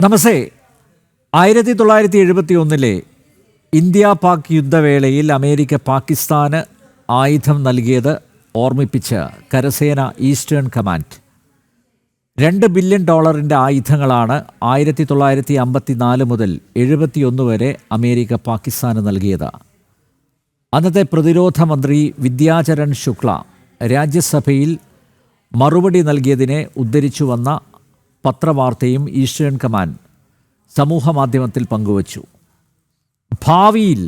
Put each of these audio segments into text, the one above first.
നമസ്തേ. 1971 India Pak യുദ്ധവേളയിൽ America പാകിസ്ഥാന് ആയുധം നൽകിയത് ഓർമ്മിപ്പിച്ച് കരസേന ഈസ്റ്റേൺ കമാൻഡ് $2 ബില്യൺ ആയുധങ്ങളാണ് 1954 മുതൽ 71 വരെ അമേരിക്ക പാകിസ്ഥാന് നൽകിയത്. അന്നത്തെ പ്രതിരോധ മന്ത്രി വിദ്യാചരൺ ശുക്ല രാജ്യസഭയിൽ മറുപടി നൽകിയതിനെ ഉദ്ധരിച്ചു വന്ന പത്രവാർത്തയും ഈസ്റ്റേൺ കമാൻഡ് സമൂഹമാധ്യമത്തിൽ പങ്കുവച്ചു. ഭാവിയിൽ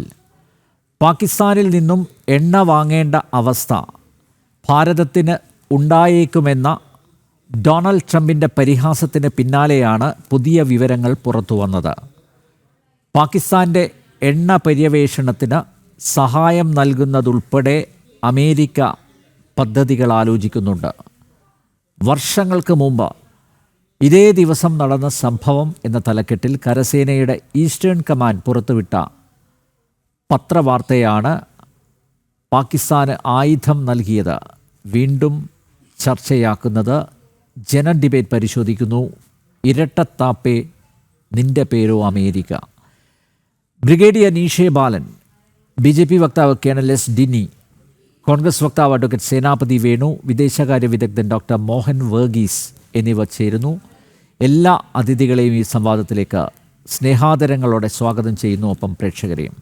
പാകിസ്ഥാനിൽ നിന്നും എണ്ണ വാങ്ങേണ്ട അവസ്ഥ ഭാരതത്തിന് ഉണ്ടായേക്കുമെന്ന ഡൊണാൾഡ് ട്രംപിൻ്റെ പരിഹാസത്തിന് പിന്നാലെയാണ് പുതിയ വിവരങ്ങൾ പുറത്തു വന്നത്. പാകിസ്ഥാൻ്റെ എണ്ണ പര്യവേഷണത്തിന് സഹായം നൽകുന്നതുൾപ്പെടെ അമേരിക്ക പദ്ധതികൾ ആലോചിക്കുന്നുണ്ട്. വർഷങ്ങൾക്ക് മുമ്പ് ഇതേ ദിവസം നടന്ന സംഭവം എന്ന തലക്കെട്ടിൽ കരസേനയുടെ ഈസ്റ്റേൺ കമാൻഡ് പുറത്തുവിട്ട പത്രവാർത്തയാണ് പാകിസ്ഥാന് ആയുധം നൽകിയത് വീണ്ടും ചർച്ചയാക്കുന്നത്. ജനം ഡിബേറ്റ് പരിശോധിക്കുന്നു. ഇരട്ടത്താപ്പേ നിന്റെ പേരോ അമേരിക്ക. ബ്രിഗേഡിയർ നീഷെ ബാലൻ, BJP വക്താവ് കേണൽ എസ് ഡിനി, കോൺഗ്രസ് വക്താവ് അഡ്വക്കേറ്റ് സേനാപതി വേണു, വിദേശകാര്യ വിദഗ്ധൻ ഡോക്ടർ മോഹൻ വർഗീസ് എന്നിവർ ചേരുന്നു. എല്ലാ അതിഥികളെയും ഈ സംവാദത്തിലേക്ക് സ്നേഹാദരങ്ങളോടെ സ്വാഗതം ചെയ്യുന്നു. ഒപ്പം പ്രേക്ഷകരെയും.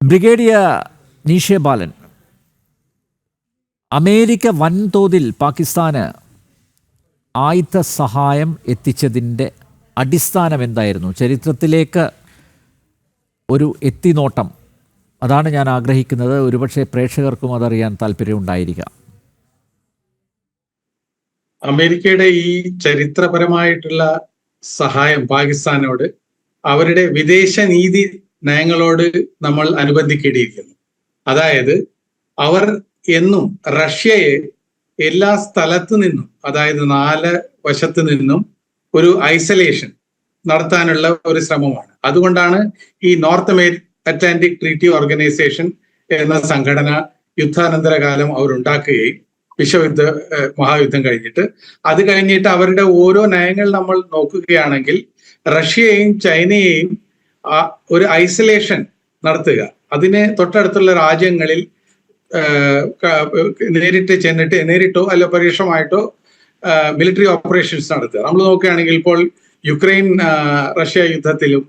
ബ്രിഗേഡിയർ നീഷെ ബാലൻ, അമേരിക്ക വൻതോതിൽ പാകിസ്ഥാന് ആയുധ സഹായം എത്തിച്ചതിൻ്റെ അടിസ്ഥാനം എന്തായിരുന്നു? ചരിത്രത്തിലേക്ക് ഒരു എത്തിനോട്ടം, അതാണ് ഞാൻ ആഗ്രഹിക്കുന്നത്. ഒരുപക്ഷെ പ്രേക്ഷകർക്കും അതറിയാൻ താല്പര്യമുണ്ടായിരിക്കാം. അമേരിക്കയുടെ ഈ ചരിത്രപരമായിട്ടുള്ള സഹായം പാകിസ്ഥാനോട് അവരുടെ വിദേശ നീതി നയങ്ങളോട് നമ്മൾ അനുബന്ധിക്കേണ്ടിയിരിക്കുന്നു. അതായത് അവർ എന്നും റഷ്യയെ എല്ലാ സ്ഥലത്തു നിന്നും, അതായത് 4 വശത്തു നിന്നും ഒരു ഐസൊലേഷൻ നടത്താനുള്ള ഒരു ശ്രമമാണ്. അതുകൊണ്ടാണ് ഈ നോർത്ത് അറ്റ്ലാന്റിക് ട്രീറ്റി ഓർഗനൈസേഷൻ എന്ന സംഘടന യുദ്ധാനന്തര കാലം അവർ ഉണ്ടാക്കുകയും മഹായുദ്ധം കഴിഞ്ഞിട്ട് അത് കഴിഞ്ഞിട്ട് അവരുടെ ഓരോ നയങ്ങൾ നമ്മൾ നോക്കുകയാണെങ്കിൽ റഷ്യയെയും ചൈനയെയും ഒരു ഐസൊലേഷൻ നടത്തുക, അതിന് തൊട്ടടുത്തുള്ള രാജ്യങ്ങളിൽ നേരിട്ടോ അല്ല പരോക്ഷമായിട്ടോ മിലിറ്ററി ഓപ്പറേഷൻസ് നടത്തുക. നമ്മൾ നോക്കുകയാണെങ്കിൽ ഇപ്പോൾ യുക്രൈൻ റഷ്യ യുദ്ധത്തിലും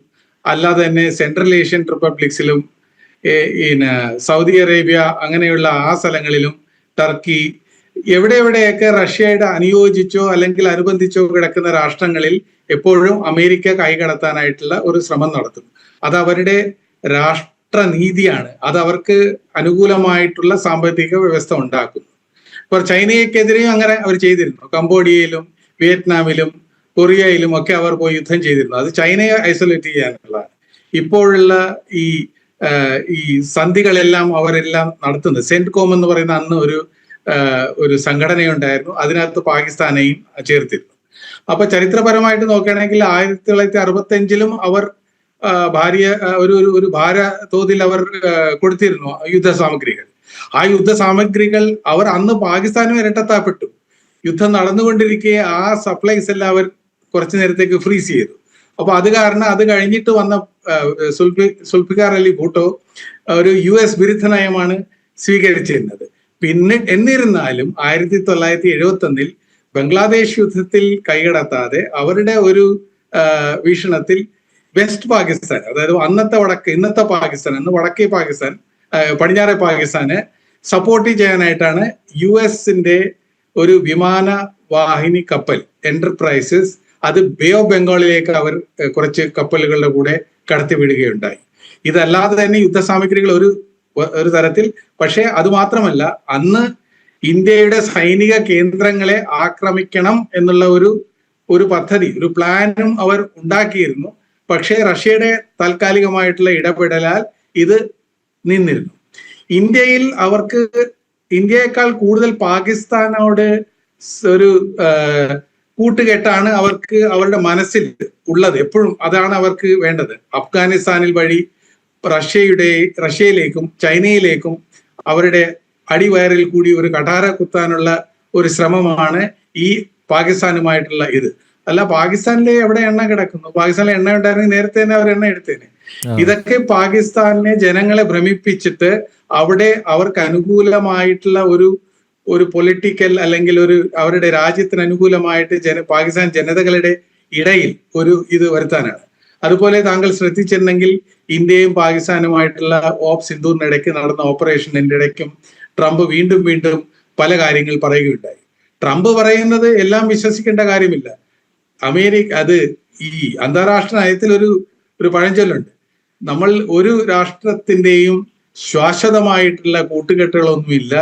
അല്ലാതെ തന്നെ സെൻട്രൽ ഏഷ്യൻ റിപ്പബ്ലിക്സിലും സൗദി അറേബ്യ അങ്ങനെയുള്ള ആ സ്ഥലങ്ങളിലും ടർക്കി എവിടെയൊക്കെ റഷ്യയുടെ അനുയോജിച്ചോ അല്ലെങ്കിൽ അനുബന്ധിച്ചോ കിടക്കുന്ന രാഷ്ട്രങ്ങളിൽ എപ്പോഴും അമേരിക്ക കൈകടത്താനായിട്ടുള്ള ഒരു ശ്രമം നടത്തുന്നു. അത് അവരുടെ രാഷ്ട്രനീതിയാണ്. അത് അവർക്ക് അനുകൂലമായിട്ടുള്ള സാമ്പത്തിക വ്യവസ്ഥ ഉണ്ടാക്കുന്നു. ഇപ്പോൾ ചൈനയ്ക്കെതിരെയും അങ്ങനെ അവർ ചെയ്തിരുന്നു. കംബോഡിയയിലും വിയറ്റ്നാമിലും കൊറിയയിലും ഒക്കെ അവർ പോയി യുദ്ധം ചെയ്തിരുന്നു. അത് ചൈനയെ ഐസൊലേറ്റ് ചെയ്യാനുള്ളതാണ്. ഇപ്പോഴുള്ള ഈ സന്ധികളെല്ലാം അവരെല്ലാം നടത്തുന്നത്. സെന്റ്കോം എന്ന് പറയുന്ന അന്ന് ഒരു സംഘടനയുണ്ടായിരുന്നു. അതിനകത്ത് പാകിസ്ഥാനെയും ചേർത്തിരുന്നു. അപ്പൊ ചരിത്രപരമായിട്ട് നോക്കുകയാണെങ്കിൽ 1965 അവർ ഒരു ഭാര തോതിൽ അവർ കൊടുത്തിരുന്നു യുദ്ധസാമഗ്രികൾ. ആ യുദ്ധസാമഗ്രികൾ അവർ അന്ന് പാകിസ്ഥാനും ഇരട്ടത്താപ്പെട്ടു. യുദ്ധം നടന്നുകൊണ്ടിരിക്കെ ആ സപ്ലൈസ് എല്ലാം അവർ കുറച്ചു നേരത്തേക്ക് ഫ്രീസ് ചെയ്തു. അപ്പൊ അത് കാരണം അത് കഴിഞ്ഞിട്ട് വന്ന സുൽഫിക്കാർ അലി ഭൂട്ടോ ഒരു US വിരുദ്ധ നയമാണ് സ്വീകരിച്ചിരുന്നത്. പിന്നെ എന്നിരുന്നാലും 1971 ബംഗ്ലാദേശ് യുദ്ധത്തിൽ കൈകടത്താതെ അവരുടെ ഒരു വീക്ഷണത്തിൽ വെസ്റ്റ് പാകിസ്ഥാൻ, അതായത് ഇന്നത്തെ പാകിസ്ഥാൻ, അന്ന് വടക്കേ പാകിസ്ഥാൻ, പടിഞ്ഞാറേ പാകിസ്ഥാന് സപ്പോർട്ട് ചെയ്യാനായിട്ടാണ് US-ന്റെ ഒരു വിമാന വാഹിനി കപ്പൽ എന്റർപ്രൈസസ് അത് ബേ ഓഫ് ബംഗാളിലേക്ക് അവർ കുറച്ച് കപ്പലുകളുടെ കൂടെ കടത്തിവിടുകയുണ്ടായി. ഇതല്ലാതെ തന്നെ യുദ്ധസാമഗ്രികൾ ഒരു തരത്തിൽ. പക്ഷെ അത് മാത്രമല്ല, അന്ന് ഇന്ത്യയുടെ സൈനിക കേന്ദ്രങ്ങളെ ആക്രമിക്കണം എന്നുള്ള ഒരു പദ്ധതി, ഒരു പ്ലാനും അവർ ഉണ്ടാക്കിയിരുന്നു. പക്ഷേ റഷ്യയുടെ താൽക്കാലികമായിട്ടുള്ള ഇടപെടലാൽ ഇത് നിന്നിരുന്നു. ഇന്ത്യയേക്കാൾ കൂടുതൽ പാകിസ്ഥാനോട് ഒരു കൂട്ടുകെട്ടാണ് അവരുടെ മനസ്സിൽ ഉള്ളത്. എപ്പോഴും അതാണ് അവർക്ക് വേണ്ടത്. അഫ്ഗാനിസ്ഥാനിൽ വഴി റഷ്യയിലേക്കും ചൈനയിലേക്കും അവരുടെ അടിവയറിൽ കൂടി ഒരു കഠാര കുത്താനുള്ള ഒരു ശ്രമമാണ് ഈ പാകിസ്ഥാനുമായിട്ടുള്ള ഇത്. അല്ല പാകിസ്ഥാനിലെ എവിടെ എണ്ണ കിടക്കുന്നു? പാകിസ്ഥാനിലെ എണ്ണ ഉണ്ടായിരുന്നെങ്കിൽ നേരത്തെ തന്നെ അവർ എണ്ണ എടുത്തേനെ. ഇതൊക്കെ പാകിസ്ഥാനിലെ ജനങ്ങളെ ഭ്രമിപ്പിച്ചിട്ട് അവിടെ അവർക്ക് അനുകൂലമായിട്ടുള്ള ഒരു പൊളിറ്റിക്കൽ അല്ലെങ്കിൽ അവരുടെ രാജ്യത്തിന് അനുകൂലമായിട്ട് പാകിസ്ഥാൻ ജനതകളുടെ ഇടയിൽ ഇത് വരുത്താനാണ്. അതുപോലെ താങ്കൾ ശ്രദ്ധിച്ചിരുന്നെങ്കിൽ ഇന്ത്യയും പാകിസ്ഥാനുമായിട്ടുള്ള സിന്ധൂരിനിടയ്ക്ക് നടന്ന ഓപ്പറേഷനിന്റെ ഇടയ്ക്കും ട്രംപ് വീണ്ടും വീണ്ടും പല കാര്യങ്ങൾ പറയുകയുണ്ടായി. ട്രംപ് പറയുന്നത് എല്ലാം വിശ്വസിക്കേണ്ട കാര്യമില്ല. ഈ അന്താരാഷ്ട്ര നയത്തിൽ ഒരു പഴഞ്ചൊല്ലുണ്ട്, നമ്മൾ ഒരു രാഷ്ട്രത്തിന്റെയും ശാശ്വതമായിട്ടുള്ള കൂട്ടുകെട്ടുകളൊന്നുമില്ല,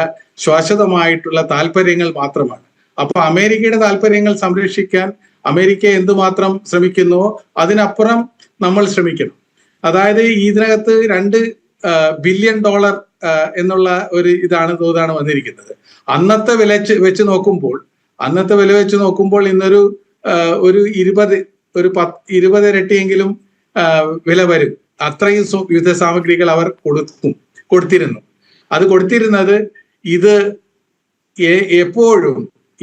ശാശ്വതമായിട്ടുള്ള താല്പര്യങ്ങൾ മാത്രമാണ്. അപ്പൊ അമേരിക്കയുടെ താല്പര്യങ്ങൾ സംരക്ഷിക്കാൻ അമേരിക്ക എന്തുമാത്രം ശ്രമിക്കുന്നുവോ അതിനപ്പുറം നമ്മൾ ശ്രമിക്കണം. അതായത് ഇതിനകത്ത് $2 ബില്യൺ എന്നുള്ള തോതാണ് വന്നിരിക്കുന്നത്. അന്നത്തെ വില വെച്ച് നോക്കുമ്പോൾ ഇന്നൊരു 20 ഇരട്ടിയെങ്കിലും വില വരും. അത്രയും യുദ്ധ സാമഗ്രികൾ അവർ കൊടുത്തിരുന്നു. അത് കൊടുത്തിരുന്നത് ഇത് എപ്പോഴും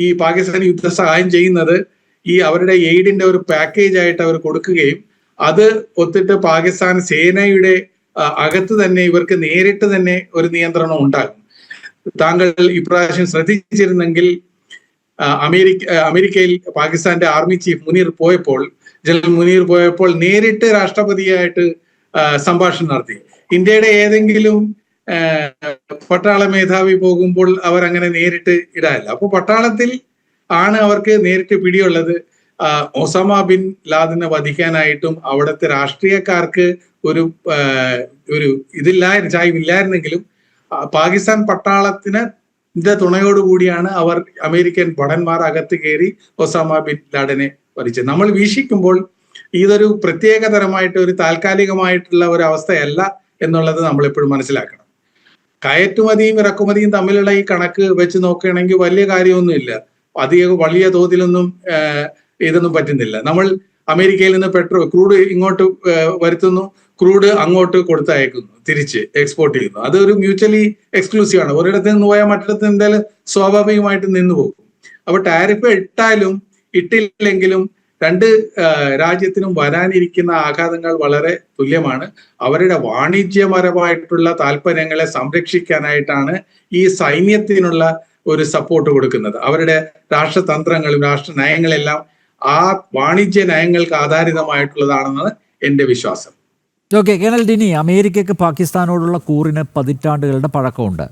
ഈ പാകിസ്ഥാൻ യുദ്ധ സഹായം ചെയ്യുന്നത് ഈ അവരുടെ എയ്ഡിന്റെ ഒരു പാക്കേജ് ആയിട്ട് അവർ കൊടുക്കുകയും അത് ഒത്തിട്ട് പാകിസ്ഥാൻ സേനയുടെ അകത്ത് തന്നെ ഇവർക്ക് നേരിട്ട് തന്നെ ഒരു നിയന്ത്രണം ഉണ്ടാകും. താങ്കൾ ഇപ്രാവശ്യം ശ്രദ്ധിച്ചിരുന്നെങ്കിൽ അമേരിക്കയിൽ പാകിസ്ഥാന്റെ ആർമി ചീഫ് ജനറൽ മുനീർ പോയപ്പോൾ നേരിട്ട് രാഷ്ട്രപതിയായിട്ട് സംഭാഷണം നടത്തി. ഇന്ത്യയുടെ ഏതെങ്കിലും പട്ടാള മേധാവി പോകുമ്പോൾ അവർ അങ്ങനെ നേരിട്ട് ഇടാറില്ല. അപ്പോൾ പട്ടാളത്തിൽ ആണ് അവർക്ക് നേരിട്ട് പിടിയുള്ളത്. ഒസാമ ബിൻ ലാദനെ വധിക്കാനായിട്ടും അവിടുത്തെ രാഷ്ട്രീയക്കാർക്ക് ഒരു ചായവില്ലായിരുന്നെങ്കിലും പാകിസ്ഥാൻ പട്ടാളത്തിന് തുണയോടുകൂടിയാണ് അവർ അമേരിക്കൻ ഭടന്മാർ അകത്ത് കയറി ഒസാമ ബിൻ ലാഡനെ വധിച്ചത്. നമ്മൾ വീക്ഷിക്കുമ്പോൾ ഇതൊരു പ്രത്യേകതരമായിട്ട് ഒരു താൽക്കാലികമായിട്ടുള്ള ഒരു അവസ്ഥയല്ല എന്നുള്ളത് നമ്മൾ എപ്പോഴും മനസ്സിലാക്കണം. കയറ്റുമതിയും ഇറക്കുമതിയും തമ്മിലുള്ള ഈ കണക്ക് വെച്ച് നോക്കുകയാണെങ്കിൽ വലിയ കാര്യമൊന്നുമില്ല, വലിയ തോതിലൊന്നും ഇതൊന്നും പറ്റുന്നില്ല. നമ്മൾ അമേരിക്കയിൽ നിന്ന് ക്രൂഡ് ഇങ്ങോട്ട് വരുത്തുന്നു, ക്രൂഡ് അങ്ങോട്ട് കൊടുത്തയക്കുന്നു, തിരിച്ച് എക്സ്പോർട്ട് ചെയ്യുന്നു. അതൊരു മ്യൂച്വലി എക്സ്ക്ലൂസീവ് ആണ്. ഒരിടത്ത് നിന്ന് പോയാൽ മറ്റിടത്ത് എന്തായാലും സ്വാഭാവികമായിട്ട് നിന്ന് പോകും. അപ്പൊ ടാരിഫ് ഇട്ടാലും ഇട്ടില്ലെങ്കിലും രണ്ട് രാജ്യത്തിനും വരാനിരിക്കുന്ന ആഘാതങ്ങൾ വളരെ തുല്യമാണ്. അവരുടെ വാണിജ്യപരമായിട്ടുള്ള താല്പര്യങ്ങളെ സംരക്ഷിക്കാനായിട്ടാണ് ഈ സൈന്യത്തിനുള്ള ഒരു സപ്പോർട്ട് കൊടുക്കുന്നത്. അവരുടെ രാഷ്ട്രതന്ത്രങ്ങളും രാഷ്ട്ര നയങ്ങളെല്ലാം ആ വാണിജ്യ നയങ്ങൾക്ക് ആധാരിതമായിട്ടുള്ളതാണെന്നാണ് എൻ്റെ വിശ്വാസം. ഓക്കെ, കേണൽ ഡിനി, അമേരിക്കയ്ക്ക് പാകിസ്ഥാനോടുള്ള കൂറിന് പതിറ്റാണ്ടുകളുടെ പഴക്കമുണ്ട്.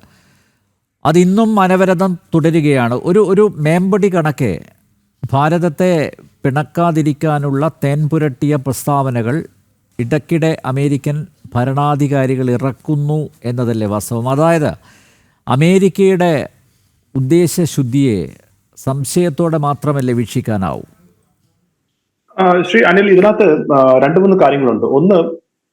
അതിന്നും അനവരതം തുടരുകയാണ്. ഒരു മേമ്പടി കണക്കെ ഭാരതത്തെ പിണക്കാതിരിക്കാനുള്ള തേൻപുരട്ടിയ പ്രസ്താവനകൾ ഇടയ്ക്കിടെ അമേരിക്കൻ ഭരണാധികാരികൾ ഇറക്കുന്നു എന്നതല്ലേ വാസ്തവം? അതായത് അമേരിക്കയുടെ ഉദ്ദേശശുദ്ധിയെ സംശയത്തോടെ മാത്രമല്ലേ വീക്ഷിക്കാനാവും? ശ്രീ അനിൽ, ഇതിനകത്ത് 2-3 കാര്യങ്ങളുണ്ട്. ഒന്ന്,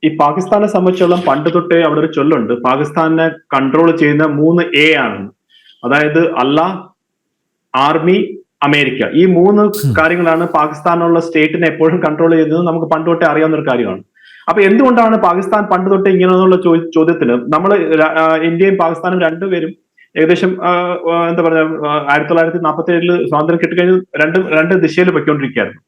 ഈ പാകിസ്ഥാനെ സംബന്ധിച്ചോളം പണ്ട് തൊട്ടേ അവിടെ ഒരു ചൊല്ലുണ്ട്, പാകിസ്ഥാനെ കൺട്രോൾ ചെയ്യുന്ന 3 A ആണ്. അതായത് അല്ലാഹ്, ആർമി, അമേരിക്ക. ഈ 3 കാര്യങ്ങളാണ് പാകിസ്ഥാനുള്ള സ്റ്റേറ്റിനെ എപ്പോഴും കൺട്രോൾ ചെയ്യുന്നത്. നമുക്ക് പണ്ട് തൊട്ടേ അറിയാവുന്ന ഒരു കാര്യമാണ്. അപ്പൊ എന്തുകൊണ്ടാണ് പാകിസ്ഥാൻ പണ്ട് തൊട്ടേ ഇങ്ങനെയുള്ള ചോദ്യത്തിന് നമ്മൾ ഇന്ത്യയും പാകിസ്ഥാനും രണ്ടുപേരും ഏകദേശം എന്താ പറയാ 1947 സ്വാതന്ത്ര്യം കിട്ടിക്കഴിഞ്ഞ് രണ്ട് ദിശയിൽ പൊയ്ക്കൊണ്ടിരിക്കുകയായിരുന്നു.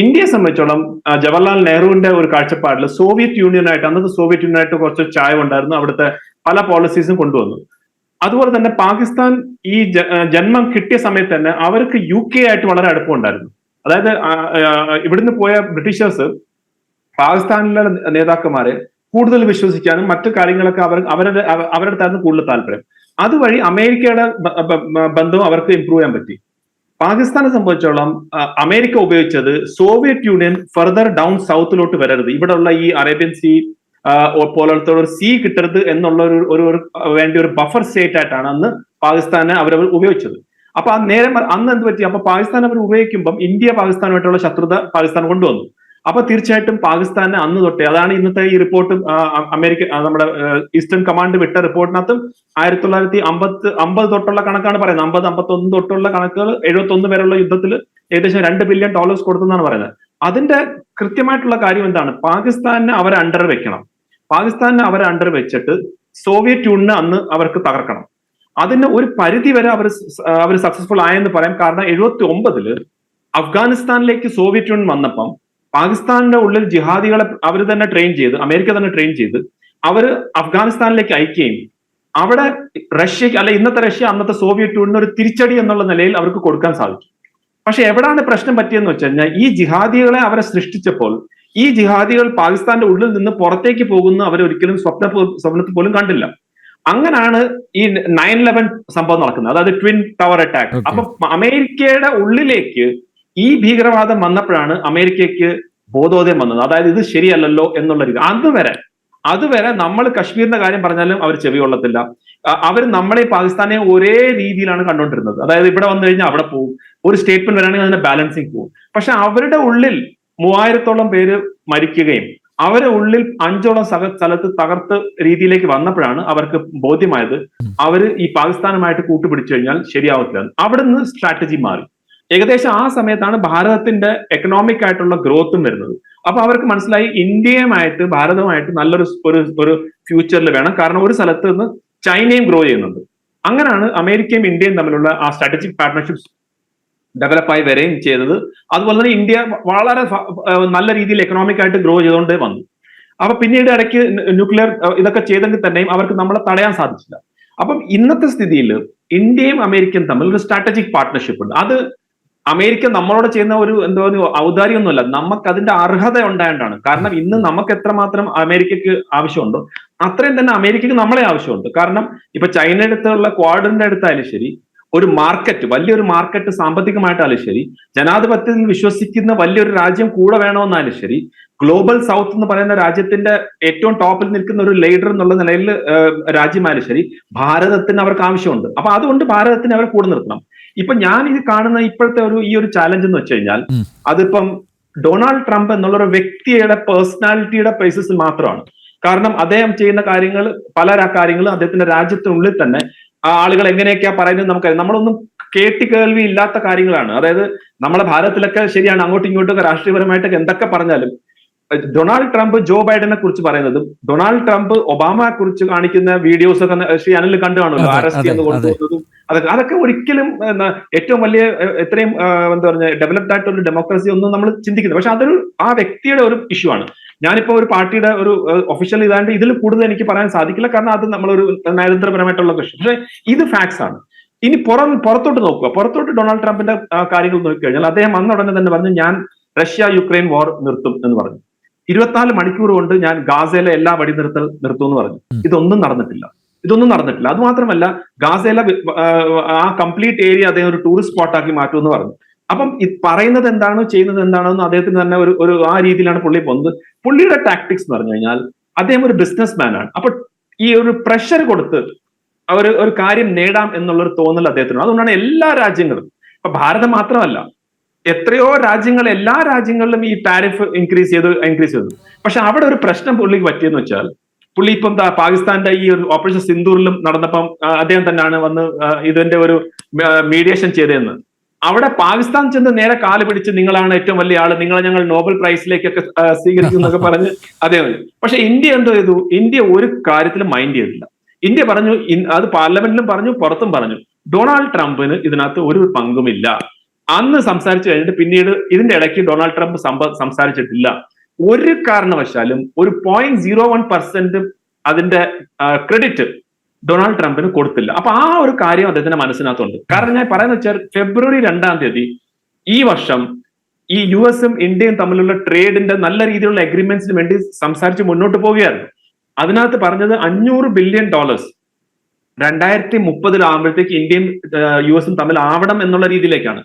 ഇന്ത്യയെ സംബന്ധിച്ചോളം ജവഹർലാൽ നെഹ്റുവിന്റെ ഒരു കാഴ്ചപ്പാടിൽ അന്നത്തെ സോവിയറ്റ് യൂണിയനായിട്ട് കുറച്ച് ചായ ഉണ്ടായിരുന്നു. അവിടുത്തെ പല പോളിസീസും കൊണ്ടുവന്നു. അതുപോലെ തന്നെ പാകിസ്ഥാൻ ഈ ജന്മം കിട്ടിയ സമയത്ത് തന്നെ അവർക്ക് UK ആയിട്ട് വളരെ അടുപ്പമുണ്ടായിരുന്നു. അതായത് ഇവിടുന്ന് പോയ ബ്രിട്ടീഷേഴ്സ് പാകിസ്ഥാനിലെ നേതാക്കന്മാരെ കൂടുതൽ വിശ്വസിക്കാനും മറ്റു കാര്യങ്ങളൊക്കെ അവരുടെ അടുത്തായിരുന്നു കൂടുതൽ താല്പര്യം. അതുവഴി അമേരിക്കയുടെ ബന്ധവും അവർക്ക് ഇംപ്രൂവ് ചെയ്യാൻ പറ്റി. പാകിസ്ഥാനെ സംബന്ധിച്ചോളം അമേരിക്ക ഉപയോഗിച്ചത് സോവിയറ്റ് യൂണിയൻ ഫർദർ ഡൗൺ സൗത്തിലോട്ട് വരരുത്, ഇവിടെയുള്ള ഈ അറേബ്യൻ സീ പോലത്തെ ഒരു സീ കിട്ടരുത് എന്നുള്ള വേണ്ടി ഒരു ബഫർ സ്റ്റേറ്റ് ആയിട്ടാണ് അന്ന് പാകിസ്ഥാനെ അവർ ഉപയോഗിച്ചത്. അപ്പൊ അന്ന് എന്ത് പറ്റി? അപ്പൊ പാകിസ്ഥാൻ അവർ ഉപയോഗിക്കുമ്പം ഇന്ത്യ പാകിസ്ഥാനുമായിട്ടുള്ള ശത്രുത പാകിസ്ഥാൻ കൊണ്ടുവന്നു. അപ്പൊ തീർച്ചയായിട്ടും പാകിസ്ഥാനെ അന്ന് തൊട്ടേ, അതാണ് ഇന്നത്തെ ഈ റിപ്പോർട്ട് അമേരിക്ക നമ്മുടെ ഈസ്റ്റേൺ കമാൻഡ് വിട്ട റിപ്പോർട്ടിനകത്തും 1950 തൊട്ടുള്ള കണക്കാണ് പറയുന്നത്. 51 തൊട്ടുള്ള കണക്കുകൾ 71 വരെയുള്ള യുദ്ധത്തിൽ ഏകദേശം $2 ബില്യൺ കൊടുത്തെന്നാണ് പറയുന്നത്. അതിന്റെ കൃത്യമായിട്ടുള്ള കാര്യം എന്താണ്? പാകിസ്ഥാനെ അവരെ അണ്ടർ വെക്കണം. പാകിസ്ഥാനെ അവരെ അണ്ടർ വെച്ചിട്ട് സോവിയറ്റ് യൂണിയനെ അന്ന് അവർക്ക് തകർക്കണം. അതിന് ഒരു പരിധി വരെ അവർ സക്സസ്ഫുൾ ആയെന്ന് പറയാം. കാരണം 79 അഫ്ഗാനിസ്ഥാനിലേക്ക് സോവിയറ്റ് യൂണിയൻ വന്നപ്പം പാകിസ്ഥാനിന്റെ ഉള്ളിൽ ജിഹാദികളെ അവർ തന്നെ ട്രെയിൻ ചെയ്ത്, അമേരിക്ക തന്നെ ട്രെയിൻ ചെയ്ത് അവര് അഫ്ഗാനിസ്ഥാനിലേക്ക് അയക്കുകയും അവിടെ റഷ്യക്ക്, അല്ലെ ഇന്നത്തെ റഷ്യ അന്നത്തെ സോവിയറ്റ് യൂണിയൻ ഒരു തിരിച്ചടി എന്നുള്ള നിലയിൽ അവർക്ക് കൊടുക്കാൻ സാധിച്ചു. പക്ഷെ എവിടാണ് പ്രശ്നം പറ്റിയെന്ന് വെച്ച് കഴിഞ്ഞാൽ, ഈ ജിഹാദികളെ അവരെ സൃഷ്ടിച്ചപ്പോൾ ഈ ജിഹാദികൾ പാകിസ്ഥാന്റെ ഉള്ളിൽ നിന്ന് പുറത്തേക്ക് പോകുന്ന അവർ ഒരിക്കലും സ്വപ്നത്തിൽ പോലും കണ്ടില്ല. അങ്ങനാണ് ഈ 9/11 സംഭവം നടക്കുന്നത്, അതായത് ട്വിൻ ടവർ അറ്റാക്ക്. അപ്പൊ അമേരിക്കയുടെ ഉള്ളിലേക്ക് ഈ ഭീകരവാദം വന്നപ്പോഴാണ് അമേരിക്കയ്ക്ക് ബോധോദയം വന്നത്. അതായത് ഇത് ശരിയല്ലല്ലോ എന്നുള്ള രീതി. അതുവരെ നമ്മൾ കശ്മീരിന്റെ കാര്യം പറഞ്ഞാലും അവർ ചെവി കൊള്ളത്തില്ല. അവർ നമ്മളെ പാകിസ്ഥാനെ ഒരേ രീതിയിലാണ് കണ്ടുകൊണ്ടിരുന്നത്. അതായത് ഇവിടെ വന്നു കഴിഞ്ഞാൽ അവിടെ പോകും, ഒരു സ്റ്റേറ്റ്മെന്റ് വരാണെങ്കിൽ അതിന്റെ ബാലൻസിങ് പോകും. പക്ഷെ അവരുടെ ഉള്ളിൽ 3000-ഓളം പേര് മരിക്കുകയും അവരുടെ ഉള്ളിൽ 5ഓളം സ്ഥലത്ത് തകർത്ത് രീതിയിലേക്ക് വന്നപ്പോഴാണ് അവർക്ക് ബോധ്യമായത് അവര് ഈ പാകിസ്ഥാനുമായിട്ട് കൂട്ടുപിടിച്ചു കഴിഞ്ഞാൽ ശരിയാവത്തില്ല. അവിടുന്ന് സ്ട്രാറ്റജി മാറി. ഏകദേശം ആ സമയത്താണ് ഭാരതത്തിന്റെ എക്കണോമിക് ആയിട്ടുള്ള ഗ്രോത്തും വരുന്നത്. അപ്പൊ അവർക്ക് മനസ്സിലായി ഇന്ത്യയുമായിട്ട് ഭാരതവുമായിട്ട് നല്ലൊരു ഒരു ഫ്യൂച്ചറിൽ വേണം, കാരണം ഒരു സ്ഥലത്ത് നിന്ന് ചൈനയും ഗ്രോ ചെയ്യുന്നുണ്ട്. അങ്ങനെയാണ് അമേരിക്കയും ഇന്ത്യയും തമ്മിലുള്ള ആ സ്ട്രാറ്റജിക് പാർട്ട്ണർഷിപ്സ് ഡെവലപ്പായി വരികയും ചെയ്തത്. അതുപോലെ തന്നെ ഇന്ത്യ വളരെ നല്ല രീതിയിൽ എക്കണോമിക് ആയിട്ട് ഗ്രോ ചെയ്തുകൊണ്ടേ വന്നു. അപ്പൊ പിന്നീട് ഇടയ്ക്ക് ന്യൂക്ലിയർ ഇതൊക്കെ ചെയ്തെങ്കിൽ തന്നെയും അവർക്ക് നമ്മളെ തടയാൻ സാധിച്ചില്ല. അപ്പം ഇന്നത്തെ സ്ഥിതിയിൽ ഇന്ത്യയും അമേരിക്കയും തമ്മിൽ ഒരു സ്ട്രാറ്റജിക് പാർട്ട്ണർഷിപ്പ് ഉണ്ട്. അത് അമേരിക്ക നമ്മളോട് ചെയ്യുന്ന ഒരു ഔദാര്യമൊന്നുമല്ല, നമുക്ക് അതിന്റെ അർഹത ഉണ്ടായിട്ടാണ്. കാരണം ഇന്ന് നമുക്ക് എത്രമാത്രം അമേരിക്കക്ക് ആവശ്യമുണ്ടോ അത്രയും തന്നെ അമേരിക്കക്ക് നമ്മളെ ആവശ്യമുണ്ട്. കാരണം ഇപ്പൊ ചൈനയുടെ അടുത്തുള്ള ക്വാഡിന്റെ അടുത്തായാലും ശരി, ഒരു മാർക്കറ്റ്, വലിയൊരു മാർക്കറ്റ് സാമ്പത്തികമായിട്ടായാലും ശരി, ജനാധിപത്യത്തിൽ വിശ്വസിക്കുന്ന വലിയൊരു രാജ്യം കൂടെ വേണമെന്നാലും ശരി, ഗ്ലോബൽ സൗത്ത് എന്ന് പറയുന്ന രാജ്യത്തിന്റെ ഏറ്റവും ടോപ്പിൽ നിൽക്കുന്ന ഒരു ലീഡർ എന്നുള്ള നിലയിൽ രാജ്യമായാലും ശരി, ഭാരതത്തിന് അവർക്ക് ആവശ്യമുണ്ട്. അപ്പൊ അതുകൊണ്ട് ഭാരതത്തിന് അവരെ കൂടെ നിർത്തണം. ഇപ്പൊ ഞാൻ ഇത് കാണുന്ന ഇപ്പോഴത്തെ ഈ ഒരു ചാലഞ്ച് എന്ന് വെച്ച് കഴിഞ്ഞാൽ, അതിപ്പം ഡൊണാൾഡ് ട്രംപ് എന്നുള്ള ഒരു വ്യക്തിയുടെ പേഴ്സണാലിറ്റിയുടെ ബേസിസിൽ മാത്രമാണ്. കാരണം അദ്ദേഹം ചെയ്യുന്ന കാര്യങ്ങൾ, പല കാര്യങ്ങളും അദ്ദേഹത്തിന്റെ രാജ്യത്തിനുള്ളിൽ തന്നെ ആളുകൾ എങ്ങനെയൊക്കെയാ പറയുന്നത് നമുക്കറിയാം. നമ്മളൊന്നും കേൾവി ഇല്ലാത്ത കാര്യങ്ങളാണ്. അതായത് നമ്മളെ ഭാരതത്തിലൊക്കെ ശരിയാണ്, അങ്ങോട്ടും ഇങ്ങോട്ടും രാഷ്ട്രീയപരമായിട്ടൊക്കെ എന്തൊക്കെ പറഞ്ഞാലും ഡൊണാൾഡ് ട്രംപ് ജോ ബൈഡനെ കുറിച്ച് പറയുന്നതും ഡൊണാൾഡ് ട്രംപ് ഒബാമയെ കുറിച്ച് കാണിക്കുന്ന വീഡിയോസ് ഒക്കെ ശ്രീ അനിൽ കണ്ടു കാണുമല്ലോ, അറസ്റ്റ് ചെയ്ത് കൊണ്ടുപോകുന്നതും അതൊക്കെ ഒരിക്കലും ഏറ്റവും വലിയ എത്രയും എന്താ പറഞ്ഞ ഡെവലപ്ഡ് ആയിട്ടുള്ള ഡെമോക്രസി ഒന്നും നമ്മൾ ചിന്തിക്കുന്നത്. പക്ഷെ അതൊരു ആ വ്യക്തിയുടെ ഒരു ഇഷ്യൂ ആണ്. ഞാനിപ്പോ ഒരു പാർട്ടിയുടെ ഒരു ഒഫീഷ്യൽ ഇതാണ്ട് ഇതിൽ കൂടുതൽ എനിക്ക് പറയാൻ സാധിക്കില്ല, കാരണം അത് നമ്മളൊരു നയതന്ത്രപരമായിട്ടുള്ള ക്വസ്റ്റ്യൻ. പക്ഷെ ഇത് ഫാക്ട്സ് ആണ്. ഇനി പുറത്തോട്ട് നോക്കുക. പുറത്തോട്ട് ഡൊണാൾഡ് ട്രംപിന്റെ കാര്യങ്ങൾ നോക്കിക്കഴിഞ്ഞാൽ അദ്ദേഹം വന്ന ഉടനെ തന്നെ പറഞ്ഞു, ഞാൻ റഷ്യ യുക്രൈൻ വാർ നിർത്തും എന്ന് പറഞ്ഞു. 24 മണിക്കൂർ കൊണ്ട് ഞാൻ ഗാസയിലെ എല്ലാ വെടിനിർത്തൽ നിർത്തും എന്ന് പറഞ്ഞു. ഇതൊന്നും നടന്നിട്ടില്ല. അത് മാത്രമല്ല, ഗാസയിലെ ആ കംപ്ലീറ്റ് ഏരിയ അദ്ദേഹം ഒരു ടൂറിസ്റ്റ് സ്പോട്ടാക്കി മാറ്റും എന്ന് പറഞ്ഞു. അപ്പം പറയുന്നത് എന്താണോ ചെയ്യുന്നത് എന്താണോ എന്ന് അദ്ദേഹത്തിന് തന്നെ ഒരു ആ രീതിയിലാണ് പുള്ളി പോകുന്നത്. പുള്ളിയുടെ ടാക്ടിക്സ് എന്ന് പറഞ്ഞു കഴിഞ്ഞാൽ, അദ്ദേഹം ഒരു ബിസിനസ് മാൻ ആണ്. അപ്പൊ ഈ ഒരു പ്രഷർ കൊടുത്ത് ഒരു കാര്യം നേടാം എന്നുള്ളൊരു തോന്നൽ അദ്ദേഹത്തിനുണ്ട്. അതുകൊണ്ടാണ് എല്ലാ രാജ്യങ്ങളും, ഇപ്പൊ ഭാരതം മാത്രമല്ല, എത്രയോ രാജ്യങ്ങൾ, എല്ലാ രാജ്യങ്ങളിലും ഈ ടാരിഫ് ഇൻക്രീസ് ചെയ്തു. പക്ഷെ അവിടെ ഒരു പ്രശ്നം പുള്ളിക്ക് പറ്റിയെന്ന് വെച്ചാൽ, പുള്ളി ഇപ്പം പാകിസ്ഥാന്റെ ഈ ഒരു ഓപ്പറേഷൻ സിന്ദൂറിലും നടന്നപ്പം അദ്ദേഹം തന്നെയാണ് വന്ന് ഇതിന്റെ ഒരു മീഡിയേഷൻ ചെയ്തതെന്ന്. അവിടെ പാകിസ്ഥാൻ ചെന്ന് നേരെ കാല് പിടിച്ച് നിങ്ങളാണ് ഏറ്റവും വലിയ ആള്, നിങ്ങളെ ഞങ്ങൾ നോബൽ പ്രൈസിലേക്കൊക്കെ സ്വീകരിക്കും എന്നൊക്കെ പറഞ്ഞ് അദ്ദേഹം. പക്ഷെ ഇന്ത്യ എന്തോ ചെയ്തു? ഇന്ത്യ ഒരു കാര്യത്തിലും മൈൻഡ് ചെയ്തില്ല. ഇന്ത്യ പറഞ്ഞു, അത് പാർലമെന്റിലും പറഞ്ഞു, പുറത്തും പറഞ്ഞു, ഡൊണാൾഡ് ട്രംപിന് ഇതിനകത്ത് ഒരു പങ്കുമില്ല. അന്ന് സംസാരിച്ചു കഴിഞ്ഞിട്ട് പിന്നീട് ഇതിന്റെ ഇടയ്ക്ക് ഡൊണാൾഡ് ട്രംപ് സംസാരിച്ചിട്ടില്ല. ഒരു കാരണവശാലും ഒരു 0.01% അതിന്റെ ക്രെഡിറ്റ് ഡൊണാൾഡ് ട്രംപിന് കൊടുത്തില്ല. അപ്പൊ ആ ഒരു കാര്യം അദ്ദേഹത്തിന്റെ മനസ്സിനകത്തുണ്ട്. കാരണം ഞാൻ പറയുന്നത് വെച്ചാൽ, ഫെബ്രുവരി 2-ാം തീയതി ഈ വർഷം ഈ US-ഉം ഇന്ത്യയും തമ്മിലുള്ള ട്രേഡിന്റെ നല്ല രീതിയിലുള്ള എഗ്രിമെന്റ്സിന് വേണ്ടി സംസാരിച്ച് മുന്നോട്ട് പോവുകയായിരുന്നു. അതിനകത്ത് പറഞ്ഞത് $500 ബില്യൺ 2030 ആകുമ്പോഴത്തേക്ക് ഇന്ത്യയും US-ഉം തമ്മിൽ ആവണം എന്നുള്ള രീതിയിലേക്കാണ്.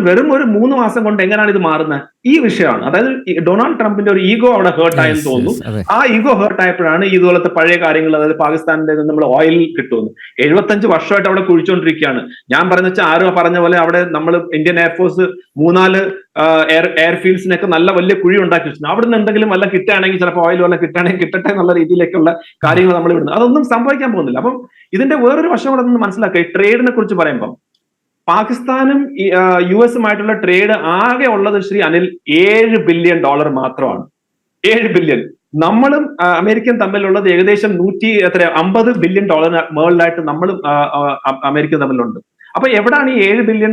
വെറും ഒരു 3 മാസം കൊണ്ട് എങ്ങനെയാണ് ഇത് മാറുന്നത്? ഈ വിഷയമാണ്. അതായത് ഡൊണാൾഡ് ട്രംപിന്റെ ഒരു ഈഗോ അവിടെ ഹേർട്ട് ആയെന്ന് തോന്നുന്നു. ആ ഈഗോ ഹേർട്ട് ആയപ്പോഴാണ് ഇതുപോലത്തെ പഴയ കാര്യങ്ങൾ, അതായത് പാകിസ്ഥാനിന്റെ നമ്മൾ ഓയിൽ കിട്ടുമെന്ന് 75 വർഷമായിട്ട് അവിടെ കുഴിച്ചുകൊണ്ടിരിക്കുകയാണ്. ഞാൻ പറഞ്ഞ വെച്ചാൽ ആരോ പറഞ്ഞ പോലെ അവിടെ നമ്മൾ ഇന്ത്യൻ എയർഫോഴ്സ് 3-4 എയർഫീൽഡ്സിനൊക്കെ നല്ല വലിയ കുഴി ഉണ്ടാക്കി വെച്ചു. അവിടെ നിന്ന് എന്തെങ്കിലും വല്ല കിട്ടുകയാണെങ്കിൽ, ചിലപ്പോൾ ഓയിൽ വല്ല കിട്ടുകയാണെങ്കിൽ കിട്ടട്ടെ എന്നുള്ള രീതിയിലേക്കുള്ള കാര്യങ്ങൾ നമ്മൾ വിടുന്നത്. അതൊന്നും സംഭവിക്കാൻ പോകുന്നില്ല. അപ്പം ഇതിന്റെ വേറൊരു വശം അവിടെ നിന്ന് മനസ്സിലാക്കുക. ഈ ട്രേഡിനെ കുറിച്ച് പറയുമ്പോൾ, പാകിസ്ഥാനും US-ഉമായിട്ടുള്ള ട്രേഡ് ആകെ ഉള്ളത് ശ്രീ അനിൽ $7 ബില്യൺ മാത്രമാണ്. 7 ബില്യൺ. നമ്മളും അമേരിക്കൻ തമ്മിലുള്ളത് ഏകദേശം $50 ബില്യൺ മുകളിലായിട്ട് നമ്മളും അമേരിക്ക തമ്മിലുണ്ട്. അപ്പൊ എവിടാണ് ഈ $7 ബില്യൺ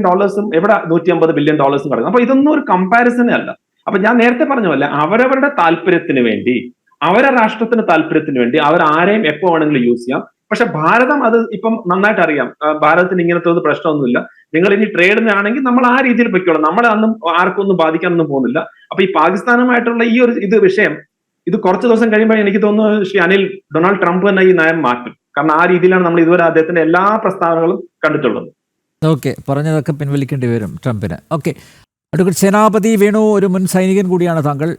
എവിടെ $150 ബില്യൺ കിടക്കുന്നത്? അപ്പൊ ഇതൊന്നും ഒരു കമ്പാരിസണേ അല്ല. അപ്പൊ ഞാൻ നേരത്തെ പറഞ്ഞ പോലെ അവരവരുടെ താല്പര്യത്തിന് വേണ്ടി, അവരുടെ രാഷ്ട്രത്തിന് താല്പര്യത്തിന് വേണ്ടി അവർ ആരെയും എപ്പോ വേണമെങ്കിലും യൂസ് ചെയ്യാം. പക്ഷെ ഭാരതം അത് ഇപ്പം നന്നായിട്ട് അറിയാം. ഭാരതത്തിന് ഇങ്ങനത്തെ ഒരു പ്രശ്നമൊന്നുമില്ല. നിങ്ങൾ ഇനി ട്രേഡിനാണെങ്കിൽ നമ്മൾ ആ രീതിയിൽ പൊയ്ക്കോളാം, നമ്മളെ അന്നും ആർക്കും ഒന്നും ബാധിക്കാനൊന്നും പോകുന്നില്ല. അപ്പൊ ഈ പാകിസ്ഥാനുമായിട്ടുള്ള ഈ ഒരു വിഷയം ഇത് കുറച്ച് ദിവസം കഴിയുമ്പോൾ എനിക്ക് തോന്നുന്നു ശ്രീ അനിൽ, ഡൊണാൾഡ് ട്രംപ് തന്നെ ഈ നയം മാറ്റും. കാരണം ആ രീതിയിലാണ് നമ്മൾ ഇതുവരെ അദ്ദേഹത്തിന്റെ എല്ലാ പ്രസ്താവനകളും കണ്ടിട്ടുള്ളത്. ഓക്കെ, പറഞ്ഞതൊക്കെ പിൻവലിക്കേണ്ടി വരും ട്രംപിന്. ഓക്കെ, അഡ്വക്കേറ്റ് സേനാപതി വേണു, ഒരു മുൻ സൈനികൻ കൂടിയാണ് താങ്കൾ.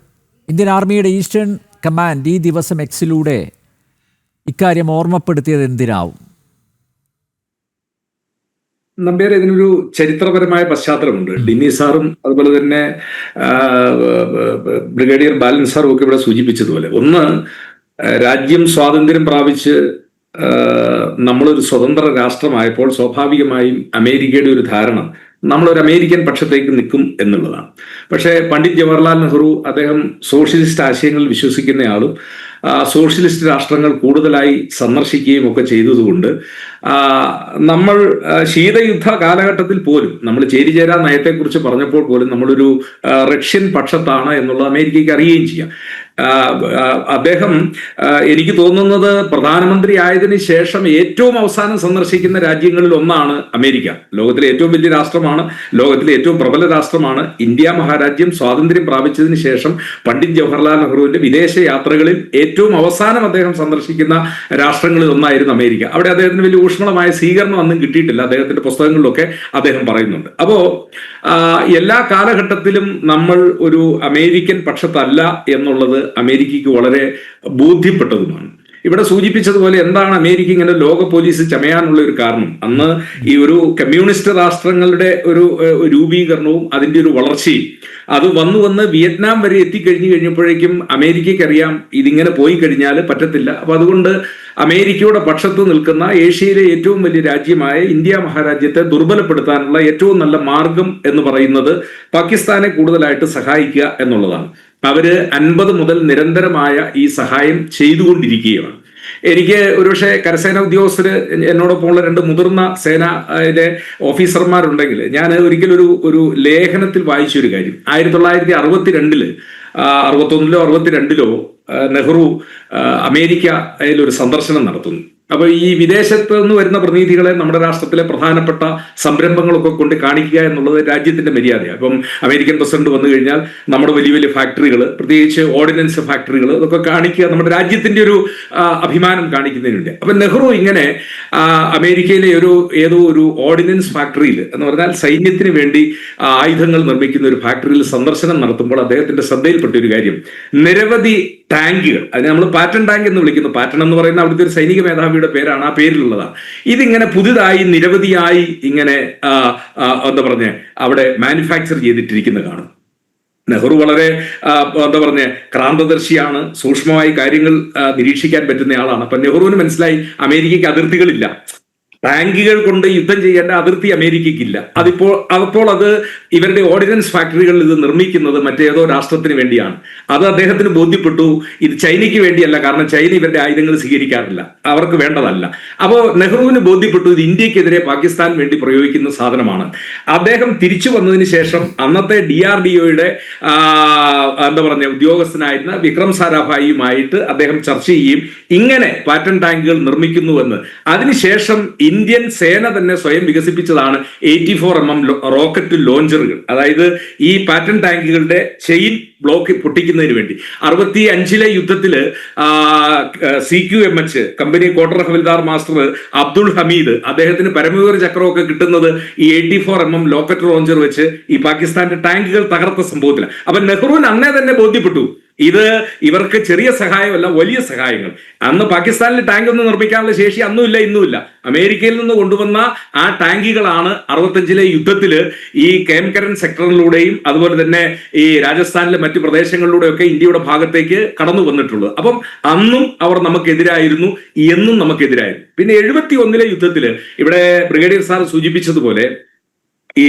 ഇന്ത്യൻ ആർമിയുടെ ഈസ്റ്റേൺ കമാൻഡ് ഈ ദിവസം എക്സിലൂടെ ഇക്കാര്യം ഓർമ്മപ്പെടുത്തിയത് എന്തിനാവും? നമ്പ്യാരെ, ഇതിനൊരു ചരിത്രപരമായ പശ്ചാത്തലമുണ്ട്. ഡിന്നി സാറും അതുപോലെ തന്നെ ബ്രിഗേഡിയർ ബാലൻ സാറും ഒക്കെ ഇവിടെ സൂചിപ്പിച്ചതുപോലെ, ഒന്ന്, രാജ്യം സ്വാതന്ത്ര്യം പ്രാപിച്ച് നമ്മളൊരു സ്വതന്ത്ര രാഷ്ട്രമായപ്പോൾ സ്വാഭാവികമായും അമേരിക്കയുടെ ഒരു ധാരണ നമ്മളൊരു അമേരിക്കൻ പക്ഷത്തേക്ക് നിൽക്കും എന്നുള്ളതാണ്. പക്ഷേ പണ്ഡിറ്റ് ജവഹർലാൽ നെഹ്റു, അദ്ദേഹം സോഷ്യലിസ്റ്റ് ആശയങ്ങളിൽ വിശ്വസിക്കുന്നയാളും സോഷ്യലിസ്റ്റ് രാഷ്ട്രങ്ങൾ കൂടുതലായി സന്ദർശിക്കുകയും ഒക്കെ ചെയ്തതുകൊണ്ട് നമ്മൾ ശീതയുദ്ധ കാലഘട്ടത്തിൽ പോലും നമ്മൾ ചേരിചേരാ നയത്തെക്കുറിച്ച് പറഞ്ഞപ്പോൾ പോലും നമ്മളൊരു റഷ്യൻ പക്ഷത്താണ് എന്നുള്ളത് അമേരിക്കയ്ക്ക് അറിയുകയും ചെയ്യാം. അദ്ദേഹം, എനിക്ക് തോന്നുന്നത്, പ്രധാനമന്ത്രി ആയതിനു ശേഷം ഏറ്റവും അവസാനം സന്ദർശിക്കുന്ന രാജ്യങ്ങളിൽ ഒന്നാണ് അമേരിക്ക. ലോകത്തിലെ ഏറ്റവും വലിയ രാഷ്ട്രമാണ്, ലോകത്തിലെ ഏറ്റവും പ്രബല രാഷ്ട്രമാണ്. ഇന്ത്യ മഹാരാജ്യം സ്വാതന്ത്ര്യം പ്രാപിച്ചതിന് ശേഷം പണ്ഡിറ്റ് ജവഹർലാൽ നെഹ്റുവിന്റെ വിദേശ യാത്രകളിൽ ഏറ്റവും അവസാനം അദ്ദേഹം സന്ദർശിക്കുന്ന രാഷ്ട്രങ്ങളിൽ ഒന്നായിരുന്നു അമേരിക്ക. അവിടെ അദ്ദേഹത്തിന് വലിയ ഊഷ്മളമായ സ്വീകരണം ഒന്നും കിട്ടിയിട്ടില്ല. അദ്ദേഹത്തിന്റെ പുസ്തകങ്ങളിലൊക്കെ അദ്ദേഹം പറയുന്നുണ്ട്. അപ്പോ എല്ലാ കാലഘട്ടത്തിലും നമ്മൾ ഒരു അമേരിക്കൻ പക്ഷത്തല്ല എന്നുള്ളത് അമേരിക്കയ്ക്ക് വളരെ ബോധ്യപ്പെട്ടതുമാണ്. ഇവിടെ സൂചിപ്പിച്ചതുപോലെ എന്താണ് അമേരിക്ക ഇങ്ങനെ ലോക പോലീസ് ചമയാനുള്ള ഒരു കാരണം? അന്ന് ഈ ഒരു കമ്മ്യൂണിസ്റ്റ് രാഷ്ട്രങ്ങളുടെ ഒരു രൂപീകരണവും അതിന്റെ ഒരു വളർച്ചയും അത് വന്ന് വിയറ്റ്നാം വരെ എത്തിക്കഴിഞ്ഞപ്പോഴേക്കും അമേരിക്കയ്ക്ക് അറിയാം ഇതിങ്ങനെ പോയി കഴിഞ്ഞാൽ പറ്റത്തില്ല. അപ്പൊ അതുകൊണ്ട് അമേരിക്കയുടെ പക്ഷത്ത് നിൽക്കുന്ന ഏഷ്യയിലെ ഏറ്റവും വലിയ രാജ്യമായ ഇന്ത്യ മഹാരാജ്യത്തെ ദുർബലപ്പെടുത്താനുള്ള ഏറ്റവും നല്ല മാർഗം എന്ന് പറയുന്നത് പാകിസ്ഥാനെ കൂടുതലായിട്ട് സഹായിക്കുക എന്നുള്ളതാണ്. അവര് 50 മുതൽ നിരന്തരമായ ഈ സഹായം ചെയ്തുകൊണ്ടിരിക്കുകയാണ്. എനിക്ക് ഒരുപക്ഷെ കരസേന ഉദ്യോഗസ്ഥര് എന്നോടൊപ്പമുള്ള 2 മുതിർന്ന സേനയിലെ ഓഫീസർമാരുണ്ടെങ്കിൽ ഞാൻ ഒരിക്കലും ഒരു ലേഖനത്തിൽ വായിച്ചൊരു കാര്യം, 1962 61-ലോ 62-ലോ നെഹ്റു അമേരിക്കയിൽ ഒരു സന്ദർശനം നടത്തുന്നു. അപ്പൊ ഈ വിദേശത്ത് നിന്ന് വരുന്ന പ്രതിനിധികളെ നമ്മുടെ രാഷ്ട്രത്തിലെ പ്രധാനപ്പെട്ട സംരംഭങ്ങളൊക്കെ കൊണ്ട് കാണിക്കുക എന്നുള്ളത് രാജ്യത്തിന്റെ മര്യാദയാണ്. ഇപ്പം അമേരിക്കൻ പ്രസിഡന്റ് വന്നു കഴിഞ്ഞാൽ നമ്മുടെ വലിയ വലിയ ഫാക്ടറികൾ, പ്രത്യേകിച്ച് ഓർഡിനൻസ് ഫാക്ടറികൾ, ഇതൊക്കെ കാണിക്കുക നമ്മുടെ രാജ്യത്തിന്റെ ഒരു അഭിമാനം കാണിക്കുന്നതിന് വേണ്ടി. അപ്പൊ നെഹ്റു ഇങ്ങനെ അമേരിക്കയിലെ ഏതോ ഒരു ഓർഡിനൻസ് ഫാക്ടറിയിൽ എന്ന് പറഞ്ഞാൽ സൈന്യത്തിന് വേണ്ടി ആയുധങ്ങൾ നിർമ്മിക്കുന്ന ഒരു ഫാക്ടറിയിൽ സന്ദർശനം നടത്തുമ്പോൾ അദ്ദേഹത്തിന്റെ ശ്രദ്ധയിൽപ്പെട്ട ഒരു കാര്യം, നിരവധി ടാങ്കുകൾ, അതിനെ നമ്മൾ പാറ്റൺ ടാങ്ക് എന്ന് വിളിക്കുന്നു. പാറ്റൺ എന്ന് പറയുന്ന അവിടുത്തെ ഒരു സൈനിക മേധാവിയുടെ പേരാണ്, ആ പേരിലുള്ളതാണ്. ഇതിങ്ങനെ പുതുതായി നിരവധിയായി ഇങ്ങനെ എന്താ പറഞ്ഞ അവിടെ മാനുഫാക്ചർ ചെയ്തിട്ടിരിക്കുന്നത് കാണും. നെഹ്റു വളരെ ക്രാന്തദർശിയാണ്, സൂക്ഷ്മമായി കാര്യങ്ങൾ നിരീക്ഷിക്കാൻ പറ്റുന്നയാളാണ്. അപ്പൊ നെഹ്റുവിന് മനസ്സിലായി അമേരിക്കയ്ക്ക് അതിർത്തികളില്ല, ടാങ്കുകൾ കൊണ്ട് യുദ്ധം ചെയ്യേണ്ട അതിർത്തി അമേരിക്കയ്ക്കില്ല. അപ്പോൾ അത് ഇവരുടെ ഓർഡിനൻസ് ഫാക്ടറികളിൽ ഇത് നിർമ്മിക്കുന്നത് മറ്റേതോ രാഷ്ട്രത്തിന് വേണ്ടിയാണ്. അത് അദ്ദേഹത്തിന് ബോധ്യപ്പെട്ടു, ഇത് ചൈനയ്ക്ക് വേണ്ടിയല്ല, കാരണം ചൈന ഇവരുടെ ആയുധങ്ങൾ സ്വീകരിക്കാറില്ല, അവർക്ക് വേണ്ടതല്ല. അപ്പോൾ നെഹ്റുവിന് ബോധ്യപ്പെട്ടു ഇത് ഇന്ത്യക്കെതിരെ പാകിസ്ഥാൻ വേണ്ടി പ്രയോഗിക്കുന്ന സാധനമാണ്. അദ്ദേഹം തിരിച്ചു വന്നതിന് ശേഷം അന്നത്തെ DRDOയുടെ ഉദ്യോഗസ്ഥനായിരുന്ന വിക്രം സാരാഭായിയുമായിട്ട് അദ്ദേഹം ചർച്ച ചെയ്യും, ഇങ്ങനെ പാറ്റൺ ടാങ്കുകൾ നിർമ്മിക്കുന്നുവെന്ന്. അതിനുശേഷം ഇന്ത്യൻ സേന തന്നെ സ്വയം വികസിപ്പിച്ചതാണ് 84mm റോക്കറ്റ് ലോഞ്ചറുകൾ. അതായത് ഈ പാറ്റൺ ടാങ്കുകളുടെ ചെയിൻ ബ്ലോക്ക് പൊട്ടിക്കുന്നതിന് വേണ്ടി 65-ലെ യുദ്ധത്തില് CQMH കമ്പനി ക്വാർട്ടർ ഹവിൽദാർ മാസ്റ്റർ അബ്ദുൾ ഹമീദ്, അദ്ദേഹത്തിന് പരമവീർ ചക്രമൊക്കെ കിട്ടുന്നത് ഈ 84mm ലോക്കറ്റ് ലോഞ്ചർ വെച്ച് ഈ പാകിസ്ഥാന്റെ ടാങ്കുകൾ തകർത്ത സംഭവത്തിലാണ്. അപ്പൊ നെഹ്റുവിന് അന്നേ തന്നെ ബോധ്യപ്പെട്ടു ഇത് ഇവർക്ക് ചെറിയ സഹായമല്ല, വലിയ സഹായങ്ങൾ. അന്ന് പാകിസ്ഥാനിൽ ടാങ്ക് ഒന്നും നിർമ്മിക്കാനുള്ള ശേഷി അന്നുമില്ല, ഇന്നുമില്ല. അമേരിക്കയിൽ നിന്ന് കൊണ്ടുവന്ന ആ ടാങ്കുകളാണ് 65-ലെ യുദ്ധത്തില് ഈ കേംകരൻ സെക്ടറിലൂടെയും അതുപോലെ തന്നെ ഈ രാജസ്ഥാനിലെ മറ്റു പ്രദേശങ്ങളിലൂടെയൊക്കെ ഇന്ത്യയുടെ ഭാഗത്തേക്ക് കടന്നു വന്നിട്ടുള്ളത്. അപ്പം അന്നും അവർ നമുക്കെതിരായിരുന്നു, എന്നും നമുക്കെതിരായിരുന്നു. പിന്നെ 71-ലെ യുദ്ധത്തില് ഇവിടെ ബ്രിഗേഡിയർ സാർ സൂചിപ്പിച്ചതുപോലെ ഈ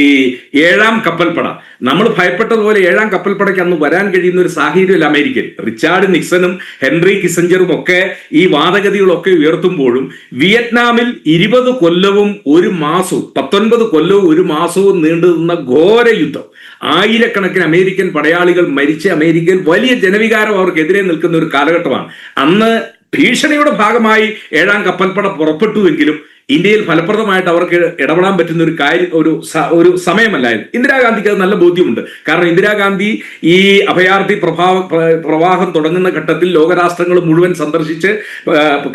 ഏഴാം കപ്പൽപ്പട, നമ്മൾ ഭയപ്പെട്ടതുപോലെ ഏഴാം കപ്പൽപ്പടയ്ക്ക് അന്ന് വരാൻ കഴിയുന്ന ഒരു സാഹചര്യമല്ല അമേരിക്കൻ. റിച്ചാർഡ് നിക്സണും ഹെൻറി കിസഞ്ചറും ഒക്കെ ഈ വാദഗതികളൊക്കെ ഉയർത്തുമ്പോഴും വിയറ്റ്നാമിൽ 20 കൊല്ലവും 1 മാസവും 19 കൊല്ലവും 1 മാസവും നീണ്ടു നിന്ന ഘോര യുദ്ധം, ആയിരക്കണക്കിന് അമേരിക്കൻ പടയാളികൾ മരിച്ച അമേരിക്കയിൽ വലിയ ജനവികാരം അവർക്കെതിരെ നിൽക്കുന്ന ഒരു കാലഘട്ടമാണ്. അന്ന് ഭീഷണിയുടെ ഭാഗമായി ഏഴാം കപ്പൽപ്പട പുറപ്പെട്ടുവെങ്കിലും ഇന്ത്യയിൽ ഫലപ്രദമായിട്ട് അവർക്ക് ഇടപെടാൻ പറ്റുന്ന ഒരു ഒരു സമയമല്ലായിരുന്നു. ഇന്ദിരാഗാന്ധിക്ക് അത് നല്ല ബോധ്യമുണ്ട്. കാരണം ഇന്ദിരാഗാന്ധി ഈ അഭയാർത്ഥി പ്രവാഹം തുടങ്ങുന്ന ഘട്ടത്തിൽ ലോകരാഷ്ട്രങ്ങൾ മുഴുവൻ സന്ദർശിച്ച്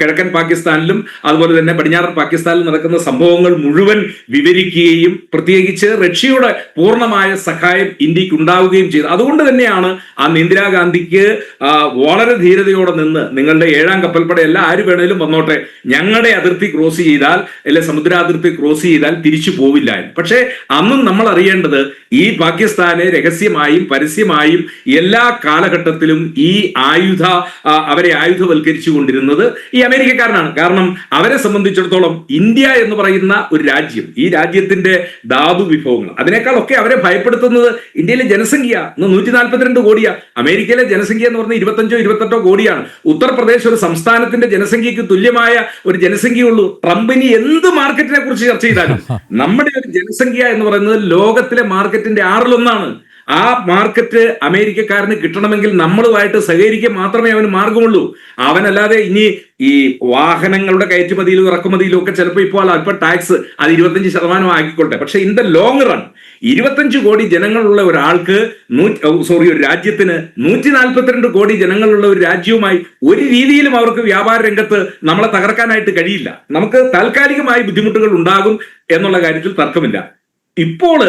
കിഴക്കൻ പാകിസ്ഥാനിലും അതുപോലെ തന്നെ പടിഞ്ഞാറൻ പാകിസ്ഥാനിലും നടക്കുന്ന സംഭവങ്ങൾ മുഴുവൻ വിവരിക്കുകയും പ്രത്യേകിച്ച് റഷ്യയുടെ പൂർണ്ണമായ സഹായം ഇന്ത്യക്ക് ഉണ്ടാവുകയും ചെയ്തു. അതുകൊണ്ട് തന്നെയാണ് അന്ന് ഇന്ദിരാഗാന്ധിക്ക് വളരെ ധീരതയോടെ നിന്ന് നിങ്ങളുടെ ഏഴാം കപ്പൽപ്പടയല്ല, ആര് വേണേലും വന്നോട്ടെ, ഞങ്ങളുടെ അതിർത്തി ക്രോസ് ചെയ്താൽ അല്ലെ സമുദ്രാതിർത്തി ക്രോസ് ചെയ്താൽ തിരിച്ചു പോവില്ല. പക്ഷേ അന്നും നമ്മൾ അറിയേണ്ടത് ഈ പാകിസ്ഥാനെ രഹസ്യമായും പരസ്യമായും എല്ലാ കാലഘട്ടത്തിലും ഈ അവരെ ആയുധവൽക്കരിച്ചു കൊണ്ടിരുന്നത് ഈ അമേരിക്കക്കാരനാണ്. കാരണം അവരെ സംബന്ധിച്ചിടത്തോളം ഇന്ത്യ എന്ന് പറയുന്ന ഒരു രാജ്യം, ഈ രാജ്യത്തിന്റെ ധാതു വിഭവങ്ങൾ, അതിനേക്കാളൊക്കെ അവരെ ഭയപ്പെടുത്തുന്നത് ഇന്ത്യയിലെ ജനസംഖ്യ 142 കോടിയാ. അമേരിക്കയിലെ ജനസംഖ്യ എന്ന് പറഞ്ഞാൽ 25-28 കോടിയാണ്. ഉത്തർപ്രദേശ് ഒരു സംസ്ഥാനത്തിന്റെ ജനസംഖ്യക്ക് തുല്യമായ ഒരു ജനസംഖ്യയുള്ളൂ. ട്രംപിന് എന്ത് മാർക്കറ്റിനെ കുറിച്ച് ചർച്ച ചെയ്താലും നമ്മുടെ ഒരു ജനസംഖ്യ എന്ന് പറയുന്നത് ലോകത്തിലെ മാർക്കറ്റിന്റെ 6-1. ആ മാർക്കറ്റ് അമേരിക്കക്കാരന് കിട്ടണമെങ്കിൽ നമ്മളുമായിട്ട് സഹകരിക്കാൻ മാത്രമേ അവന് മാർഗമുള്ളൂ. അവനല്ലാതെ ഇനി ഈ വാഹനങ്ങളുടെ കയറ്റുമതിയിലും ഇറക്കുമതിയിലും ഒക്കെ ചിലപ്പോൾ ഇപ്പോൾ അല്പം ടാക്സ് അത് 25% ആക്കിക്കൊള്ളട്ടെ. പക്ഷെ ഇൻ ദ ലോങ് റൺ 25 കോടി ജനങ്ങളുള്ള ഒരാൾക്ക് ഒരു രാജ്യത്തിന് 142 കോടി ജനങ്ങളുള്ള ഒരു രാജ്യവുമായി ഒരു രീതിയിലും അവർക്ക് വ്യാപാര രംഗത്ത് നമ്മളെ തകർക്കാനായിട്ട് കഴിയില്ല. നമുക്ക് താൽക്കാലികമായി ബുദ്ധിമുട്ടുകൾ ഉണ്ടാകും എന്നുള്ള കാര്യത്തിൽ തർക്കമില്ല. ഇപ്പോൾ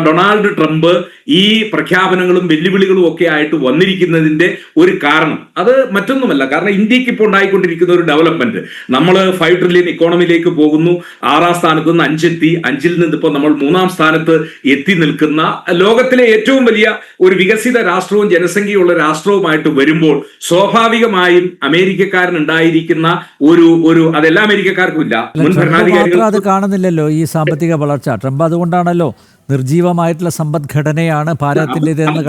ഡൊണാൾഡ് ട്രംപ് ഈ പ്രഖ്യാപനങ്ങളും വെല്ലുവിളികളും ഒക്കെ ആയിട്ട് വന്നിരിക്കുന്നതിന്റെ ഒരു കാരണം അത് മറ്റൊന്നുമല്ല. കാരണം ഇന്ത്യക്ക് ഇപ്പോൾ ഉണ്ടായിക്കൊണ്ടിരിക്കുന്ന ഒരു ഡെവലപ്മെന്റ്, നമ്മൾ 5 ട്രില്യൺ ഇക്കോണമിയിലേക്ക് പോകുന്നു. 6ാം സ്ഥാനത്ത് നിന്ന് 5 എത്തി, 5ൽ നിന്ന് ഇപ്പോൾ നമ്മൾ 3ാം സ്ഥാനത്ത് എത്തി നിൽക്കുന്ന ലോകത്തിലെ ഏറ്റവും വലിയ ഒരു വികസിത രാഷ്ട്രവും ജനസംഖ്യയുള്ള രാഷ്ട്രവുമായിട്ട് വരുമ്പോൾ സ്വാഭാവികമായും അമേരിക്കക്കാരൻ ഉണ്ടായിരിക്കുന്ന ഒരു അതെല്ലാ അമേരിക്കക്കാർക്കും ഇല്ല. മുൻ ഭരണാധികാരികൾ അത് കാണുന്നില്ലല്ലോ ഈ സാമ്പത്തിക വളർച്ച. ട്രംപ് അതുകൊണ്ടാണല്ലോ നിർജീവമായിട്ടുള്ള സമ്പദ്ഘടനയാണ് ഭാരതത്തിൻ്റെത് എന്ന്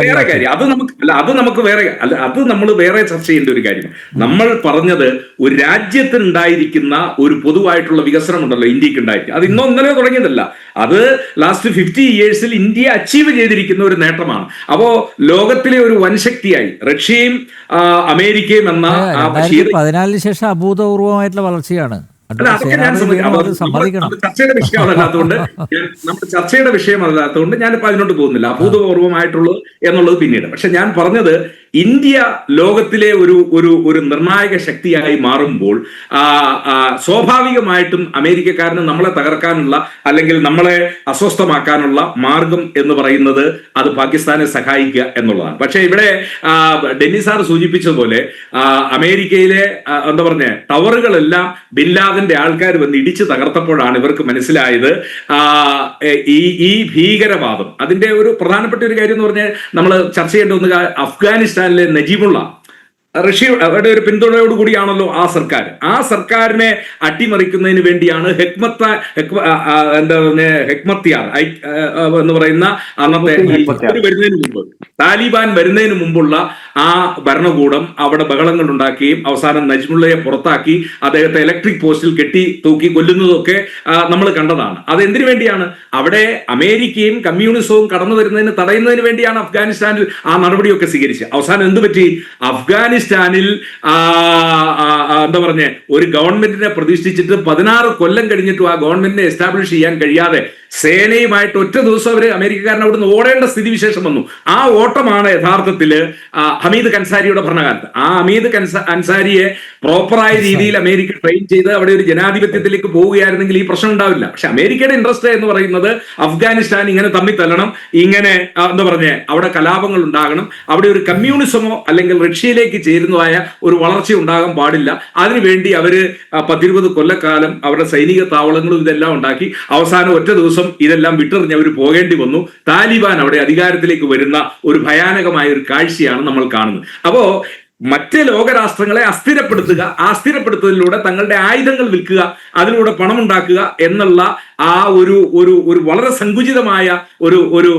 അത് നമ്മൾ വേറെ ചർച്ച ചെയ്യേണ്ട ഒരു കാര്യം. നമ്മൾ പറഞ്ഞത് ഒരു രാജ്യത്തിനുണ്ടായിരിക്കുന്ന ഒരു പൊതുവായിട്ടുള്ള വികസനം ഉണ്ടല്ലോ ഇന്ത്യക്ക് ഉണ്ടായിരിക്കും. അത് ഇന്നോ ഇന്നലെയോ തുടങ്ങിയതല്ല, അത് ലാസ്റ്റ് 50 ഇയേഴ്സിൽ ഇന്ത്യ അച്ചീവ് ചെയ്തിരിക്കുന്ന ഒരു നേട്ടമാണ്. അപ്പോ ലോകത്തിലെ ഒരു വൻശക്തിയായി റഷ്യയും അമേരിക്കയും എന്ന 2014 ശേഷം അഭൂതപൂർവമായിട്ടുള്ള വളർച്ചയാണ്. അതൊക്കെ ഞാൻ ചർച്ചയുടെ വിഷയമല്ലാത്തതുകൊണ്ട് ഞാനിപ്പോ അതിനോട്ട് പോകുന്നില്ല. അഭൂതപൂർവമായിട്ടുള്ളത് എന്നുള്ളത് പിന്നീട്. പക്ഷെ ഞാൻ പറഞ്ഞത് ഇന്ത്യ ലോകത്തിലെ ഒരു നിർണായക ശക്തിയായി മാറുമ്പോൾ സ്വാഭാവികമായിട്ടും അമേരിക്കക്കാരന് നമ്മളെ തകർക്കാനുള്ള അല്ലെങ്കിൽ നമ്മളെ അസ്വസ്ഥമാക്കാനുള്ള മാർഗം എന്ന് പറയുന്നത് അത് പാകിസ്ഥാനെ സഹായിക്കുക എന്നുള്ളതാണ്. പക്ഷെ ഇവിടെ ഡെന്നി സാർ സൂചിപ്പിച്ചതുപോലെ അമേരിക്കയിലെ എന്താ പറഞ്ഞ ടവറുകളെല്ലാം ബിൻ ലാദന്റെ ആൾക്കാർ വന്ന് ഇടിച്ചു തകർത്തപ്പോഴാണ് ഇവർക്ക് മനസ്സിലായത് ഈ ഭീകരവാദം അതിന്റെ ഒരു പ്രധാനപ്പെട്ട ഒരു കാര്യം എന്ന് പറഞ്ഞാൽ നമ്മൾ ചർച്ച ചെയ്യേണ്ട ഒന്ന് അഫ്ഗാനിസ്ഥാനിലെ നജീബുള്ള റഷ്യയുടെ ഒരു പിന്തുണയോട് കൂടിയാണല്ലോ ആ സർക്കാരിനെ അട്ടിമറിക്കുന്നതിന് വേണ്ടിയാണ് ഹെക്മത്യാർ എന്ന് പറയുന്ന അന്നത്തെ വരുന്നതിന് മുമ്പ് താലിബാൻ വരുന്നതിന് മുമ്പുള്ള ആ ഭരണകൂടം അവിടെ ബഹളങ്ങൾ ഉണ്ടാക്കുകയും അവസാനം നജ്മുള്ളയെ പുറത്താക്കി അദ്ദേഹത്തെ ഇലക്ട്രിക് പോസ്റ്റിൽ കെട്ടി തൂക്കി കൊല്ലുന്നതൊക്കെ നമ്മൾ കണ്ടതാണ്. അതെന്തിനു വേണ്ടിയാണ്? അവിടെ അമേരിക്കയും കമ്മ്യൂണിസവും കടന്നു വരുന്നതിന് തടയുന്നതിന് വേണ്ടിയാണ് അഫ്ഗാനിസ്ഥാനിൽ ആ നടപടിയൊക്കെ സ്വീകരിച്ചത്. അവസാനം എന്ത് പറ്റി? അഫ്ഗാനിസ്ഥാനിൽ എന്താ പറഞ്ഞ ഒരു ഗവൺമെന്റിനെ പ്രതിഷ്ഠിച്ചിട്ട് 16 കൊല്ലം കഴിഞ്ഞിട്ടും ആ ഗവൺമെന്റിനെ എസ്റ്റാബ്ലിഷ് ചെയ്യാൻ കഴിയാതെ സേനയുമായിട്ട് ഒറ്റ ദിവസം അവര് അമേരിക്കക്കാരൻ അവിടുന്ന് ഓടേണ്ട സ്ഥിതിവിശേഷം വന്നു. ആ ഓട്ടമാണ് യഥാർത്ഥത്തിൽ ഹമീദ് കൻസാരിയുടെ ഭരണകാലത്ത്. ആ ഹമീദ് അൻസാരിയെ പ്രോപ്പറായ രീതിയിൽ അമേരിക്ക ട്രെയിൻ ചെയ്ത് അവിടെ ഒരു ജനാധിപത്യത്തിലേക്ക് പോവുകയായിരുന്നെങ്കിൽ ഈ പ്രശ്നം ഉണ്ടാവില്ല. പക്ഷെ അമേരിക്കയുടെ ഇൻട്രസ്റ്റ് എന്ന് പറയുന്നത് അഫ്ഗാനിസ്ഥാൻ ഇങ്ങനെ തമ്മിൽ തല്ലണം, ഇങ്ങനെ എന്താ പറഞ്ഞേ അവിടെ കലാപങ്ങൾ ഉണ്ടാകണം, അവിടെ ഒരു കമ്മ്യൂണിസമോ അല്ലെങ്കിൽ റഷ്യയിലേക്ക് ചേരുന്നതായ ഒരു വളർച്ച ഉണ്ടാകാൻ പാടില്ല. അതിനുവേണ്ടി അവര് 10-20 കൊല്ലക്കാലം അവരുടെ സൈനിക താവളങ്ങളും ഇതെല്ലാം ഉണ്ടാക്കി അവസാനം ഒറ്റ ദിവസം ഇതെല്ലാം വിട്ടെറിഞ്ഞ് അവർ പോകേണ്ടി വന്നു. താലിബാൻ അവിടെ അധികാരത്തിലേക്ക് വരുന്ന ഒരു ഭയാനകമായ ഒരു കാഴ്ചയാണ് നമ്മൾ കാണുന്നത്. അപ്പോ മറ്റ് ലോകരാഷ്ട്രങ്ങളെ അസ്ഥിരപ്പെടുത്തുക, ആ അസ്ഥിരപ്പെടുത്തുന്നതിലൂടെ തങ്ങളുടെ ആയുധങ്ങൾ വിൽക്കുക, അതിലൂടെ പണമുണ്ടാക്കുക എന്നുള്ള ആ ഒരു ഒരു ഒരു വളരെ സങ്കുചിതമായ ഒരു ഒരു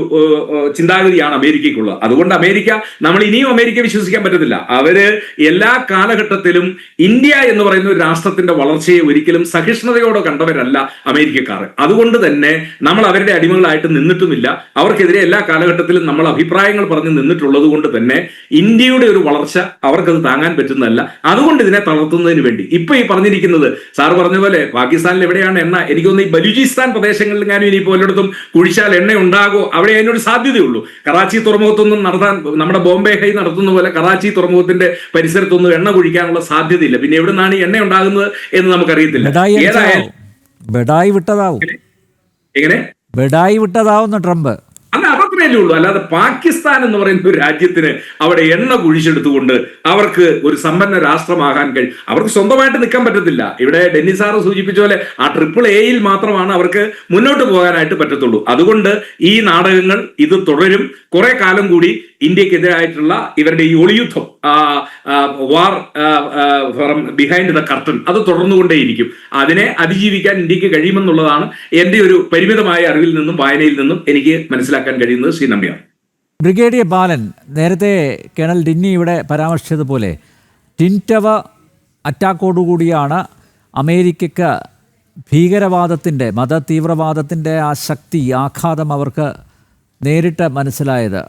ചിന്താഗതിയാണ് അമേരിക്കയ്ക്കുള്ളത്. അതുകൊണ്ട് അമേരിക്ക, നമ്മൾ ഇനിയും അമേരിക്ക വിശ്വസിക്കാൻ പറ്റത്തില്ല. അവര് എല്ലാ കാലഘട്ടത്തിലും ഇന്ത്യ എന്ന് പറയുന്ന ഒരു രാഷ്ട്രത്തിന്റെ വളർച്ചയെ ഒരിക്കലും സഹിഷ്ണുതയോടെ കണ്ടവരല്ല അമേരിക്കക്കാർ. അതുകൊണ്ട് തന്നെ നമ്മൾ അവരുടെ അടിമകളായിട്ട് നിന്നിട്ടുമില്ല. അവർക്കെതിരെ എല്ലാ കാലഘട്ടത്തിലും നമ്മൾ അഭിപ്രായങ്ങൾ പറഞ്ഞ് നിന്നിട്ടുള്ളത് കൊണ്ട് തന്നെ ഇന്ത്യയുടെ ഒരു വളർച്ച അവർക്കത് താങ്ങാൻ പറ്റുന്നതല്ല. അതുകൊണ്ട് ഇതിനെ തളർത്തുന്നതിന് വേണ്ടി ഇപ്പൊ ഈ പറഞ്ഞിരിക്കുന്നത്, സാർ പറഞ്ഞ പോലെ പാകിസ്ഥാനിൽ എവിടെയാണ് എണ്ണ, എനിക്ക് തോന്നുന്നു ഈ ബലൂചിസ്ഥാൻ പ്രദേശങ്ങളിൽ ഞാനും ഇനിയിപ്പോൾ എല്ലായിടത്തും കുഴിച്ചാൽ എണ്ണ ഉണ്ടാകോ, അവിടെ അതിനൊരു സാധ്യതയുള്ളൂ. കറാച്ചി തുറമുഖത്തൊന്നും നടത്താൻ, നമ്മുടെ ബോംബെ ഹൈ നടത്തുന്ന പോലെ കറാച്ചി തുറമുഖത്തിന്റെ പരിസരത്തൊന്നും എണ്ണ കുഴിക്കാനുള്ള സാധ്യതയില്ല. പിന്നെ എവിടെ നിന്നാണ് ഈ എണ്ണ ഉണ്ടാകുന്നത് എന്ന് നമുക്കറിയത്തില്ല. ഏതായാലും ബെഡായി വിട്ടതാവും, എങ്ങനെ ബെഡായി വിട്ടതാവുന്ന ട്രംപ്. അല്ല, അതത്രയല്ലേ ഉള്ളൂ. അല്ലാതെ പാകിസ്ഥാൻ എന്ന് പറയുന്ന ഒരു രാജ്യത്തിന് അവിടെ എണ്ണ കുഴിച്ചെടുത്തുകൊണ്ട് അവർക്ക് ഒരു സമ്പന്ന രാഷ്ട്രമാകാൻ കഴിയും. അവർക്ക് സ്വന്തമായിട്ട് നിൽക്കാൻ പറ്റത്തില്ല. ഇവിടെ ഡെന്നിസ് സാറ് സൂചിപ്പിച്ച പോലെ ആ AAA മാത്രമാണ് അവർക്ക് മുന്നോട്ട് പോകാനായിട്ട് പറ്റത്തുള്ളൂ. അതുകൊണ്ട് ഈ നാടകങ്ങൾ ഇത് തുടരും. കുറെ കാലം കൂടി ഇന്ത്യക്കെതിരായിട്ടുള്ള ഇവരുടെ ഈ ഒളിയുദ്ധം, വാർ ഫ്രം ബിഹൈൻഡ് ദ കർട്ടൻ, അത് തുടർന്നുകൊണ്ടേയിരിക്കും. അതിനെ അതിജീവിക്കാൻ ഇന്ത്യക്ക് കഴിയുമെന്നുള്ളതാണ് എൻ്റെ ഒരു പരിമിതമായ അറിവിൽ നിന്നും വായനയിൽ നിന്നും എനിക്ക് മനസ്സിലാക്കാൻ കഴിയുന്നത്. ശ്രീ നമ്പ്യാർ. ബ്രിഗേഡിയർ ബാലൻ, നേരത്തെ കേണൽ ഡിന്നി ഇവിടെ പരാമർശിച്ചതുപോലെ ട്വിൻ ടവർ അറ്റാക്കോടുകൂടിയാണ് അമേരിക്കയ്ക്ക് ഭീകരവാദത്തിൻ്റെ, മത തീവ്രവാദത്തിൻ്റെ ആ ശക്തി, ആഘാതം അവർക്ക് നേരിട്ട് മനസ്സിലായത്.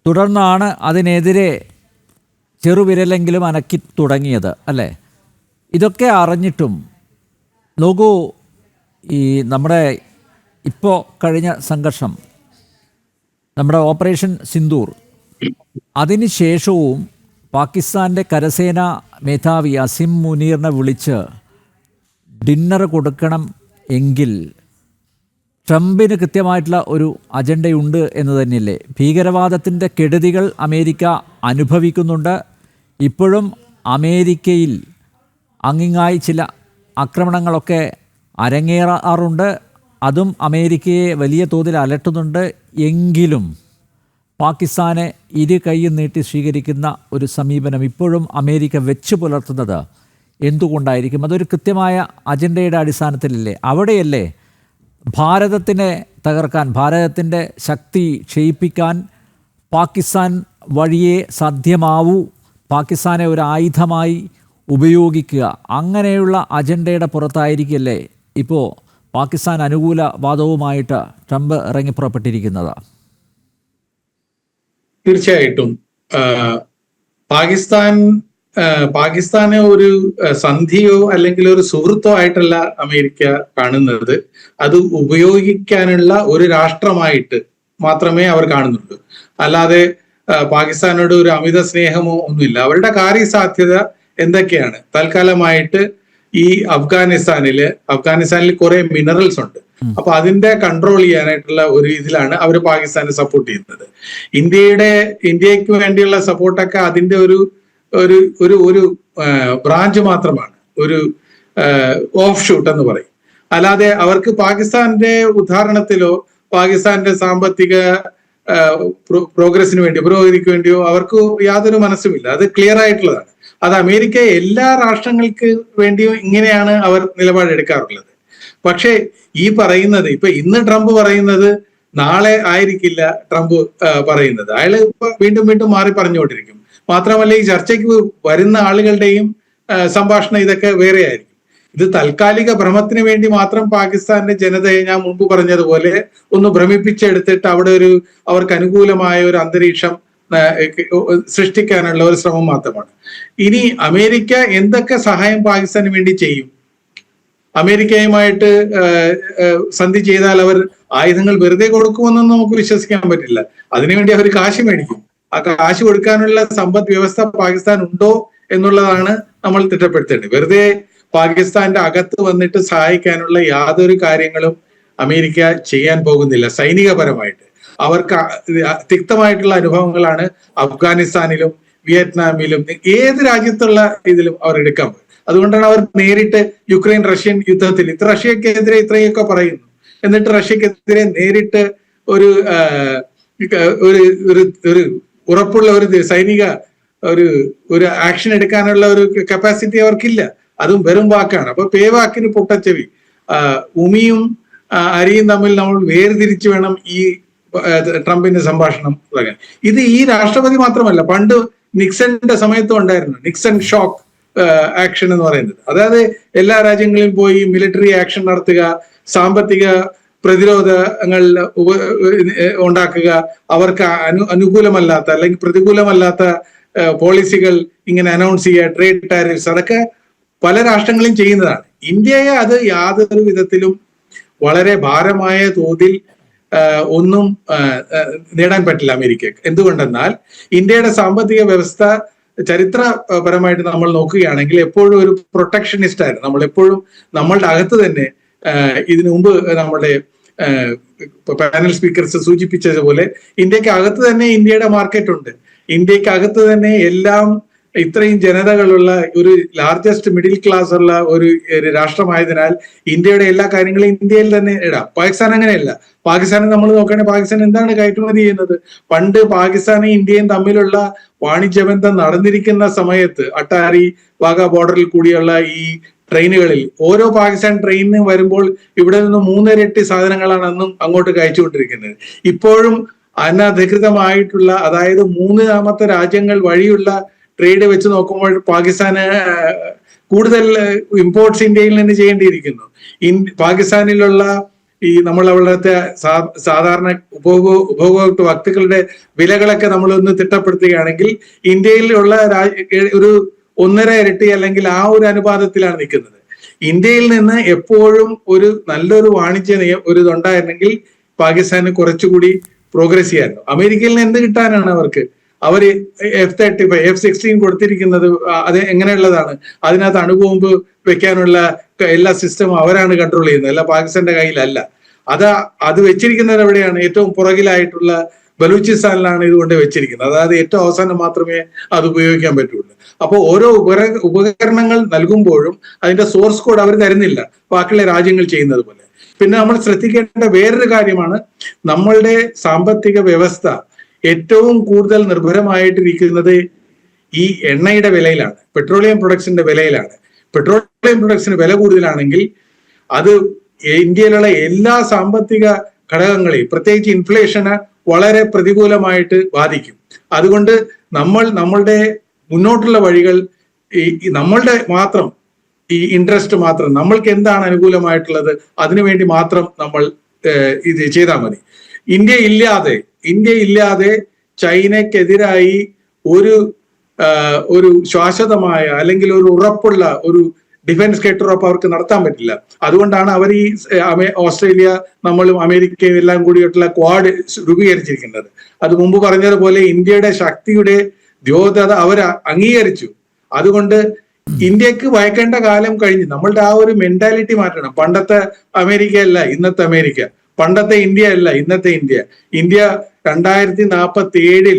തുടർന്നാണ് അതിനെതിരെ ചെറുവിരലെങ്കിലും അനക്കി തുടങ്ങിയത്, അല്ലേ? ഇതൊക്കെ അറിഞ്ഞിട്ടും നോക്കൂ, ഈ നമ്മുടെ ഇപ്പോൾ കഴിഞ്ഞ സംഘർഷം, നമ്മുടെ ഓപ്പറേഷൻ സിന്ദൂർ, അതിനുശേഷവും പാകിസ്ഥാൻ്റെ കരസേനാ മേധാവി അസിം മുനീറിനെ വിളിച്ച് ഡിന്നർ കൊടുക്കണം എങ്കിൽ ട്രംപിന് കൃത്യമായിട്ടുള്ള ഒരു അജണ്ടയുണ്ട് എന്ന് തന്നെയല്ലേ? ഭീകരവാദത്തിൻ്റെ കെടുതികൾ അമേരിക്ക അനുഭവിക്കുന്നുണ്ട്. ഇപ്പോഴും അമേരിക്കയിൽ അങ്ങിങ്ങായി ചില ആക്രമണങ്ങളൊക്കെ അരങ്ങേറാറുണ്ട്. അതും അമേരിക്കയെ വലിയ തോതിൽ അലട്ടുന്നുണ്ട്. എങ്കിലും പാകിസ്ഥാനെ ഇരു കൈയും നീട്ടി സ്വീകരിക്കുന്ന ഒരു സമീപനം ഇപ്പോഴും അമേരിക്ക വെച്ചു പുലർത്തുന്നത് എന്തുകൊണ്ടായിരിക്കും? അതൊരു കൃത്യമായ അജണ്ടയുടെ അടിസ്ഥാനത്തിലല്ലേ? അവിടെയല്ലേ ഭാരതത്തിനെ തകർക്കാൻ, ഭാരതത്തിൻ്റെ ശക്തി ക്ഷയിപ്പിക്കാൻ പാകിസ്ഥാൻ വഴിയേ സാധ്യമാവൂ, പാകിസ്ഥാനെ ഒരു ആയുധമായി ഉപയോഗിക്കുക, അങ്ങനെയുള്ള അജണ്ടയുടെ പുറത്തായിരിക്കല്ലേ ഇപ്പോൾ പാകിസ്ഥാൻ അനുകൂല വാദവുമായിട്ട് ട്രംപ് ഇറങ്ങിപ്പുറപ്പെട്ടിരിക്കുന്നത്? തീർച്ചയായിട്ടും പാകിസ്ഥാനെ ഒരു സന്ധിയോ അല്ലെങ്കിൽ ഒരു സുഹൃത്തോ ആയിട്ടല്ല അമേരിക്ക കാണുന്നത്. അത് ഉപയോഗിക്കാനുള്ള ഒരു രാഷ്ട്രമായിട്ട് മാത്രമേ അവർ കാണുന്നുള്ളൂ. അല്ലാതെ പാകിസ്ഥാനോട് ഒരു അമിത സ്നേഹമോ ഒന്നുമില്ല. അവരുടെ കാര്യസാധ്യത എന്തൊക്കെയാണ്? തൽക്കാലമായിട്ട് ഈ അഫ്ഗാനിസ്ഥാനിൽ കുറെ മിനറൽസ് ഉണ്ട്. അപ്പൊ അതിന്റെ കൺട്രോൾ ചെയ്യാനായിട്ടുള്ള ഒരു ഇതിലാണ് അവർ പാകിസ്ഥാനെ സപ്പോർട്ട് ചെയ്യുന്നത്. ഇന്ത്യക്ക് വേണ്ടിയുള്ള സപ്പോർട്ടൊക്കെ അതിന്റെ ഒരു ഒരു ഒരു ഒരു ബ്രാഞ്ച് മാത്രമാണ്, ഒരു ഓഫ് ഷൂട്ട് എന്ന് പറയും. അല്ലാതെ അവർക്ക് പാകിസ്ഥാന്റെ ഉദാഹരണത്തിലോ പാകിസ്ഥാന്റെ സാമ്പത്തിക പ്രോഗ്രസിന് വേണ്ടിയോ പുരോഗതിക്ക് വേണ്ടിയോ അവർക്ക് യാതൊരു മനസ്സുമില്ല. അത് ക്ലിയർ ആയിട്ടുള്ളതാണ്. അത് അമേരിക്ക എല്ലാ രാഷ്ട്രങ്ങൾക്ക് വേണ്ടിയും ഇങ്ങനെയാണ് അവർ നിലപാടെടുക്കാറുള്ളത്. പക്ഷേ ഈ പറയുന്നത്, ഇപ്പൊ ഇന്ന് ട്രംപ് പറയുന്നത് നാളെ ആയിരിക്കില്ല ട്രംപ് പറയുന്നത്. അയാള് വീണ്ടും വീണ്ടും മാറി പറഞ്ഞുകൊണ്ടിരിക്കും. മാത്രമല്ല ഈ ചർച്ചയ്ക്ക് വരുന്ന ആളുകളുടെയും സംഭാഷണം ഇതൊക്കെ വേറെ ആയിരിക്കും. ഇത് താൽക്കാലിക ഭ്രമത്തിന് വേണ്ടി മാത്രം പാകിസ്ഥാന്റെ ജനതയെ ഞാൻ മുമ്പ് പറഞ്ഞതുപോലെ ഒന്ന് ഭ്രമിപ്പിച്ചെടുത്തിട്ട് അവിടെ അവർക്ക് അനുകൂലമായ ഒരു അന്തരീക്ഷം സൃഷ്ടിക്കാനുള്ള ഒരു ശ്രമം മാത്രമാണ്. ഇനി അമേരിക്ക എന്തൊക്കെ സഹായം പാകിസ്ഥാന് വേണ്ടി ചെയ്യും? അമേരിക്കയുമായിട്ട് സന്ധി ചെയ്താൽ അവർ ആയുധങ്ങൾ വെറുതെ കൊടുക്കുമെന്നൊന്നും നമുക്ക് വിശ്വസിക്കാൻ പറ്റില്ല. അതിനുവേണ്ടി അവർ കാശ് മേടിക്കും. ആ കാശ് കൊടുക്കാനുള്ള സമ്പദ് വ്യവസ്ഥ പാകിസ്ഥാൻ ഉണ്ടോ എന്നുള്ളതാണ് നമ്മൾ തിട്ടപ്പെടുത്തേണ്ടത്. വെറുതെ പാകിസ്ഥാന്റെ അകത്ത് വന്നിട്ട് സഹായിക്കാനുള്ള യാതൊരു കാര്യങ്ങളും അമേരിക്ക ചെയ്യാൻ പോകുന്നില്ല. സൈനികപരമായിട്ട് അവർക്ക് തിക്തമായിട്ടുള്ള അനുഭവങ്ങളാണ് അഫ്ഗാനിസ്ഥാനിലും വിയറ്റ്നാമിലും ഏത് രാജ്യത്തുള്ള ഇതിലും അവർ എടുക്കാൻ പോകും. അതുകൊണ്ടാണ് അവർ നേരിട്ട് യുക്രൈൻ റഷ്യൻ യുദ്ധത്തിൽ റഷ്യക്കെതിരെ ഇത്രയൊക്കെ പറയുന്നു. എന്നിട്ട് റഷ്യക്കെതിരെ നേരിട്ട് ഒരു ഉറപ്പുള്ള ഒരു സൈനിക ഒരു ആക്ഷൻ എടുക്കാനുള്ള ഒരു കപ്പാസിറ്റി അവർക്കില്ല. അതും വെറും വാക്കാണ്. അപ്പൊ പേവാക്കിന് പൊട്ടച്ചെവി. ഉമിയും അരിയും തമ്മിൽ നമ്മൾ വേർതിരിച്ച് വേണം ഈ ട്രംപിന്റെ സംഭാഷണം തുടങ്ങാൻ. ഇത് ഈ രാഷ്ട്രപതി മാത്രമല്ല, പണ്ട് നിക്സന്റെ സമയത്തും ഉണ്ടായിരുന്നു നിക്സൺ ഷോക്ക് ആക്ഷൻ എന്ന് പറയുന്നത്. അതായത് എല്ലാ രാജ്യങ്ങളിലും പോയി മിലിറ്ററി ആക്ഷൻ നടത്തുക, സാമ്പത്തിക പ്രതിരോധങ്ങൾ ഉണ്ടാക്കുക, അവർക്ക് അനുകൂലമല്ലാത്ത അല്ലെങ്കിൽ പ്രതികൂലമല്ലാത്ത പോളിസികൾ ഇങ്ങനെ അനൗൺസ് ചെയ്യുക, ട്രേഡ് ടാരിഫ്സ്, അതൊക്കെ പല രാഷ്ട്രങ്ങളും ചെയ്യുന്നതാണ്. ഇന്ത്യയെ അത് യാതൊരു വിധത്തിലും വളരെ ഭാരമായ തോതിൽ ഒന്നും നേടാൻ പറ്റില്ല അമേരിക്കക്ക്. എന്തുകൊണ്ടെന്നാൽ ഇന്ത്യയുടെ സാമ്പത്തിക വ്യവസ്ഥ ചരിത്രപരമായിട്ട് നമ്മൾ നോക്കുകയാണെങ്കിൽ എപ്പോഴും ഒരു പ്രൊട്ടക്ഷനിസ്റ്റ് ആയിരുന്നു. നമ്മൾ എപ്പോഴും നമ്മളുടെ അകത്ത് തന്നെ ഇതിനു മുമ്പ് നമ്മുടെ പാനൽ സ്പീക്കർസ് സൂചിപ്പിച്ചതുപോലെ ഇന്ത്യക്ക് അകത്ത് തന്നെ ഇന്ത്യയുടെ മാർക്കറ്റ് ഉണ്ട്. ഇന്ത്യക്ക് അകത്ത് തന്നെ എല്ലാം ഇത്രയും ജനതകളുള്ള ഒരു ലാർജസ്റ്റ് മിഡിൽ ക്ലാസ് ഉള്ള ഒരു രാഷ്ട്രമായതിനാൽ ഇന്ത്യയുടെ എല്ലാ കാര്യങ്ങളും ഇന്ത്യയിൽ തന്നെ ഇടാം. പാകിസ്ഥാൻ അങ്ങനെയല്ല. പാകിസ്ഥാനെ നമ്മൾ നോക്കുകയാണെങ്കിൽ പാകിസ്ഥാൻ എന്താണ് കയറ്റുമതി ചെയ്യുന്നത്? പണ്ട് പാകിസ്ഥാനും ഇന്ത്യയും തമ്മിലുള്ള വാണിജ്യബന്ധം നടന്നിരിക്കുന്ന സമയത്ത് അട്ടാരി വാഗ ബോർഡറിൽ കൂടിയുള്ള ഈ ട്രെയിനുകളിൽ ഓരോ പാകിസ്ഥാൻ ട്രെയിനിന് വരുമ്പോൾ ഇവിടെ നിന്ന് 3 ഇരട്ടി സാധനങ്ങളാണ് അന്നും അങ്ങോട്ട് കയച്ചുകൊണ്ടിരിക്കുന്നത്. ഇപ്പോഴും അനധികൃതമായിട്ടുള്ള, അതായത് 3 രാജ്യങ്ങൾ വഴിയുള്ള ട്രേഡ് വെച്ച് നോക്കുമ്പോൾ പാകിസ്ഥാന് കൂടുതൽ ഇമ്പോർട്ട്സ് ഇന്ത്യയിൽ നിന്ന് ചെയ്യേണ്ടിയിരിക്കുന്നു. പാകിസ്ഥാനിലുള്ള ഈ നമ്മൾ അവിടുത്തെ സാധാരണ ഉപഭോക്തൃ വസ്തുക്കളുടെ വിലകളൊക്കെ നമ്മളൊന്ന് തിട്ടപ്പെടുത്തുകയാണെങ്കിൽ ഇന്ത്യയിലുള്ള ഒരു 1.5 ഇരട്ടി അല്ലെങ്കിൽ ആ ഒരു അനുപാതത്തിലാണ് നിൽക്കുന്നത്. ഇന്ത്യയിൽ നിന്ന് എപ്പോഴും ഒരു നല്ലൊരു വാണിജ്യ ഒരു ഇതുണ്ടായിരുന്നെങ്കിൽ പാകിസ്ഥാന് കുറച്ചുകൂടി പ്രോഗ്രസ് ചെയ്യായിരുന്നു. അമേരിക്കയിൽ നിന്ന് എന്ത് കിട്ടാനാണ് അവർക്ക്? അവര് F-35 F-16 കൊടുത്തിരിക്കുന്നത് അത് എങ്ങനെയുള്ളതാണ്? അതിനകത്ത് അണുബോംബ് വെക്കാനുള്ള എല്ലാ സിസ്റ്റവും അവരാണ് കൺട്രോൾ ചെയ്യുന്നത്, അല്ല പാകിസ്ഥാന്റെ കയ്യിലല്ല. അത് വെച്ചിരിക്കുന്നത് എവിടെയാണ്? ഏറ്റവും പുറകിലായിട്ടുള്ള ബലൂചിസ്ഥാനിലാണ് ഇതുകൊണ്ട് വെച്ചിരിക്കുന്നത്. അതായത് ഏറ്റവും അവസാനം മാത്രമേ അത് ഉപയോഗിക്കാൻ പറ്റുള്ളൂ. അപ്പോൾ ഓരോ ഉപകരണങ്ങൾ നൽകുമ്പോഴും അതിന്റെ സോഴ്സ് കോഡ് അവർ തരുന്നില്ല, ബാക്കിയുള്ള രാജ്യങ്ങൾ ചെയ്യുന്നത് പോലെ. പിന്നെ നമ്മൾ ശ്രദ്ധിക്കേണ്ട വേറൊരു കാര്യമാണ്, നമ്മളുടെ സാമ്പത്തിക വ്യവസ്ഥ ഏറ്റവും കൂടുതൽ നിർഭരമായിട്ടിരിക്കുന്നത് ഈ എണ്ണയുടെ വിലയിലാണ്, പെട്രോളിയം പ്രൊഡക്ട്സിന്റെ വിലയിലാണ്. പെട്രോളിയം പ്രൊഡക്ട്സിന് വില കൂടുതലാണെങ്കിൽ അത് ഇന്ത്യയിലുള്ള എല്ലാ സാമ്പത്തിക ഘടകങ്ങളെയും, പ്രത്യേകിച്ച് ഇൻഫ്ലേഷന് വളരെ പ്രതികൂലമായിട്ട് ബാധിക്കും. അതുകൊണ്ട് നമ്മളുടെ മുന്നോട്ടുള്ള വഴികൾ നമ്മളുടെ മാത്രം ഈ ഇൻട്രസ്റ്റ് മാത്രം, നമ്മൾക്ക് എന്താണ് അനുകൂലമായിട്ടുള്ളത് അതിനുവേണ്ടി മാത്രം നമ്മൾ ഇത് ചെയ്താൽ മതി. ഇന്ത്യ ഇല്ലാതെ ചൈനക്കെതിരായി ഒരു ശാശ്വതമായ അല്ലെങ്കിൽ ഒരു ഉറപ്പുള്ള ഒരു ഡിഫൻസ് കെട്ടുറപ്പ് അവർക്ക് നടത്താൻ പറ്റില്ല. അതുകൊണ്ടാണ് അവർ ഈ ഓസ്ട്രേലിയ, നമ്മളും അമേരിക്കയും എല്ലാം കൂടിയിട്ടുള്ള ക്വാഡ് രൂപീകരിച്ചിരിക്കുന്നത്. അത് മുമ്പ് പറഞ്ഞതുപോലെ ഇന്ത്യയുടെ ശക്തിയുടെ ദ്യോതത അവർ അംഗീകരിച്ചു. അതുകൊണ്ട് ഇന്ത്യക്ക് ഭയക്കേണ്ട കാലം കഴിഞ്ഞു. നമ്മളുടെ ആ ഒരു മെന്റാലിറ്റി മാറ്റണം. പണ്ടത്തെ അമേരിക്ക അല്ല ഇന്നത്തെ അമേരിക്ക, പണ്ടത്തെ ഇന്ത്യ അല്ല ഇന്നത്തെ ഇന്ത്യ. ഇന്ത്യ 2047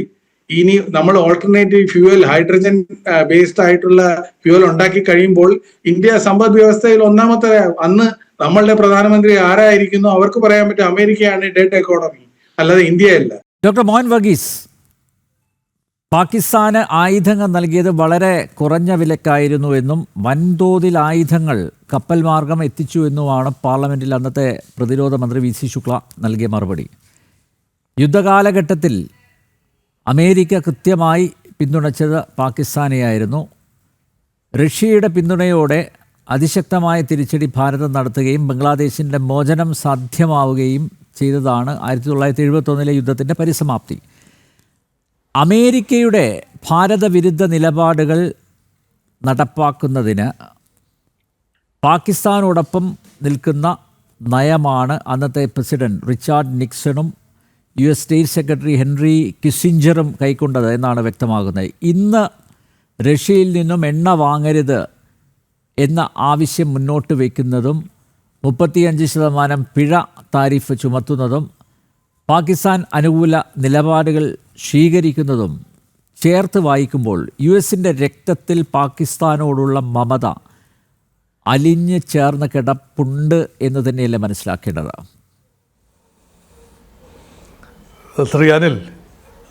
ഇനി നമ്മൾ ഓൾട്ടർനേറ്റീവ് ഫ്യൂവൽ, ഹൈഡ്രജൻ ബേസ്ഡ് ആയിട്ടുള്ള ഫ്യൂവൽ ഉണ്ടാക്കി കഴിയുമ്പോൾ ഇന്ത്യ സമ്പദ് വ്യവസ്ഥയിൽ ഒന്നാമത്തെ. അന്ന് നമ്മളുടെ പ്രധാനമന്ത്രി ആരായിരിക്കുന്നു അവർക്ക് പറയാൻ പറ്റും അമേരിക്കയാണ് ഡേറ്റ എക്കോണമി, അല്ലാതെ ഇന്ത്യ അല്ല. ഡോക്ടർ മോഹൻ വർഗീസ്, പാകിസ്ഥാന് ആയുധങ്ങൾ നൽകിയത് വളരെ കുറഞ്ഞ വിലക്കായിരുന്നു എന്നും വൻതോതിൽ ആയുധങ്ങൾ കപ്പൽ മാർഗം എത്തിച്ചു എന്നുമാണ് പാർലമെന്റിൽ അന്നത്തെ പ്രതിരോധ മന്ത്രി വി സി ശുക്ല നൽകിയ മറുപടി. യുദ്ധകാലഘട്ടത്തിൽ അമേരിക്ക കൃത്യമായി പിന്തുണച്ചത് പാകിസ്ഥാനെയായിരുന്നു. റഷ്യയുടെ പിന്തുണയോടെ അതിശക്തമായ തിരിച്ചടി ഭാരതം നടത്തുകയും ബംഗ്ലാദേശിൻ്റെ മോചനം സാധ്യമാവുകയും ചെയ്തതാണ് 1971 യുദ്ധത്തിൻ്റെ പരിസമാപ്തി. അമേരിക്കയുടെ ഭാരതവിരുദ്ധ നിലപാടുകൾ നടപ്പാക്കുന്നതിന് പാകിസ്ഥാനോടൊപ്പം നിൽക്കുന്ന നയമാണ് അന്നത്തെ പ്രസിഡന്റ് റിച്ചാർഡ് നിക്സണും US സ്റ്റേറ്റ് സെക്രട്ടറി ഹെൻറി കിസ്സിഞ്ചറും കൈക്കൊണ്ടത് എന്നാണ് വ്യക്തമാകുന്നത്. ഇന്ന് റഷ്യയിൽ നിന്നും എണ്ണ വാങ്ങരുത് എന്ന ആവശ്യം മുന്നോട്ട് വയ്ക്കുന്നതും 35% പിഴ താരിഫ് ചുമത്തുന്നതും പാകിസ്ഥാൻ അനുകൂല നിലപാടുകൾ സ്വീകരിക്കുന്നതും ചേർത്ത് വായിക്കുമ്പോൾ US-ൻ്റെ രക്തത്തിൽ പാകിസ്ഥാനോടുള്ള മമത അലിഞ്ഞ് ചേർന്ന് കിടപ്പുണ്ട് എന്ന് തന്നെയല്ലേ മനസ്സിലാക്കേണ്ടത്? ശ്രീ അനിൽ,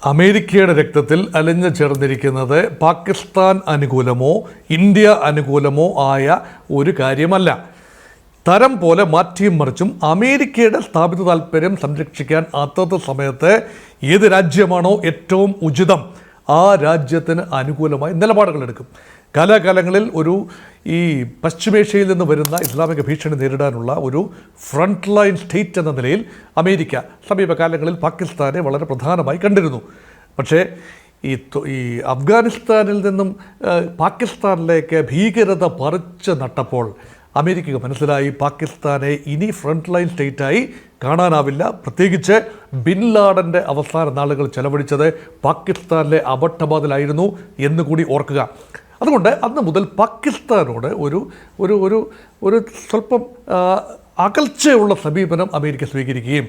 അമേരിക്കയുടെ രക്തത്തിൽ അലിഞ്ഞു ചേർന്നിരിക്കുന്നത് പാകിസ്ഥാൻ അനുകൂലമോ ഇന്ത്യ അനുകൂലമോ ആയ ഒരു കാര്യമല്ല. തരം പോലെ മാറ്റിയും മറിച്ചും അമേരിക്കയുടെ സ്ഥാപിത താല്പര്യം സംരക്ഷിക്കാൻ അതത് സമയത്ത് ഏത് രാജ്യമാണോ ഏറ്റവും ഉചിതം ആ രാജ്യത്തിന് അനുകൂലമായി നിലപാടുകൾ എടുക്കും. കാലാകാലങ്ങളിൽ ഈ പശ്ചിമേഷ്യയിൽ നിന്ന് വരുന്ന ഇസ്ലാമിക ഭീഷണി നേരിടാനുള്ള ഒരു ഫ്രണ്ട് ലൈൻ സ്റ്റേറ്റ് എന്ന നിലയിൽ അമേരിക്ക സമീപകാലങ്ങളിൽ പാകിസ്ഥാനെ വളരെ പ്രധാനമായി കണ്ടിരുന്നു. പക്ഷേ ഈ അഫ്ഗാനിസ്ഥാനിൽ നിന്നും പാകിസ്ഥാനിലേക്ക് ഭീകരത പറിച്ച് നട്ടപ്പോൾ അമേരിക്കയ്ക്ക് മനസ്സിലായി പാകിസ്ഥാനെ ഇനി ഫ്രണ്ട് ലൈൻ സ്റ്റേറ്റായി കാണാനാവില്ല. പ്രത്യേകിച്ച് ബിൻ ലാഡൻ്റെ അവസാന നാളുകൾ ചെലവഴിച്ചത് പാകിസ്ഥാനിലെ അബട്ടബാദിലായിരുന്നു എന്നുകൂടി ഓർക്കുക. അതുകൊണ്ട് അന്ന് മുതൽ പാകിസ്ഥാനോട് ഒരു സ്വല്പം അകൽച്ചയുള്ള സമീപനം അമേരിക്ക സ്വീകരിക്കുകയും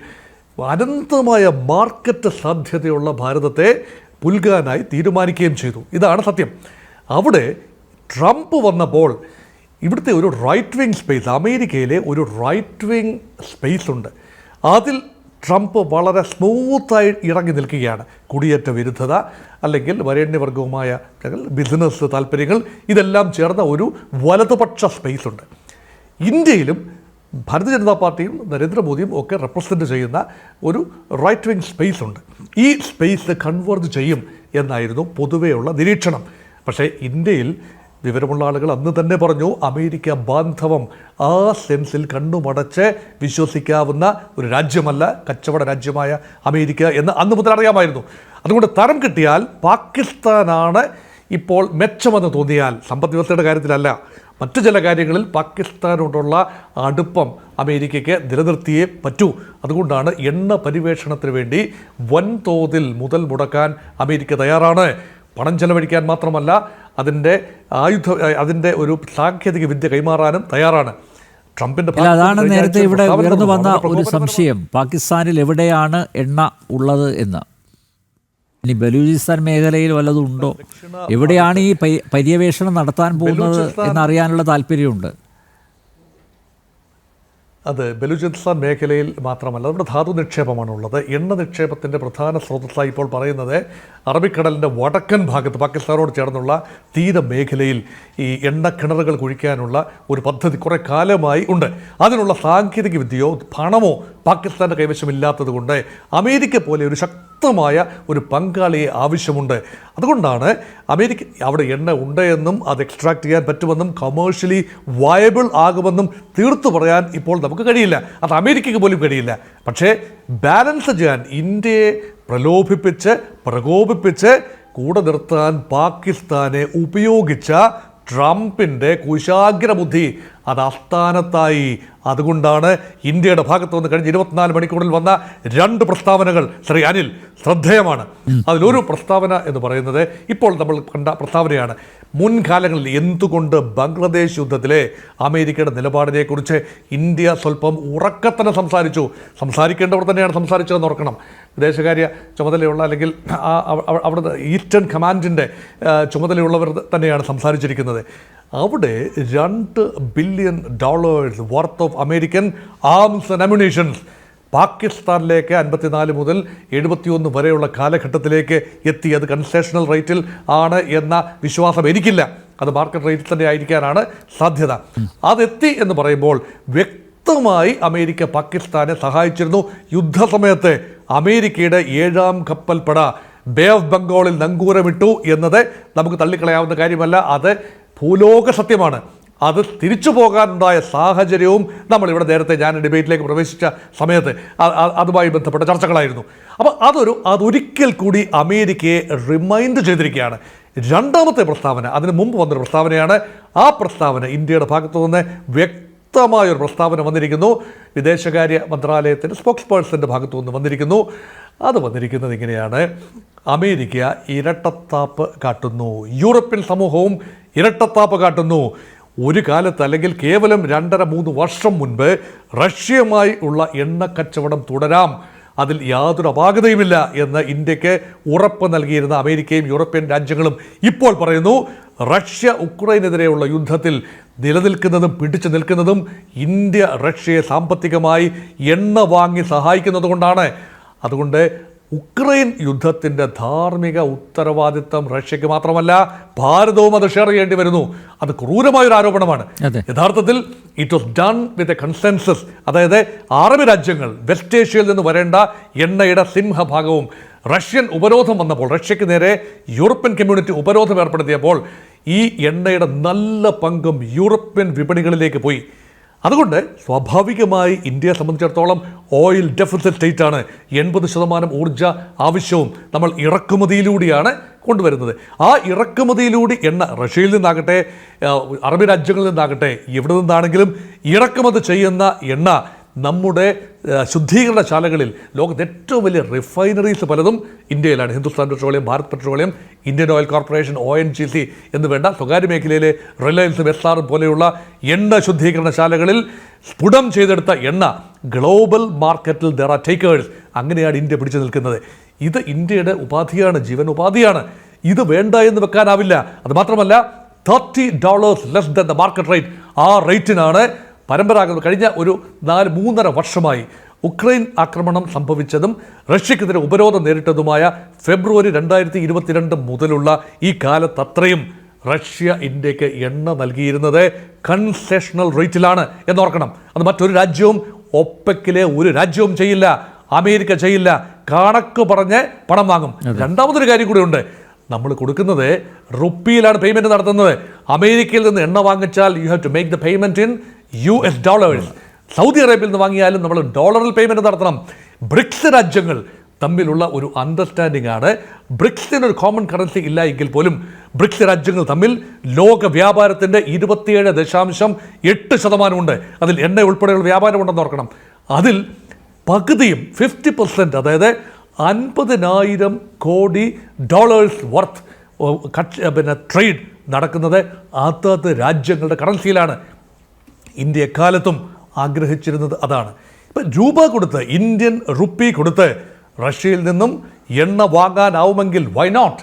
അനന്തമായ മാർക്കറ്റ് സാധ്യതയുള്ള ഭാരതത്തെ പുൽകാനായി തീരുമാനിക്കുകയും ചെയ്തു. ഇതാണ് സത്യം. അവിടെ ട്രംപ് വന്നപ്പോൾ ഇവിടുത്തെ ഒരു റൈറ്റ് വിങ് സ്പേസ്, അമേരിക്കയിലെ ഒരു റൈറ്റ് വിങ് സ്പേസ് ഉണ്ട്. അതിൽ ട്രംപ് വളരെ സ്മൂത്തായി ഇറങ്ങി നിൽക്കുകയാണ്. കുടിയേറ്റ വിരുദ്ധത അല്ലെങ്കിൽ വരേണ്യവർഗവുമായ ബിസിനസ് താല്പര്യങ്ങൾ ഇതെല്ലാം ചേർന്ന ഒരു വലതുപക്ഷ സ്പേസ് ഉണ്ട്. ഇന്ത്യയിലും ഭാരതീയ ജനതാ പാർട്ടിയും നരേന്ദ്രമോദിയും ഒക്കെ റെപ്രസെൻ്റ് ചെയ്യുന്ന ഒരു റൈറ്റ് വിങ് സ്പേസ് ഉണ്ട്. ഈ സ്പേസ് കൺവേർജ് ചെയ്യും എന്നായിരുന്നു പൊതുവെയുള്ള നിരീക്ഷണം. പക്ഷേ ഇന്ത്യയിൽ വിവരമുള്ള ആളുകൾ അന്ന് തന്നെ പറഞ്ഞു അമേരിക്ക ബാന്ധവം ആ സെൻസിൽ കണ്ണുമടച്ച് വിശ്വസിക്കാവുന്ന ഒരു രാജ്യമല്ല കച്ചവട രാജ്യമായ അമേരിക്ക എന്ന് അന്ന് മുതൽ അറിയാമായിരുന്നു. അതുകൊണ്ട് തരം കിട്ടിയാൽ പാകിസ്ഥാനാണ് ഇപ്പോൾ മെച്ചമെന്ന് തോന്നിയാൽ, സമ്പദ് വ്യവസ്ഥയുടെ കാര്യത്തിലല്ല, മറ്റു ചില കാര്യങ്ങളിൽ പാകിസ്ഥാനോടുള്ള അടുപ്പം അമേരിക്കയ്ക്ക് നിലനിർത്തിയേ പറ്റൂ. അതുകൊണ്ടാണ് എണ്ണ പരിവേഷണത്തിന് വേണ്ടി വൻതോതിൽ മുതൽ മുടക്കാൻ അമേരിക്ക തയ്യാറാണ്. പണം ചെലവഴിക്കാൻ മാത്രമല്ല അതിൻ്റെ ഒരു സാങ്കേതിക വിദ്യ കൈമാറാനും തയ്യാറാണ്. ട്രംപിൻ്റെ അതാണ് നേരത്തെ ഇവിടെ ഉയർന്നു വന്ന ഒരു സംശയം, പാകിസ്ഥാനിൽ എവിടെയാണ് എണ്ണ ഉള്ളത് എന്ന്. ഇനി ബലൂചിസ്ഥാൻ മേഖലയിൽ വല്ലതും ഉണ്ടോ, എവിടെയാണ് ഈ പര്യവേഷണം നടത്താൻ പോകുന്നത് എന്നറിയാനുള്ള താല്പര്യമുണ്ട്. അത് ബലൂചിസ്ഥാൻ മേഖലയിൽ മാത്രമല്ല, നമ്മുടെ ധാതു നിക്ഷേപമാണുള്ളത്. എണ്ണ നിക്ഷേപത്തിൻ്റെ പ്രധാന സ്രോതസ്സായി ഇപ്പോൾ പറയുന്നത് അറബിക്കടലിൻ്റെ വടക്കൻ ഭാഗത്ത് പാകിസ്ഥാനോട് ചേർന്നുള്ള തീരമേഖലയിൽ ഈ എണ്ണ കിണറുകൾ കുഴിക്കാനുള്ള ഒരു പദ്ധതി കുറേ കാലമായി ഉണ്ട്. അതിനുള്ള സാങ്കേതിക വിദ്യയോ പണമോ പാകിസ്ഥാൻ്റെ കൈവശമില്ലാത്തത് കൊണ്ട് അമേരിക്ക പോലെ ഒരു ശക്തമായ ഒരു പങ്കാളിയെ ആവശ്യമുണ്ട്. അതുകൊണ്ടാണ് അമേരിക്ക അവിടെ എണ്ണ ഉണ്ട് എന്നും അത് എക്സ്ട്രാക്ട് ചെയ്യാൻ പറ്റുമെന്നും കമേഴ്ഷ്യലി വയബിൾ ആകുമെന്നും തീർത്തു പറയാൻ ഇപ്പോൾ നമുക്ക് കഴിയില്ല. അത് അമേരിക്കയ്ക്ക് പോലും കഴിയില്ല. പക്ഷേ ബാലൻസ് ചെയ്യാൻ, ഇന്ത്യയെ പ്രകോപിപ്പിച്ച് കൂടെ നിർത്താൻ പാകിസ്ഥാനെ ഉപയോഗിച്ച ട്രംപിൻ്റെ കുശാഗ്രബുദ്ധി അത് അസ്ഥാനത്തായി. അതുകൊണ്ടാണ് ഇന്ത്യയുടെ ഭാഗത്ത് നിന്ന് കഴിഞ്ഞ 24 മണിക്കൂറിൽ വന്ന 2 പ്രസ്താവനകൾ ശ്രീ അനിൽ ശ്രദ്ധേയമാണ്. അതിലൊരു പ്രസ്താവന എന്ന് പറയുന്നത് ഇപ്പോൾ നമ്മൾ കണ്ട പ്രസ്താവനയാണ്. മുൻകാലങ്ങളിൽ എന്തുകൊണ്ട് ബംഗ്ലാദേശ് യുദ്ധത്തിലെ അമേരിക്കയുടെ നിലപാടിനെക്കുറിച്ച് ഇന്ത്യ സ്വല്പം ഉറക്കത്തന്നെ സംസാരിക്കേണ്ടവർ തന്നെയാണ് സംസാരിച്ചതെന്ന് ഓർക്കണം. വിദേശകാര്യ ചുമതലയുള്ള അല്ലെങ്കിൽ അവിടുത്തെ ഈസ്റ്റേൺ കമാൻഡിൻ്റെ ചുമതലയുള്ളവർ തന്നെയാണ് സംസാരിച്ചിരിക്കുന്നത്. അവിടെ $2 billion worth of American arms and ammunitions പാകിസ്ഥാനിലേക്ക് 54 മുതൽ 71 വരെയുള്ള കാലഘട്ടത്തിലേക്ക് എത്തി. അത് കൺസെഷണൽ റേറ്റിൽ ആണ് എന്ന വിശ്വാസം എനിക്കില്ല. അത് മാർക്കറ്റ് റേറ്റിൽ തന്നെ ആയിരിക്കാനാണ് സാധ്യത. അതെത്തി എന്ന് പറയുമ്പോൾ വ്യക്തമായി അമേരിക്ക പാകിസ്ഥാനെ സഹായിച്ചിരുന്നു. യുദ്ധസമയത്ത് അമേരിക്കയുടെ 7ാം കപ്പൽപ്പട ബേ ഓഫ് ബംഗാളിൽ നങ്കൂരമിട്ടു എന്നത് നമുക്ക് തള്ളിക്കളയാവുന്ന കാര്യമല്ല. അത് ഭൂലോക സത്യമാണ്. അത് തിരിച്ചു പോകാനുണ്ടായ സാഹചര്യവും നമ്മളിവിടെ നേരത്തെ ഞാൻ ഡിബേറ്റിലേക്ക് പ്രവേശിച്ച സമയത്ത് അതുമായി ബന്ധപ്പെട്ട ചർച്ചകളായിരുന്നു. അപ്പോൾ അതൊരിക്കൽ കൂടി അമേരിക്കയെ റിമൈൻഡ് ചെയ്തിരിക്കുകയാണ്. രണ്ടാമത്തെ പ്രസ്താവന അതിന് മുമ്പ് വന്നൊരു പ്രസ്താവനയാണ്. ആ പ്രസ്താവന ഇന്ത്യയുടെ ഭാഗത്തു നിന്ന് വ്യക്തമായൊരു പ്രസ്താവന വന്നിരിക്കുന്നു. വിദേശകാര്യ മന്ത്രാലയത്തിൻ്റെ സ്പോക്സ് പേഴ്സൻ്റെ ഭാഗത്തു നിന്ന് വന്നിരിക്കുന്നു. അത് വന്നിരിക്കുന്നത് ഇങ്ങനെയാണ്: അമേരിക്ക ഇരട്ടത്താപ്പ് കാട്ടുന്നു, യൂറോപ്യൻ സമൂഹവും ഇരട്ടത്താപ്പ് കാട്ടുന്നു. ഒരു കാലത്ത് അല്ലെങ്കിൽ കേവലം 2.5-3 വർഷം മുൻപ് റഷ്യയുമായി ഉള്ള എണ്ണ കച്ചവടം തുടരാം, അതിൽ യാതൊരു അപാകതയുമില്ല എന്ന് ഇന്ത്യക്ക് ഉറപ്പ് നൽകിയിരുന്ന അമേരിക്കയും യൂറോപ്യൻ രാജ്യങ്ങളും ഇപ്പോൾ പറയുന്നു റഷ്യ ഉക്രൈനെതിരെയുള്ള യുദ്ധത്തിൽ നിലനിൽക്കുന്നതും പിടിച്ചു നിൽക്കുന്നതും ഇന്ത്യ റഷ്യയെ സാമ്പത്തികമായി എണ്ണ വാങ്ങി സഹായിക്കുന്നത് കൊണ്ടാണ്. അതുകൊണ്ട് ഉക്രൈൻ യുദ്ധത്തിൻ്റെ ധാർമ്മിക ഉത്തരവാദിത്തം റഷ്യക്ക് മാത്രമല്ല, ഭാരതവും അത് ഷെയർ ചെയ്യേണ്ടി വരുന്നു. അത് ക്രൂരമായൊരു ആരോപണമാണ്. യഥാർത്ഥത്തിൽ it was done with a consensus. അതായത് അറബ് രാജ്യങ്ങൾ, വെസ്റ്റ് ഏഷ്യയിൽ നിന്ന് വരേണ്ട എണ്ണയുടെ സിംഹഭാഗവും റഷ്യൻ ഉപരോധം വന്നപ്പോൾ, റഷ്യക്ക് നേരെ യൂറോപ്യൻ കമ്മ്യൂണിറ്റി ഉപരോധം ഏർപ്പെടുത്തിയപ്പോൾ ഈ എണ്ണയുടെ നല്ല പങ്കും യൂറോപ്യൻ വിപണികളിലേക്ക് പോയി. അതുകൊണ്ട് സ്വാഭാവികമായി ഇന്ത്യയെ സംബന്ധിച്ചിടത്തോളം ഓയിൽ ഡെഫിസിറ്റ് സ്റ്റേറ്റ് ആണ്. 80% ഊർജ്ജ ആവശ്യവും നമ്മൾ ഇറക്കുമതിയിലൂടെയാണ് കൊണ്ടുവരുന്നത്. ആ ഇറക്കുമതിയിലൂടെ എണ്ണ റഷ്യയിൽ നിന്നാകട്ടെ, അറബ് രാജ്യങ്ങളിൽ നിന്നാകട്ടെ, എവിടെ നിന്നാണെങ്കിലും ഇറക്കുമതി ചെയ്യുന്ന എണ്ണ നമ്മുടെ ശുദ്ധീകരണശാലകളിൽ, ലോകത്തെ ഏറ്റവും വലിയ റിഫൈനറീസ് പലതും ഇന്ത്യയിലാണ്. Hindustan petroleum, Bharat petroleum, Indian oil corporation, ONGC എന്ന് വേണ്ട സ്വകാര്യ മേഖലയിലെ റിലയൻസും SR പോലെയുള്ള എണ്ണ ശുദ്ധീകരണശാലകളിൽ സ്ഫുടം ചെയ്തെടുത്ത എണ്ണ ഗ്ലോബൽ മാർക്കറ്റിൽ ദർ ആർ ടേക്കേഴ്സ്. അങ്ങനെയാണ് ഇന്ത്യ പിടിച്ചു നിൽക്കുന്നത്. ഇത് ഇന്ത്യയുടെ ഉപാധിയാണ്, ജീവൻ ഉപാധിയാണ്. ഇത് വേണ്ട എന്ന് വെക്കാനാവില്ല. അതുമാത്രമല്ല, $30 less than the market rate, ആ റേറ്റിനാണ് പരമ്പരാഗത കഴിഞ്ഞ ഒരു 3.5 വർഷമായി ഉക്രൈൻ ആക്രമണം സംഭവിച്ചതും റഷ്യക്കെതിരെ ഉപരോധം നേരിട്ടതുമായ ഫെബ്രുവരി 2022 മുതലുള്ള ഈ കാലത്തത്രയും റഷ്യ ഇന്ത്യക്ക് എണ്ണ നൽകിയിരുന്നത് കൺസെഷണൽ റേറ്റിലാണ് എന്നോർക്കണം. അത് മറ്റൊരു രാജ്യവും, ഒപ്പെക്കിലെ ഒരു രാജ്യവും ചെയ്യില്ല, അമേരിക്ക ചെയ്യില്ല. കണക്ക് പറഞ്ഞ് പണം വാങ്ങും. രണ്ടാമതൊരു കാര്യം കൂടി ഉണ്ട്. നമ്മൾ കൊടുക്കുന്നത് റുപ്പിയിലാണ് പേയ്മെൻറ്റ് നടത്തുന്നത്. അമേരിക്കയിൽ നിന്ന് എണ്ണ വാങ്ങിച്ചാൽ you have to make the payment in US dollars. Saudi അറേബ്യയിൽ നിന്ന് വാങ്ങിയാലും നമ്മൾ ഡോളറിൽ പേയ്മെൻറ്റ് നടത്തണം. ബ്രിക്സ് രാജ്യങ്ങൾ തമ്മിലുള്ള ഒരു അണ്ടർസ്റ്റാൻഡിംഗ് ആണ്. ബ്രിക്സിനൊരു കോമൺ കറൻസി ഇല്ല എങ്കിൽ പോലും ബ്രിക്സ് രാജ്യങ്ങൾ തമ്മിൽ ലോക വ്യാപാരത്തിൻ്റെ 27.8% ഉണ്ട്. അതിൽ എണ്ണ ഉൾപ്പെടെയുള്ള വ്യാപാരമുണ്ടെന്ന് ഓർക്കണം. അതിൽ പകുതിയും 50%, അതായത് $50,000 കോടി വർത്ത് ട്രേഡ് നടക്കുന്നത് അതത് രാജ്യങ്ങളുടെ കറൻസിയിലാണ്. ഇന്ത്യ എക്കാലത്തും ആഗ്രഹിച്ചിരുന്നത് അതാണ്. ഇപ്പം രൂപ കൊടുത്ത്, ഇന്ത്യൻ റുപ്പി കൊടുത്ത് റഷ്യയിൽ നിന്നും എണ്ണ വാങ്ങാനാവുമെങ്കിൽ വൈ നോട്ട്?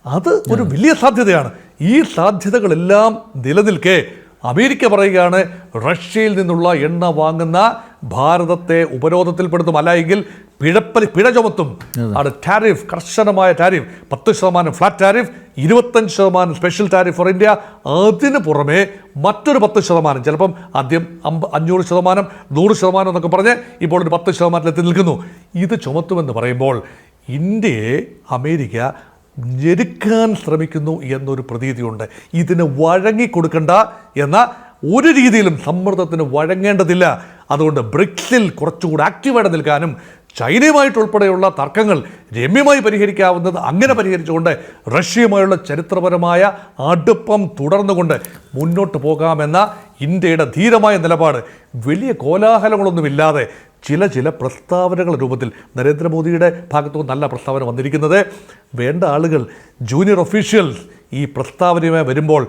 അത് ഒരു വലിയ സാധ്യതയാണ്. ഈ സാധ്യതകളെല്ലാം നിലനിൽക്കെ അമേരിക്ക പറയുകയാണ് റഷ്യയിൽ നിന്നുള്ള എണ്ണ വാങ്ങുന്ന ഭാരതത്തെ ഉപരോധത്തിൽപ്പെടുത്തും, അല്ല എങ്കിൽ പിഴ ചുമത്തും. ആണ് ടാരിഫ്, കർശനമായ tariff. 10% flat tariff, 25% special tariff for India. അതിന് പുറമെ മറ്റൊരു 10%, ചിലപ്പം ആദ്യം 500%, 100% എന്നൊക്കെ പറഞ്ഞ് ഇപ്പോൾ ഒരു 10%-ലെത്തി നിൽക്കുന്നു. ഇത് ചുമത്തുമെന്ന് പറയുമ്പോൾ ഇന്ത്യയെ അമേരിക്ക ഞെരുക്കാൻ ശ്രമിക്കുന്നു എന്നൊരു പ്രതീതിയുണ്ട്. ഇതിന് വഴങ്ങിക്കൊടുക്കണ്ട എന്ന ഒരു രീതിയിലും സമ്മർദ്ദത്തിന് വഴങ്ങേണ്ടതില്ല. അതുകൊണ്ട് ബ്രിക്സിൽ കുറച്ചുകൂടി ആക്റ്റീവായിട്ട് നിൽക്കാനും ചൈനയുമായിട്ടുൾപ്പെടെയുള്ള തർക്കങ്ങൾ രമ്യമായി പരിഹരിക്കാവുന്നത് അങ്ങനെ പരിഹരിച്ചുകൊണ്ട് റഷ്യയുമായുള്ള ചരിത്രപരമായ അടുപ്പം തുടർന്നുകൊണ്ട് മുന്നോട്ട് പോകാമെന്ന ഇന്ത്യയുടെ ധീരമായ നിലപാട് വലിയ കോലാഹലങ്ങളൊന്നുമില്ലാതെ ചില പ്രസ്താവനകൾ രൂപത്തിൽ നരേന്ദ്രമോദിയുടെ ഭാഗത്തു നല്ല പ്രസ്താവന വന്നിരിക്കുന്നത്. വേണ്ട ആളുകൾ, ജൂനിയർ ഒഫീഷ്യൽസ് ഈ പ്രസ്താവനയുമായി വരുമ്പോൾ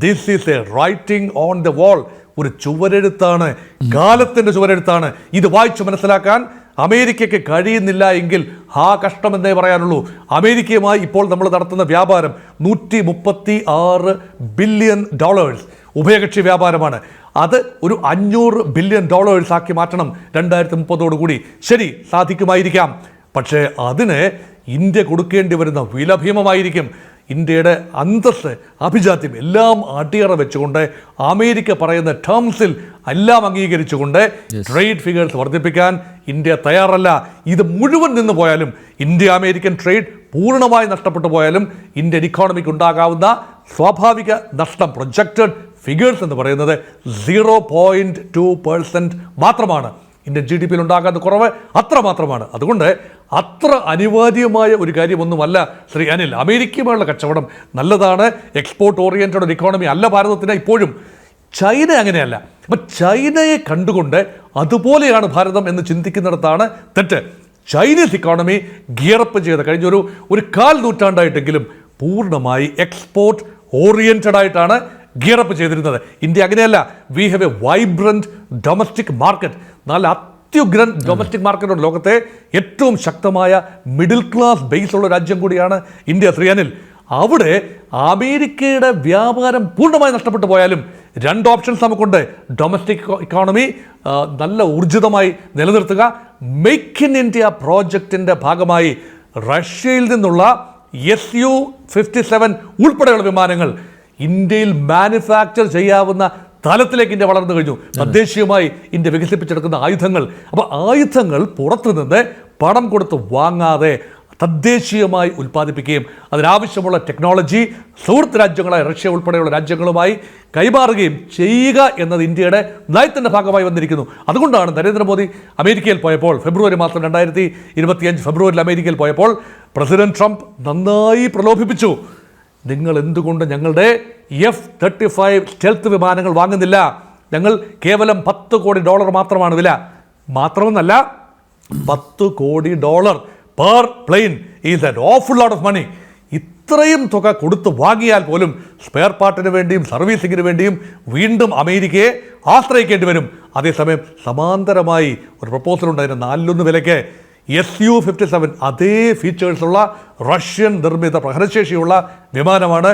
this is A writing on the wall, ഒരു ചുവരെഴുത്താണ്, കാലത്തിൻ്റെ ചുവരെഴുത്താണ്. ഇത് വായിച്ചു മനസ്സിലാക്കാൻ അമേരിക്കയ്ക്ക് കഴിയുന്നില്ല എങ്കിൽ കഷ്ടമെന്നേ പറയാനുള്ളൂ. അമേരിക്കയുമായി ഇപ്പോൾ നമ്മൾ നടത്തുന്ന വ്യാപാരം $136 ബില്യൺ ഉഭയകക്ഷി വ്യാപാരമാണ്. അത് ഒരു $500 ബില്യൺ ആക്കി മാറ്റണം 2030 ശരി, സാധിക്കുമായിരിക്കാം. പക്ഷേ അതിന് ഇന്ത്യ കൊടുക്കേണ്ടി വരുന്ന വില ഭീമമായിരിക്കും. ഇന്ത്യയുടെ അന്തസ്സ്, അഭിജാത്യം എല്ലാം അടിയറ വെച്ചുകൊണ്ട് അമേരിക്ക പറയുന്ന ടേംസിൽ എല്ലാം അംഗീകരിച്ചുകൊണ്ട് ട്രേഡ് ഫിഗേഴ്സ് വർദ്ധിപ്പിക്കാൻ ഇന്ത്യ തയ്യാറല്ല. ഇത് മുഴുവൻ നിന്ന് പോയാലും, ഇന്ത്യ അമേരിക്കൻ ട്രേഡ് പൂർണ്ണമായി നഷ്ടപ്പെട്ടു പോയാലും ഇന്ത്യൻ ഇക്കോണമിക്ക് ഉണ്ടാകാവുന്ന സ്വാഭാവിക നഷ്ടം, പ്രൊജക്റ്റഡ് ഫിഗേഴ്സ് എന്ന് പറയുന്നത് 0.2% മാത്രമാണ്. ഇന്ത്യൻ GDP-യിൽ ഉണ്ടാകാത്ത കുറവ് അത്രമാത്രമാണ്. അതുകൊണ്ട് അത്ര അനിവാര്യമായ ഒരു കാര്യമൊന്നുമല്ല ശ്രീ അനിൽ. അമേരിക്കയുമായുള്ള കച്ചവടം നല്ലതാണ്. എക്സ്പോർട്ട് ഓറിയൻറ്റഡ് ഒരു ഇക്കോണമി അല്ല ഭാരതത്തിന് ഇപ്പോഴും. ചൈന അങ്ങനെയല്ല. അപ്പം ചൈനയെ കണ്ടുകൊണ്ട് അതുപോലെയാണ് ഭാരതം എന്ന് ചിന്തിക്കുന്നിടത്താണ് തെറ്റ്. ചൈനീസ് ഇക്കോണമി ഗിയറപ്പ് ചെയ്ത കഴിഞ്ഞ ഒരു 1/4 നൂറ്റാണ്ടായിട്ടെങ്കിലും പൂർണ്ണമായി എക്സ്പോർട്ട് ഓറിയൻറ്റഡ് ആയിട്ടാണ് ഗിയറപ്പ് ചെയ്തിരുന്നത്. ഇന്ത്യ അങ്ങനെയല്ല. We have A vibrant domestic market. നല്ല അത്യുഗ്രൻ ഡൊമസ്റ്റിക് മാർക്കറ്റുണ്ട്. ലോകത്തെ ഏറ്റവും ശക്തമായ മിഡിൽ ക്ലാസ് ബേസ് ഉള്ള രാജ്യം കൂടിയാണ് ഇന്ത്യ. ശ്രീ അനിൽ, അവിടെ അമേരിക്കയുടെ വ്യാപാരം പൂർണ്ണമായി നഷ്ടപ്പെട്ടു പോയാലും 2 ഓപ്ഷൻസ് നമുക്കുണ്ട്. ഡൊമസ്റ്റിക് ഇക്കോണമി നല്ല ഊർജിതമായി നിലനിർത്തുക, മെയ്ക്ക് ഇൻ ഇന്ത്യ പ്രോജക്റ്റിൻ്റെ ഭാഗമായി റഷ്യയിൽ നിന്നുള്ള Su-57 ഉൾപ്പെടെയുള്ള വിമാനങ്ങൾ ഇന്ത്യയിൽ മാനുഫാക്ചർ ചെയ്യാവുന്ന തലത്തിലേക്ക് ഇന്ത്യ വളർന്നു കഴിഞ്ഞു. തദ്ദേശീയമായി ഇന്ത്യ വികസിപ്പിച്ചെടുക്കുന്ന ആയുധങ്ങൾ, അപ്പോൾ ആയുധങ്ങൾ പുറത്തുനിന്ന് പണം കൊടുത്ത് വാങ്ങാതെ തദ്ദേശീയമായി ഉൽപ്പാദിപ്പിക്കുകയും അതിനാവശ്യമുള്ള ടെക്നോളജി സുഹൃത്ത് രാജ്യങ്ങളായ റഷ്യ ഉൾപ്പെടെയുള്ള രാജ്യങ്ങളുമായി കൈമാറുകയും ചെയ്യുക എന്നത് ഇന്ത്യയുടെ നയത്തിൻ്റെ ഭാഗമായി വന്നിരിക്കുന്നു. അതുകൊണ്ടാണ് നരേന്ദ്രമോദി അമേരിക്കയിൽ പോയപ്പോൾ ഫെബ്രുവരി മാസം 2025 ഫെബ്രുവരിയിൽ അമേരിക്കയിൽ പോയപ്പോൾ പ്രസിഡന്റ് ട്രംപ് നന്നായി പ്രലോഭിപ്പിച്ചു. നിങ്ങൾ എന്തുകൊണ്ട് ഞങ്ങളുടെ F-35 സ്റ്റെൽത്ത് വിമാനങ്ങൾ വാങ്ങുന്നില്ല? ഞങ്ങൾ കേവലം $10 കോടി മാത്രമാണ് വില. മാത്രമെന്നല്ല, $10 crore per plane is an awful lot of money. ഇത്രയും തുക കൊടുത്ത് വാങ്ങിയാൽ പോലും സ്പെയർ പാർട്ടിന് വേണ്ടിയും സർവീസിങ്ങിന് വേണ്ടിയും വീണ്ടും അമേരിക്കയെ ആശ്രയിക്കേണ്ടി വരും. അതേസമയം സമാന്തരമായി ഒരു പ്രപ്പോസൽ ഉണ്ടായിരുന്നു 4 വിലയ്ക്ക് Su-57 അതേ ഫീച്ചേഴ്സുള്ള റഷ്യൻ നിർമ്മിത പ്രഹരശേഷിയുള്ള വിമാനമാണ്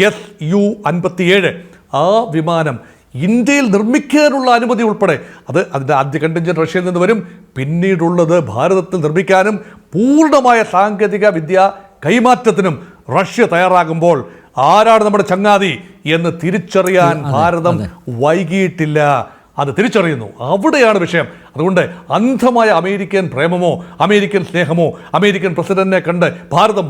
Su-57. ആ വിമാനം ഇന്ത്യയിൽ നിർമ്മിക്കാനുള്ള അനുമതി ഉൾപ്പെടെ അതിൻ്റെ ആദ്യ കണ്ടിഞ്ചന്റ് റഷ്യയിൽ നിന്ന് വരും. പിന്നീടുള്ളത് ഭാരതത്തിൽ നിർമ്മിക്കാനും പൂർണ്ണമായ സാങ്കേതിക വിദ്യ കൈമാറ്റത്തിനും റഷ്യ തയ്യാറാകുമ്പോൾ ആരാണ് നമ്മുടെ ചങ്ങാതി എന്ന് തിരിച്ചറിയാൻ ഭാരതം വൈകിയിട്ടില്ല. അത് തിരിച്ചറിയുന്നു. അവിടെയാണ് വിഷയം. അതുകൊണ്ട് അന്ധമായ അമേരിക്കൻ പ്രേമമോ അമേരിക്കൻ സ്നേഹമോ അമേരിക്കൻ പ്രസിഡന്റിനെ കണ്ട് ഭാരതം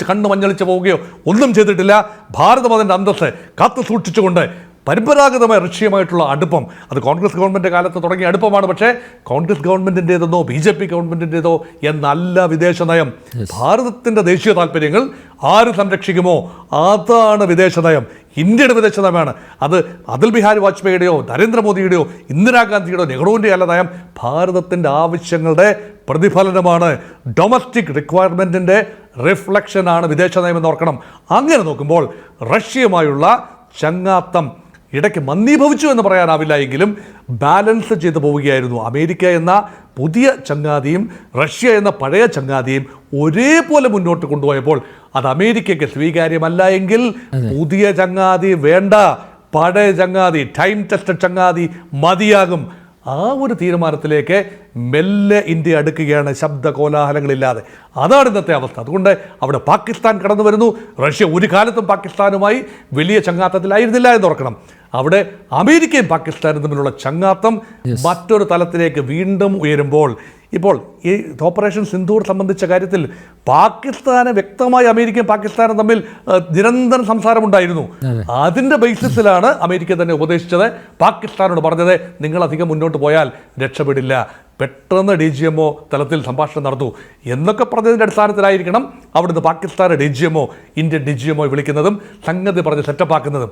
കണ്ണ് മഞ്ഞളിച്ച് പോവുകയോ ഒന്നും ചെയ്തിട്ടില്ല. ഭാരതം അതിൻ്റെ അന്തസ്സ് കാത്തു സൂക്ഷിച്ചുകൊണ്ട് പരമ്പരാഗതമായ റഷ്യയുമായിട്ടുള്ള അടുപ്പം, അത് കോൺഗ്രസ് ഗവൺമെൻറ് കാലത്ത് തുടങ്ങിയ അടുപ്പമാണ്. പക്ഷേ കോൺഗ്രസ് ഗവൺമെൻറ്റിൻ്റേതെന്നോ BJP ഗവൺമെൻറ്റിൻ്റേതോ എന്നല്ല വിദേശ നയം. ഭാരതത്തിൻ്റെ ദേശീയ താല്പര്യങ്ങൾ ആര് സംരക്ഷിക്കുമോ അതാണ് വിദേശ നയം. ഇന്ത്യയുടെ വിദേശ നയമാണ് അത്. അടൽ ബിഹാരി വാജ്പേയിയുടെയോ നരേന്ദ്രമോദിയുടെയോ ഇന്ദിരാഗാന്ധിയുടെയോ നെഹ്റുവിൻ്റെ അല്ല നയം. ഭാരതത്തിൻ്റെ ആവശ്യങ്ങളുടെ പ്രതിഫലനമാണ്. ഡൊമസ്റ്റിക് റിക്വയർമെൻറ്റിൻ്റെ റിഫ്ലക്ഷനാണ് വിദേശ നയമെന്ന് ഓർക്കണം. അങ്ങനെ നോക്കുമ്പോൾ റഷ്യയുമായുള്ള ചങ്ങാത്തം ഇടയ്ക്ക് മന്ദീഭവിച്ചു എന്ന് പറയാനാവില്ല, എങ്കിലും ബാലൻസ് ചെയ്തു പോവുകയായിരുന്നു. അമേരിക്ക എന്ന പുതിയ ചങ്ങാതിയും റഷ്യ എന്ന പഴയ ചങ്ങാതിയും ഒരേപോലെ മുന്നോട്ട് കൊണ്ടുപോയപ്പോൾ അത് അമേരിക്കയ്ക്ക് സ്വീകാര്യമല്ല. എങ്കിൽ പുതിയ ചങ്ങാതി വേണ്ട, പഴയ ചങ്ങാതി, ടൈം ടെസ്റ്റഡ് ചങ്ങാതി മതിയാകും. ആ ഒരു തീരുമാനത്തിലേക്ക് മെല്ലെ ഇന്ത്യ അടുക്കുകയാണ്, ശബ്ദ കോലാഹലങ്ങളില്ലാതെ. അതാണ് ഇന്നത്തെ അവസ്ഥ. അതുകൊണ്ട് അവിടെ പാകിസ്ഥാൻ കടന്നു വരുന്നു. റഷ്യ ഒരു കാലത്തും പാകിസ്ഥാനുമായി വലിയ ചങ്ങാത്തത്തിലായിരുന്നില്ല എന്ന് ഓർക്കണം. അവിടെ അമേരിക്കയും പാകിസ്ഥാനും തമ്മിലുള്ള ചങ്ങാത്തം മറ്റൊരു തലത്തിലേക്ക് വീണ്ടും ഉയരുമ്പോൾ ഇപ്പോൾ ഈ ഓപ്പറേഷൻ സിന്ദൂർ സംബന്ധിച്ച കാര്യത്തിൽ പാകിസ്ഥാനെ വ്യക്തമായി അമേരിക്കയും പാകിസ്ഥാനും തമ്മിൽ നിരന്തരം സംസാരമുണ്ടായിരുന്നു. അതിൻ്റെ ബേസിസിലാണ് അമേരിക്ക തന്നെ ഉപദേശിച്ചത്, പാകിസ്ഥാനോട് പറഞ്ഞത് നിങ്ങൾ അധികം മുന്നോട്ട് പോയാൽ രക്ഷപ്പെടില്ല, പെട്ടെന്ന് DGMO തലത്തിൽ സംഭാഷണം നടത്തൂ എന്നൊക്കെ പറഞ്ഞതിൻ്റെ അടിസ്ഥാനത്തിലായിരിക്കണം അവിടുന്ന് പാകിസ്ഥാൻ DGMO ഇന്ത്യൻ DGMO വിളിക്കുന്നതും സംഗതി പറഞ്ഞ് സെറ്റപ്പാക്കുന്നതും.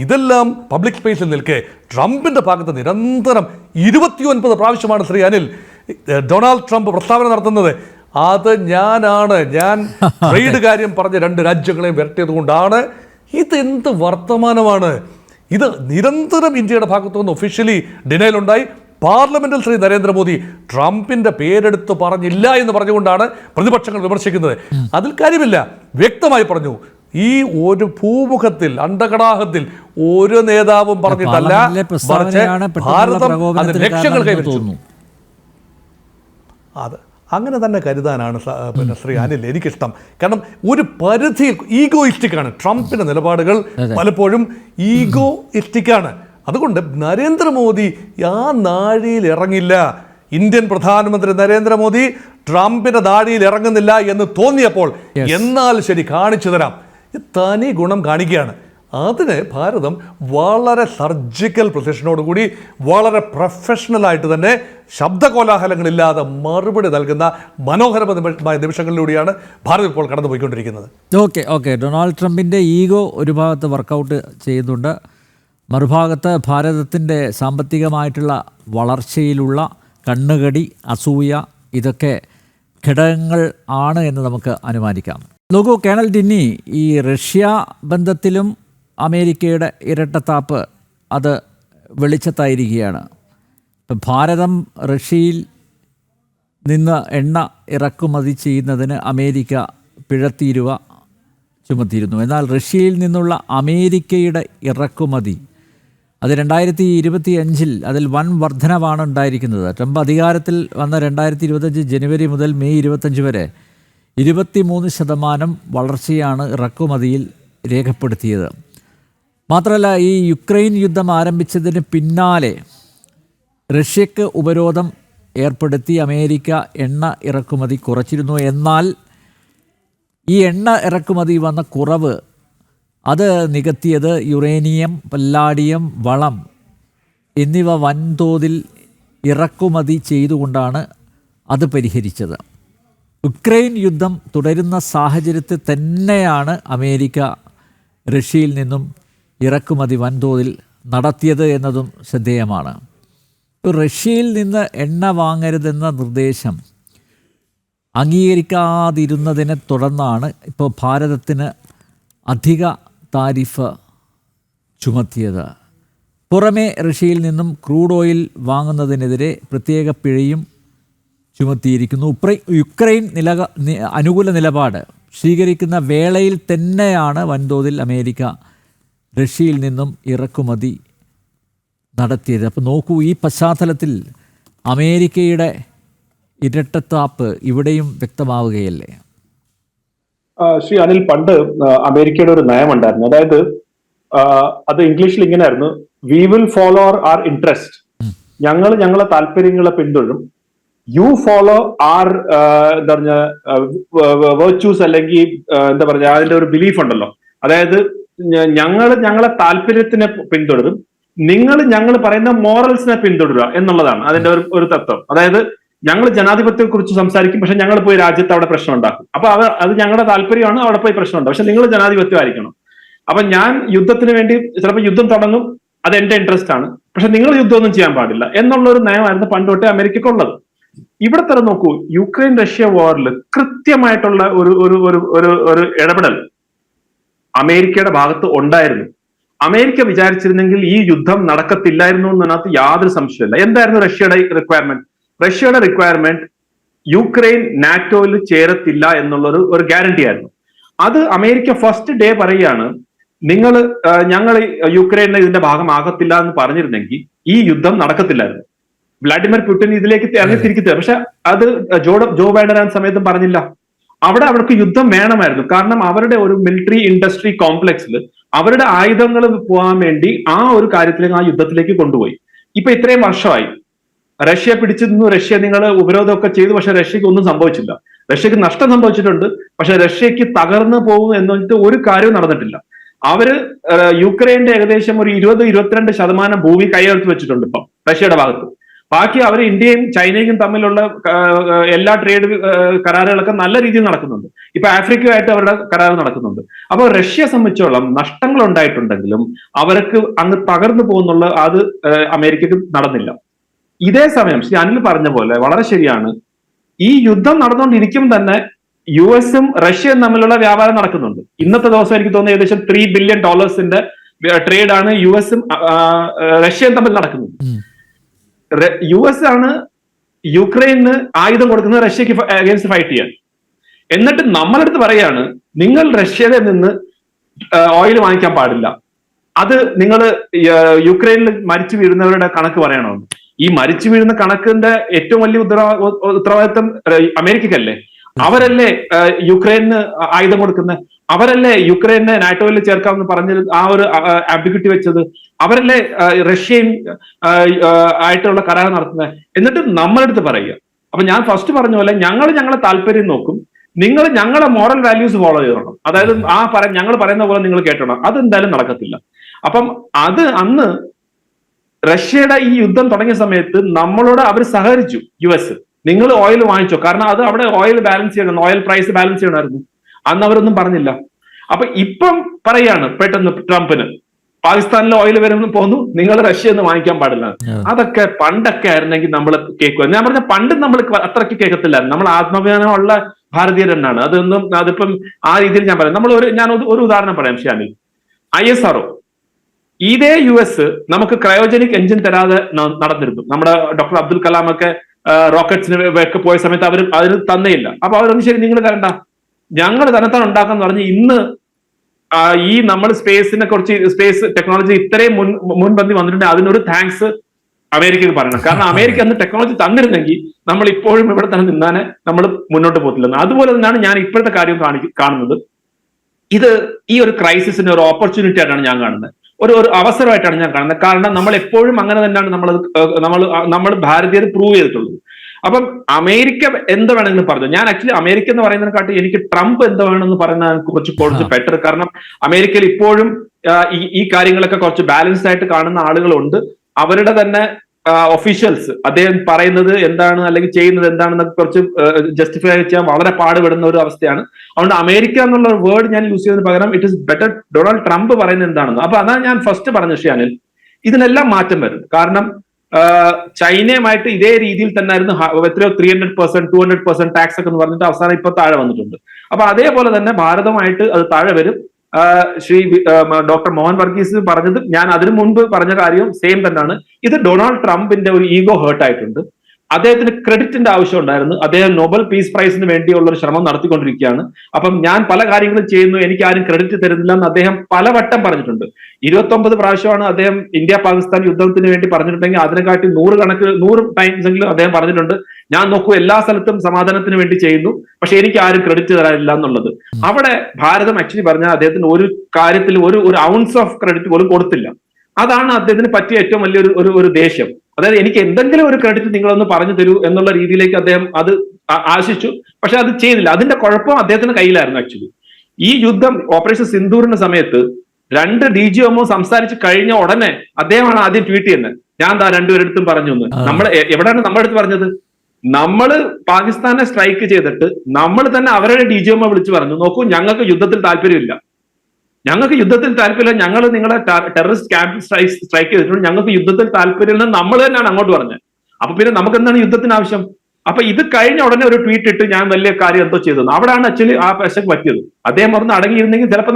ഇതെല്ലാം പബ്ലിക് സ്പേസിൽ നിൽക്കെ ട്രംപിൻ്റെ ഭാഗത്ത് നിരന്തരം 29 പ്രാവശ്യമാണ് ശ്രീ അനിൽ ഡൊണാൾഡ് ട്രംപ് പ്രസ്താവന നടത്തുന്നത്. അത് ഞാൻ ട്രേഡ് കാര്യം പറഞ്ഞ് 2 രാജ്യങ്ങളെയും വരട്ടിയത് കൊണ്ടാണ്. ഇത് എന്ത് വർത്തമാനമാണ് ഇത്? നിരന്തരം ഇന്ത്യയുടെ ഭാഗത്തു നിന്ന് ഒഫീഷ്യലി ഡിനയലുണ്ടായി. പാർലമെന്റിൽ ശ്രീ നരേന്ദ്രമോദി ട്രംപിന്റെ പേരെടുത്ത് പറഞ്ഞില്ല എന്ന് പറഞ്ഞുകൊണ്ടാണ് പ്രതിപക്ഷങ്ങൾ വിമർശിക്കുന്നത്. അതിൽ കാര്യമില്ല, വ്യക്തമായി പറഞ്ഞു. ഈ ഒരു ഭൂമുഖത്തിൽ അണ്ടകടാഹത്തിൽ ഒരു നേതാവും പറഞ്ഞിട്ടല്ല, ഭാരതം അതിന്റെ ലക്ഷ്യങ്ങൾ കൈവരിച്ചു. അത് അങ്ങനെ തന്നെ കരുതാനാണ് പിന്നെ ശ്രീ അനിൽ എനിക്കിഷ്ടം. കാരണം ഒരു പരിധിയിൽ ഈഗോയിസ്റ്റിക്കാണ് ട്രംപിന്റെ നിലപാടുകൾ, പലപ്പോഴും ഈഗോയിസ്റ്റിക്കാണ്. അതുകൊണ്ട് നരേന്ദ്രമോദി ആ നാഴിയിൽ ഇറങ്ങില്ല. ഇന്ത്യൻ പ്രധാനമന്ത്രി നരേന്ദ്രമോദി ട്രംപിന്റെ നാഴിയിൽ ഇറങ്ങുന്നില്ല എന്ന് തോന്നിയപ്പോൾ എന്നാൽ ശരി കാണിച്ചു തരാം, തനി ഗുണം കാണിക്കുകയാണ്. അതിന് ഭാരതം വളരെ സർജിക്കൽ പ്രിസിഷനോടുകൂടി വളരെ പ്രൊഫഷണലായിട്ട് തന്നെ ശബ്ദകോലാഹലങ്ങളില്ലാതെ മറുപടി നൽകുന്ന മനോഹരമായ നിമിഷങ്ങളിലൂടെയാണ് ഭാരതം ഇപ്പോൾ കടന്നുപോയിക്കൊണ്ടിരിക്കുന്നത്. ഓക്കെ ഡൊണാൾഡ് ട്രംപിൻ്റെ ഈഗോ ഒരു ഭാഗത്ത് വർക്കൗട്ട് ചെയ്യുന്നുണ്ട്, മറുഭാഗത്ത് ഭാരതത്തിൻ്റെ സാമ്പത്തികമായിട്ടുള്ള വളർച്ചയിലുള്ള കണ്ണുകടി, അസൂയ, ഇതൊക്കെ ഘടകങ്ങൾ ആണ് എന്ന് നമുക്ക് അനുമാനിക്കാം. നോക്കൂ കേണൽ ഡിന്നി, ഈ റഷ്യ ബന്ധത്തിലും അമേരിക്കയുടെ ഇരട്ടത്താപ്പ് അത് വെളിച്ചത്തായിരിക്കുകയാണ്. ഭാരതം റഷ്യയിൽ നിന്ന് എണ്ണ ഇറക്കുമതി ചെയ്യുന്നതിന് അമേരിക്ക പിഴത്തീരുവ ചുമത്തിയിരുന്നു. എന്നാൽ റഷ്യയിൽ നിന്നുള്ള അമേരിക്കയുടെ ഇറക്കുമതി അത് 2025 അതിൽ വൻ വർധനവാണ് ഉണ്ടായിരിക്കുന്നത്. ട്രംപ് അധികാരത്തിൽ വന്ന 2025 ജനുവരി മുതൽ മെയ് 25 വരെ 23% വളർച്ചയാണ് ഇറക്കുമതിയിൽ രേഖപ്പെടുത്തിയത്. മാത്രമല്ല, ഈ യുക്രൈൻ യുദ്ധം ആരംഭിച്ചതിന് പിന്നാലെ റഷ്യക്ക് ഉപരോധം ഏർപ്പെടുത്തി അമേരിക്ക എണ്ണ ഇറക്കുമതി കുറച്ചിരുന്നു. എന്നാൽ ഈ എണ്ണ ഇറക്കുമതി വന്ന കുറവ് അത് നികത്തിയത് യുറേനിയം, പല്ലാഡിയം, വളം എന്നിവ വൻതോതിൽ ഇറക്കുമതി ചെയ്തുകൊണ്ടാണ് അത് പരിഹരിച്ചത്. യുക്രൈൻ യുദ്ധം തുടരുന്ന സാഹചര്യത്തിൽ തന്നെയാണ് അമേരിക്ക റഷ്യയിൽ നിന്നും ഇറക്കുമതി വൻതോതിൽ നടത്തിയത് എന്നതും ശ്രദ്ധേയമാണ്. റഷ്യയിൽ നിന്ന് എണ്ണ വാങ്ങരുതെന്ന നിർദ്ദേശം അംഗീകരിക്കാതിരുന്നതിനെ തുടർന്നാണ് ഇപ്പോൾ ഭാരതത്തിന് അധിക താരിഫ് ചുമത്തിയത്. പുറമെ റഷ്യയിൽ നിന്നും ക്രൂഡ് ഓയിൽ വാങ്ങുന്നതിനെതിരെ പ്രത്യേക പിഴയും ചുമത്തിയിരിക്കുന്നു. യുക്രൈൻ അനുകൂല നിലപാട് സ്വീകരിക്കുന്ന വേളയിൽ തന്നെയാണ് വൻതോതിൽ അമേരിക്ക റഷ്യയിൽ നിന്നും ഇറക്കുമതി നടത്തിയത്. അപ്പോൾ നോക്കൂ, ഈ പശ്ചാത്തലത്തിൽ അമേരിക്കയുടെ ഇരട്ടത്താപ്പ് ഇവിടെയും വ്യക്തമാവുകയല്ലേ? ശ്രീ അനിൽ, പണ്ട് അമേരിക്കയുടെ ഒരു നയമുണ്ടായിരുന്നു. അതായത് അത് ഇംഗ്ലീഷിൽ ഇങ്ങനെയായിരുന്നു: we will follow our interest. ഞങ്ങൾ ഞങ്ങളെ താല്പര്യങ്ങളെ പിന്തുടരും. യു ഫോളോ ആർ എന്താ പറഞ്ഞ വേർച്യൂസ്, അല്ലെങ്കിൽ എന്താ പറഞ്ഞ അതിന്റെ ഒരു ബിലീഫ് ഉണ്ടല്ലോ. അതായത് ഞങ്ങളെ താല്പര്യത്തിനെ പിന്തുടരും, ഞങ്ങൾ പറയുന്ന മോറൽസിനെ പിന്തുടരുക എന്നുള്ളതാണ് അതിന്റെ ഒരു തത്വം. അതായത് ഞങ്ങൾ ജനാധിപത്യത്തെ കുറിച്ച് സംസാരിക്കും, പക്ഷെ ഞങ്ങൾ പോയി രാജ്യത്ത് അവിടെ പ്രശ്നം ഉണ്ടാക്കും. അപ്പൊ അത് ഞങ്ങളുടെ താല്പര്യമാണ്, അവിടെ പോയി പ്രശ്നം ഉണ്ടാവും. പക്ഷെ നിങ്ങൾ ജനാധിപത്യം ആയിരിക്കണം. അപ്പൊ ഞാൻ യുദ്ധത്തിന് വേണ്ടി ചിലപ്പോൾ യുദ്ധം തുടങ്ങും, അത് എന്റെ ഇൻട്രസ്റ്റ് ആണ്, പക്ഷെ നിങ്ങൾ യുദ്ധമൊന്നും ചെയ്യാൻ പാടില്ല എന്നുള്ള ഒരു നയമായിരുന്നു പണ്ട് തൊട്ടേ അമേരിക്കക്കുള്ളത്. ഇവിടെ തന്നെ നോക്കൂ, യുക്രൈൻ റഷ്യ വാറിൽ കൃത്യമായിട്ടുള്ള ഒരു ഇടപെടൽ അമേരിക്കയുടെ ഭാഗത്ത് ഉണ്ടായിരുന്നു. അമേരിക്ക വിചാരിച്ചിരുന്നെങ്കിൽ ഈ യുദ്ധം നടക്കത്തില്ലായിരുന്നു എന്നതിനകത്ത് യാതൊരു സംശയമില്ല. എന്തായിരുന്നു റഷ്യയുടെ റിക്വയർമെന്റ്? റഷ്യയുടെ റിക്വയർമെന്റ് യുക്രൈൻ നാറ്റോയിൽ ചേരത്തില്ല ഒരു ഗ്യാരണ്ടി ആയിരുന്നു. അത് അമേരിക്ക ഫസ്റ്റ് ഡേ പറയുകയാണ്, ഞങ്ങൾ യുക്രൈനെ ഇതിന്റെ ഭാഗമാകത്തില്ല എന്ന് പറഞ്ഞിരുന്നെങ്കിൽ ഈ യുദ്ധം നടക്കത്തില്ലായിരുന്നു. വ്ളാഡിമിർ പുടിൻ ഇതിലേക്ക് ഇറങ്ങിത്തിരിക്കത്തില്ല. പക്ഷെ അത് ജോ ബൈഡൻ ആ സമയത്തും പറഞ്ഞില്ല. അവർക്ക് യുദ്ധം വേണമായിരുന്നു. കാരണം അവരുടെ ഒരു മിലിറ്ററി ഇൻഡസ്ട്രി കോംപ്ലക്സിൽ അവരുടെ ആയുധങ്ങൾ പോകാൻ വേണ്ടി ആ ഒരു കാര്യത്തിലേക്ക്, ആ യുദ്ധത്തിലേക്ക് കൊണ്ടുപോയി. ഇപ്പൊ ഇത്രയും വർഷമായി റഷ്യ പിടിച്ചിരുന്നു. റഷ്യ നിങ്ങൾ ഉപരോധമൊക്കെ ചെയ്തു, പക്ഷെ റഷ്യക്ക് ഒന്നും സംഭവിച്ചില്ല. റഷ്യക്ക് നഷ്ടം സംഭവിച്ചിട്ടുണ്ട്, പക്ഷെ റഷ്യക്ക് തകർന്നു പോകും എന്നിട്ട് ഒരു കാര്യവും നടന്നിട്ടില്ല. അവര് യുക്രൈന്റെ ഏകദേശം ഒരു 20-22% ഭൂമി കൈയെടുത്ത് വെച്ചിട്ടുണ്ട് ഇപ്പം റഷ്യയുടെ ഭാഗത്ത്. ബാക്കി അവർ ഇന്ത്യയും ചൈനയും തമ്മിലുള്ള എല്ലാ ട്രേഡ് കരാറുകളൊക്കെ നല്ല രീതിയിൽ നടക്കുന്നുണ്ട്. ഇപ്പൊ ആഫ്രിക്കയുമായിട്ട് അവരുടെ കരാർ നടക്കുന്നുണ്ട്. അപ്പോൾ റഷ്യയെ സംബന്ധിച്ചോളം നഷ്ടങ്ങൾ ഉണ്ടായിട്ടുണ്ടെങ്കിലും അവർക്ക് അങ്ങ് തകർന്നു പോകുന്നുള്ള അത് അമേരിക്കക്ക് നടന്നില്ല. ഇതേ സമയം ശ്രീ അനിൽ പറഞ്ഞ പോലെ വളരെ ശരിയാണ്, ഈ യുദ്ധം നടന്നുകൊണ്ടിരിക്കും തന്നെ US-ഉം റഷ്യയും തമ്മിലുള്ള വ്യാപാരം നടക്കുന്നുണ്ട്. ഇന്നത്തെ ദിവസം എനിക്ക് തോന്നുന്നത് ഏകദേശം $3 ബില്യൺ ട്രേഡാണ് US-ഉം റഷ്യയും തമ്മിൽ നടക്കുന്നത്. US ആണ് യുക്രൈന് ആയുധം കൊടുക്കുന്നത് റഷ്യക്ക് അഗേൻസ്റ്റ് ഫൈറ്റ് ചെയ്യാൻ. എന്നിട്ട് നമ്മളടുത്ത് പറയാണ്, നിങ്ങൾ റഷ്യയുടെ നിന്ന് ഓയിൽ വാങ്ങിക്കാൻ പാടില്ല, അത് നിങ്ങൾ യുക്രൈനിൽ മരിച്ചു വീഴുന്നവരുടെ കണക്ക് പറയണമെന്ന്. ഈ മരിച്ചു വീഴുന്ന കണക്കിന്റെ ഏറ്റവും വലിയ ഉത്തരവാദിത്വം അമേരിക്കക്കല്ലേ? അവരല്ലേ യുക്രൈന് ആയുധം കൊടുക്കുന്നത്? അവരല്ലേ യുക്രൈനെ നാറ്റോയിൽ ചേർക്കാമെന്ന് പറഞ്ഞ ആ ഒരു ആംബിഗ്യൂറ്റി വെച്ചത്? അവരല്ലേ റഷ്യയും ആയിട്ടുള്ള കരാർ നടത്തുന്നത്? എന്നിട്ട് നമ്മളെടുത്ത് പറയുക. അപ്പൊ ഞാൻ ഫസ്റ്റ് പറഞ്ഞ പോലെ ഞങ്ങളെ താല്പര്യം നോക്കും, നിങ്ങൾ ഞങ്ങളെ മോറൽ വാല്യൂസ് ഫോളോ ചെയ്തോണം. അതായത് ഞങ്ങൾ പറയുന്ന പോലെ നിങ്ങൾ കേട്ടോണം. അതെന്തായാലും നടക്കത്തില്ല. അപ്പം അത് അന്ന് റഷ്യയുടെ ഈ യുദ്ധം തുടങ്ങിയ സമയത്ത് നമ്മളോട് അവർ സഹകരിച്ചു. US, നിങ്ങൾ ഓയിൽ വാങ്ങിച്ചോ, കാരണം അത് അവിടെ ഓയിൽ ബാലൻസ് ചെയ്യണം, ഓയിൽ പ്രൈസ് ബാലൻസ് ചെയ്യണമായിരുന്നു. അന്ന് അവരൊന്നും പറഞ്ഞില്ല. അപ്പൊ ഇപ്പം പറയാണ് പെട്ടെന്ന് ട്രംപിന്, പാകിസ്ഥാനിലെ ഓയിൽ വരുന്നു പോന്നു, നിങ്ങൾ റഷ്യ എന്ന് വാങ്ങിക്കാൻ പാടില്ല. അതൊക്കെ പണ്ടൊക്കെ ആയിരുന്നെങ്കിൽ നമ്മൾ കേൾക്കുക. ഞാൻ പറഞ്ഞ പണ്ട് നമ്മൾ അത്രയ്ക്ക് കേൾക്കത്തില്ലായിരുന്നു. നമ്മൾ ആത്മാഭിമാനമുള്ള ഭാരതീയരെന്നാണ്. അതിപ്പം ആ രീതിയിൽ ഞാൻ പറയാം. ഞാൻ ഒരു ഉദാഹരണം പറയാം. ഷ്യാനിൽ, ISRO ഇതേ US നമുക്ക് ക്രയോജനിക് എഞ്ചിൻ തരാതെ നടന്നിരുന്നു. നമ്മുടെ ഡോക്ടർ അബ്ദുൽ കലാം ഒക്കെ റോക്കറ്റ്സിന് ഒക്കെ പോയ സമയത്ത് അതിന് തന്നേയില്ല. അപ്പൊ അവരൊന്നും ശരി, നിങ്ങൾ തരണ്ട, ഞങ്ങൾ തന്നെത്താൻ ഉണ്ടാക്കാന്ന് പറഞ്ഞ് ഇന്ന് ഈ നമ്മൾ സ്പേസിനെ കുറിച്ച് സ്പേസ് ടെക്നോളജി ഇത്രയും മുൻപന്തി വന്നിട്ടുണ്ടെങ്കിൽ അതിനൊരു താങ്ക്സ് അമേരിക്കക്ക് പറയണം. കാരണം അമേരിക്ക അന്ന് ടെക്നോളജി തന്നിരുന്നെങ്കിൽ നമ്മൾ ഇപ്പോഴും ഇവിടെ തന്നെ നിന്നാനെ നമ്മൾ മുന്നോട്ട് പോകത്തില്ലെന്ന്. അതുപോലെ തന്നെയാണ് ഞാൻ ഇപ്പോഴത്തെ കാര്യം കാണുന്നത്. ഇത് ഈ ഒരു ക്രൈസിസിന്റെ ഒരു ഓപ്പർച്യൂണിറ്റി ആയിട്ടാണ് ഞാൻ കാണുന്നത്, ഒരു അവസരമായിട്ടാണ് ഞാൻ കാണുന്നത്. കാരണം നമ്മൾ എപ്പോഴും അങ്ങനെ തന്നെയാണ് നമ്മൾ ഭാരതീയർ പ്രൂവ് ചെയ്തിട്ടുള്ളത്. അപ്പം അമേരിക്ക എന്ത് വേണമെങ്കിലും പറഞ്ഞു. ഞാൻ ആക്ച്വലി അമേരിക്ക എന്ന് പറയുന്നതിനെക്കാട്ടി എനിക്ക് ട്രംപ് എന്ത് വേണമെന്ന് പറയുന്നത് കുറച്ച് ബെറ്റർ. കാരണം അമേരിക്കയിൽ ഇപ്പോഴും ഈ കാര്യങ്ങളൊക്കെ കുറച്ച് ബാലൻസ്ഡ് ആയിട്ട് കാണുന്ന ആളുകളുണ്ട്. അവരുടെ തന്നെ ഒഫീഷ്യൽസ് അദ്ദേഹം പറയുന്നത് എന്താണ് അല്ലെങ്കിൽ ചെയ്യുന്നത് എന്താണെന്നൊക്കെ കുറച്ച് ജസ്റ്റിഫൈ ചെയ്യാൻ വളരെ പാടുപെടുന്ന ഒരു അവസ്ഥയാണ്. അതുകൊണ്ട് അമേരിക്ക എന്നുള്ള വേർഡ് ഞാൻ യൂസ് ചെയ്യുന്നതിന് പകരം it is better Donald Trump പറയുന്നത് എന്താണെന്ന്. അപ്പൊ അതാണ് ഞാൻ ഫസ്റ്റ് പറഞ്ഞ ഷാനിൽ, ഇതിനെല്ലാം മാറ്റം വരും. കാരണം ചൈനയുമായിട്ട് ഇതേ രീതിയിൽ തന്നെ ആയിരുന്നു എത്രയോ 300%, 200% ടാക്സ് ഒക്കെ എന്ന് പറഞ്ഞിട്ട് അവസാനം ഇപ്പൊ താഴെ വന്നിട്ടുണ്ട്. അപ്പൊ അതേപോലെ തന്നെ ഭാരതമായിട്ട് അത് താഴെ വരും. ശ്രീ ഡോക്ടർ മോഹൻ വർഗീസ് പറഞ്ഞത് ഞാൻ അതിനു മുൻപ് പറഞ്ഞ കാര്യം സെയിം തന്നെയാണ്. ഇത് ഡൊണാൾഡ് ട്രംപിന്റെ ഒരു ഈഗോ ഹേർട്ട് ആയിട്ടുണ്ട്. അദ്ദേഹത്തിന് ക്രെഡിറ്റിന്റെ ആവശ്യം ഉണ്ടായിരുന്നു. അദ്ദേഹം നോബൽ പീസ് പ്രൈസിന് വേണ്ടിയുള്ള ഒരു ശ്രമം നടത്തിക്കൊണ്ടിരിക്കുകയാണ്. അപ്പം ഞാൻ പല കാര്യങ്ങളും ചെയ്യുന്നു, എനിക്ക് ആരും ക്രെഡിറ്റ് തരുന്നില്ല എന്ന് അദ്ദേഹം പലവട്ടം പറഞ്ഞിട്ടുണ്ട്. 29 പ്രാവശ്യമാണ് അദ്ദേഹം ഇന്ത്യ പാകിസ്ഥാൻ യുദ്ധത്തിന് വേണ്ടി പറഞ്ഞിട്ടുണ്ടെങ്കിൽ അതിനെക്കാട്ടി 100 ടൈംസ് എങ്കിലും അദ്ദേഹം പറഞ്ഞിട്ടുണ്ട് ഞാൻ നോക്കൂ എല്ലാ സ്ഥലത്തും സമാധാനത്തിന് വേണ്ടി ചെയ്യുന്നു, പക്ഷെ എനിക്ക് ആരും ക്രെഡിറ്റ് തരാനില്ല എന്നുള്ളത്. അവിടെ ഭാരതം ആക്ച്വലി പറഞ്ഞാൽ അദ്ദേഹത്തിന് ഒരു കാര്യത്തിൽ ഒരു ഔൺസ് ഓഫ് ക്രെഡിറ്റ് പോലും കൊടുത്തില്ല. അതാണ് അദ്ദേഹത്തിന് പറ്റിയ ഏറ്റവും വലിയൊരു ദേഷ്യം. അതായത് എനിക്ക് എന്തെങ്കിലും ഒരു ക്രെഡിറ്റ് നിങ്ങളൊന്ന് പറഞ്ഞു തരൂ എന്നുള്ള രീതിയിലേക്ക് അദ്ദേഹം അത് ആശിച്ചു, പക്ഷെ അത് ചെയ്തില്ല. അതിന്റെ കുഴപ്പം അദ്ദേഹത്തിന്റെ കയ്യിലായിരുന്നു. ആക്ച്വലി ഈ യുദ്ധം ഓപ്പറേഷൻ സിന്ദൂറിന്റെ സമയത്ത് 2 DGMO സംസാരിച്ച് കഴിഞ്ഞ ഉടനെ അദ്ദേഹമാണ് ആദ്യം ട്വീറ്റ് ചെയ്യുന്നത്, ഞാൻ രണ്ടുപേരെടുത്തും പറഞ്ഞു എന്ന്. നമ്മൾ എവിടെയാണ് നമ്മുടെ അടുത്ത് പറഞ്ഞത്? നമ്മള് പാകിസ്ഥാനെ സ്ട്രൈക്ക് ചെയ്തിട്ട് നമ്മൾ തന്നെ അവരുടെ DGMO വിളിച്ചു പറഞ്ഞു, നോക്കൂ ഞങ്ങൾക്ക് യുദ്ധത്തിൽ താല്പര്യമില്ല, ഞങ്ങൾ നിങ്ങളെ ടെററിസ്റ്റ് ക്യാമ്പ് സ്ട്രൈക്ക് ചെയ്തിട്ടുണ്ട്, ഞങ്ങൾക്ക് യുദ്ധത്തിൽ താല്പര്യമില്ലെന്ന് നമ്മൾ തന്നെയാണ് അങ്ങോട്ട് പറഞ്ഞത്. അപ്പൊ പിന്നെ നമുക്ക് എന്താണ് യുദ്ധത്തിന് ആവശ്യം? അപ്പൊ ഇത് കഴിഞ്ഞ ഉടനെ ഒരു ട്വീറ്റ് ഇട്ട് ഞാൻ വലിയ കാര്യം എന്തോ ചെയ്തു. അവിടെയാണ് ആക്ച്വലി ആ പ്രശ്നം പറ്റിയത്. അദ്ദേഹം പറഞ്ഞ് അടങ്ങിയിരുന്നെങ്കിൽ ചിലപ്പോൾ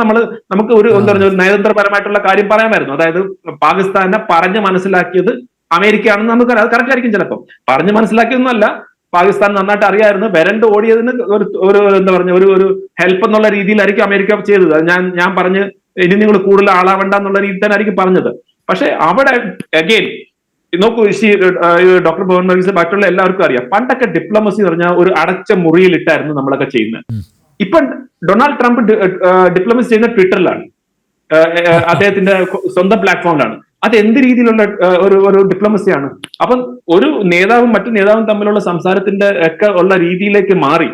നമുക്ക് ഒരു എന്താ പറയുക ഒരു നയതന്ത്രപരമായിട്ടുള്ള കാര്യം പറയാമായിരുന്നു. അതായത് പാകിസ്ഥാനെ പറഞ്ഞ് മനസ്സിലാക്കിയത് അമേരിക്കയാണെന്ന് നമുക്ക് അത് കറക്റ്റ് ആയിരിക്കും. ചിലപ്പോൾ പറഞ്ഞ് മനസ്സിലാക്കിയൊന്നുമല്ല, പാകിസ്ഥാൻ നന്നായിട്ട് അറിയായിരുന്നു. വരണ്ട് ഓടിയതിന് ഒരു എന്താ പറഞ്ഞ ഒരു ഹെൽപ്പ് എന്നുള്ള രീതിയിലായിരിക്കും അമേരിക്ക ചെയ്തത്. ഞാൻ പറഞ്ഞ് ഇനി നിങ്ങൾ കൂടുതൽ ആളാവണ്ട എന്നുള്ള രീതിയിൽ തന്നെ ആയിരിക്കും പറഞ്ഞത്. പക്ഷെ അവിടെ അഗെയിൻ നോക്കൂ, ഡോക്ടർ മോഹൻ വർഗീസ് മറ്റുള്ള എല്ലാവർക്കും അറിയാം, പണ്ടൊക്കെ ഡിപ്ലോമസി എന്ന് പറഞ്ഞാൽ ഒരു അടച്ച മുറിയിലിട്ടായിരുന്നു നമ്മളൊക്കെ ചെയ്യുന്നത്. ഇപ്പൊ ഡൊണാൾഡ് ട്രംപ് ഡിപ്ലോമസി ചെയ്യുന്ന ട്വിറ്ററിലാണ്, അദ്ദേഹത്തിന്റെ സ്വന്തം പ്ലാറ്റ്ഫോമിലാണ്. അത് എന്ത് രീതിയിലുള്ള ഒരു ഡിപ്ലോമസിയാണ്? അപ്പം ഒരു നേതാവും മറ്റു നേതാവും തമ്മിലുള്ള സംസാരത്തിന്റെ ഒക്കെ ഉള്ള രീതിയിലേക്ക് മാറി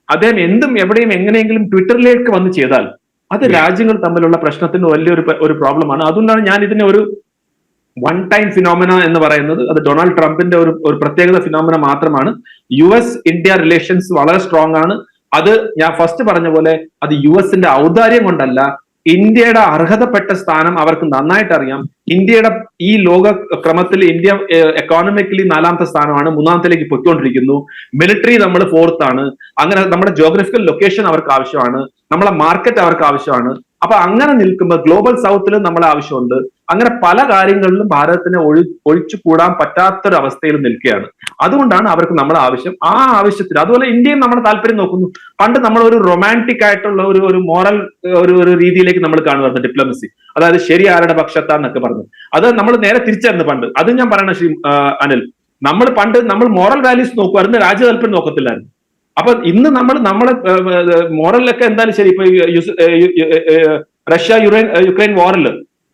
അദ്ദേഹം എന്തും എവിടെയും എങ്ങനെയെങ്കിലും ട്വിറ്ററിലേക്ക് വന്ന് ചെയ്താൽ അത് രാജ്യങ്ങൾ തമ്മിലുള്ള പ്രശ്നത്തിന് വലിയൊരു പ്രോബ്ലമാണ്. അതുകൊണ്ടാണ് ഞാൻ ഇതിനെ ഒരു വൺ ടൈം ഫിനോമിന എന്ന് പറയുന്നത്. അത് ഡൊണാൾഡ് ട്രംപിന്റെ ഒരു പ്രത്യേകത ഫിനോമിന മാത്രമാണ്. US-India റിലേഷൻസ് വളരെ സ്ട്രോങ് ആണ്. അത് ഞാൻ ഫസ്റ്റ് പറഞ്ഞ പോലെ അത് US-ന്റെ ഔദാര്യം കൊണ്ടല്ല, ഇന്ത്യയുടെ അർഹതപ്പെട്ട സ്ഥാനം അവർക്ക് നന്നായിട്ട് അറിയാം. ഇന്ത്യയുടെ ഈ ലോക ക്രമത്തിൽ ഇന്ത്യ എക്കോണമിക്കലി 4ാമത്തെ സ്ഥാനമാണ്, 3ാമത്തിലേക്ക് പൊയ്ക്കൊണ്ടിരിക്കുന്നു. മിലിറ്ററി നമ്മൾ 4th ആണ്. അങ്ങനെ നമ്മുടെ ജോഗ്രഫിക്കൽ ലൊക്കേഷൻ അവർക്ക് ആവശ്യമാണ്, നമ്മളെ മാർക്കറ്റ് അവർക്ക് ആവശ്യമാണ്. അപ്പൊ അങ്ങനെ നിൽക്കുമ്പോൾ ഗ്ലോബൽ സൗത്തിൽ നമ്മളെ ആവശ്യമുണ്ട്. അങ്ങനെ പല കാര്യങ്ങളിലും ഭാരതത്തിനെ ഒഴിച്ചു കൂടാൻ പറ്റാത്തൊരു അവസ്ഥയിൽ നിൽക്കുകയാണ്. അതുകൊണ്ടാണ് അവർക്ക് നമ്മളെ ആവശ്യം. ആ ആവശ്യത്തിന് അതുപോലെ ഇന്ത്യയും നമ്മുടെ താല്പര്യം നോക്കുന്നു. പണ്ട് നമ്മൾ ഒരു റൊമാൻറ്റിക് ആയിട്ടുള്ള ഒരു മോറൽ ഒരു രീതിയിലേക്ക് നമ്മൾ കാണുമായിരുന്നു ഡിപ്ലോമസി. അതായത് ശരി ആരുടെ പക്ഷത്താന്നൊക്കെ പറഞ്ഞു. അത് നമ്മൾ നേരെ തിരിച്ചായിരുന്നു പണ്ട്. അത് ഞാൻ പറയണ ശ്രീ അനിൽ, നമ്മൾ മോറൽ വാല്യൂസ് നോക്കുമായിരുന്നു, രാജ്യ താല്പര്യം നോക്കത്തില്ലായിരുന്നു. അപ്പൊ ഇന്ന് നമ്മളെ മോറലിലൊക്കെ എന്തായാലും ശരി, ഇപ്പൊ റഷ്യ യുക്രൈൻ വാറിൽ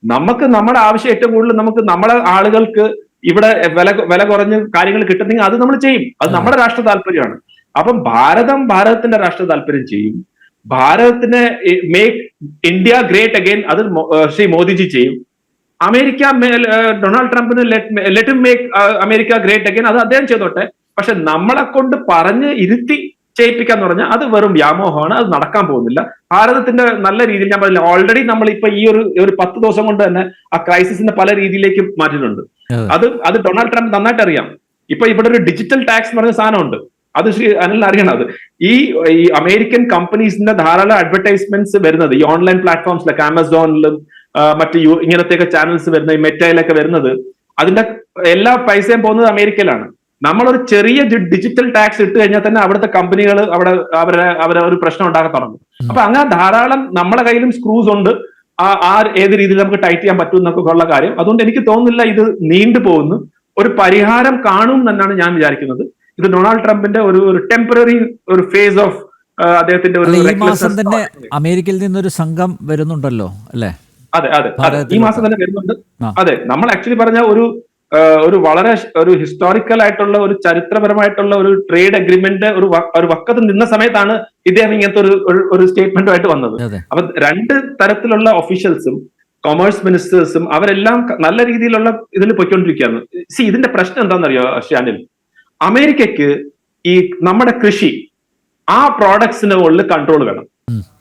നമുക്ക് നമ്മുടെ ആവശ്യം ഏറ്റവും കൂടുതൽ നമ്മളെ ആളുകൾക്ക് ഇവിടെ വില കുറഞ്ഞ് കാര്യങ്ങൾ കിട്ടുന്നെങ്കിൽ അത് നമ്മൾ ചെയ്യും. അത് നമ്മുടെ രാഷ്ട്ര താല്പര്യമാണ്. അപ്പം ഭാരതത്തിന്റെ രാഷ്ട്ര താല്പര്യം ചെയ്യും. ഭാരതത്തിനെ മേക്ക് ഇന്ത്യ ഗ്രേറ്റ് അഗെയിൻ അത് ശ്രീ മോദിജി ചെയ്യും. അമേരിക്ക ഡൊണാൾഡ് ട്രംപിന് let him make America great again അത് അദ്ദേഹം ചെയ്തോട്ടെ. പക്ഷെ നമ്മളെ കൊണ്ട് പറഞ്ഞ് ഇരുത്തി ചെയ്യിപ്പിക്കാന്ന് പറഞ്ഞാൽ അത് വെറും വ്യാമോഹമാണ്. അത് നടക്കാൻ പോകുന്നില്ല. ഭാരതത്തിന്റെ നല്ല രീതിയിൽ ഞാൻ പറഞ്ഞില്ല, ഓൾറെഡി നമ്മൾ ഇപ്പൊ ഈ ഒരു 10 ദിവസം കൊണ്ട് തന്നെ ആ ക്രൈസിസിന്റെ പല രീതിയിലേക്ക് മാറ്റിയിട്ടുണ്ട്. അത് ഡൊണാൾഡ് ട്രംപ് നന്നായിട്ട് അറിയാം. ഇപ്പൊ ഇവിടെ ഒരു ഡിജിറ്റൽ ടാക്സ് എന്ന് പറഞ്ഞ സാധനമുണ്ട്. അത് ശ്രീ അനിൽ അറിയണം. അത് ഈ അമേരിക്കൻ കമ്പനീസിന്റെ ധാരാളം അഡ്വർടൈസ്മെന്റ്സ് വരുന്നത് ഈ ഓൺലൈൻ പ്ലാറ്റ്ഫോംസിലൊക്കെ ആമസോണിലും മറ്റ് ഇങ്ങനത്തെയൊക്കെ ചാനൽസ് വരുന്നത്, ഈ മെറ്റയിലൊക്കെ വരുന്നത്, അതിന്റെ എല്ലാ പൈസയും പോകുന്നത് അമേരിക്കയിലാണ്. നമ്മളൊരു ചെറിയ ഡിജിറ്റൽ ടാക്സ് ഇട്ട് കഴിഞ്ഞാൽ തന്നെ അവിടുത്തെ കമ്പനികൾ അവരെ ഒരു പ്രശ്നം ഉണ്ടാക്കാൻ തുടങ്ങും. അപ്പൊ അങ്ങനെ ധാരാളം നമ്മുടെ കയ്യിലും സ്ക്രൂസ് ഉണ്ട്. ഏത് രീതിയിൽ നമുക്ക് ടൈറ്റ് ചെയ്യാൻ പറ്റും എന്നൊക്കെ ഉള്ള കാര്യം. അതുകൊണ്ട് എനിക്ക് തോന്നുന്നില്ല ഇത് നീണ്ടു പോകുന്നു. ഒരു പരിഹാരം കാണും എന്നാണ് ഞാൻ വിചാരിക്കുന്നത്. ഇത് ഡൊണാൾഡ് ട്രംപിന്റെ ഒരു ടെമ്പററി ഒരു ഫേസ് ഓഫ് അദ്ദേഹത്തിന്റെ ഒരു ഈ മാസം തന്നെ അമേരിക്കയിൽ നിന്നൊരു സംഘം വരുന്നുണ്ടല്ലോ അല്ലെ? അതെ, ഈ മാസം തന്നെ വരുന്നുണ്ട്. അതെ, നമ്മൾ ആക്ച്വലി പറഞ്ഞ ഒരു വളരെ ഒരു ഹിസ്റ്റോറിക്കൽ ആയിട്ടുള്ള ഒരു ചരിത്രപരമായിട്ടുള്ള ഒരു ട്രേഡ് അഗ്രിമെന്റ് ഒരു വക്കത്ത് നിന്ന സമയത്താണ് ഇദ്ദേഹം ഇങ്ങനത്തെ ഒരു സ്റ്റേറ്റ്മെന്റുമായിട്ട് വന്നത്. അപ്പൊ രണ്ട് തരത്തിലുള്ള ഒഫീഷ്യൽസും കൊമേഴ്സ് മിനിസ്റ്റേഴ്സും അവരെല്ലാം നല്ല രീതിയിലുള്ള ഇതിൽ പൊയ്ക്കൊണ്ടിരിക്കുകയാണ്. ഇതിന്റെ പ്രശ്നം എന്താണെന്നറിയോ ഷാനിൽ? അമേരിക്കക്ക് ഈ നമ്മുടെ കൃഷി ആ പ്രോഡക്ട്സിന് ഉള്ളിൽ കൺട്രോൾ വേണം.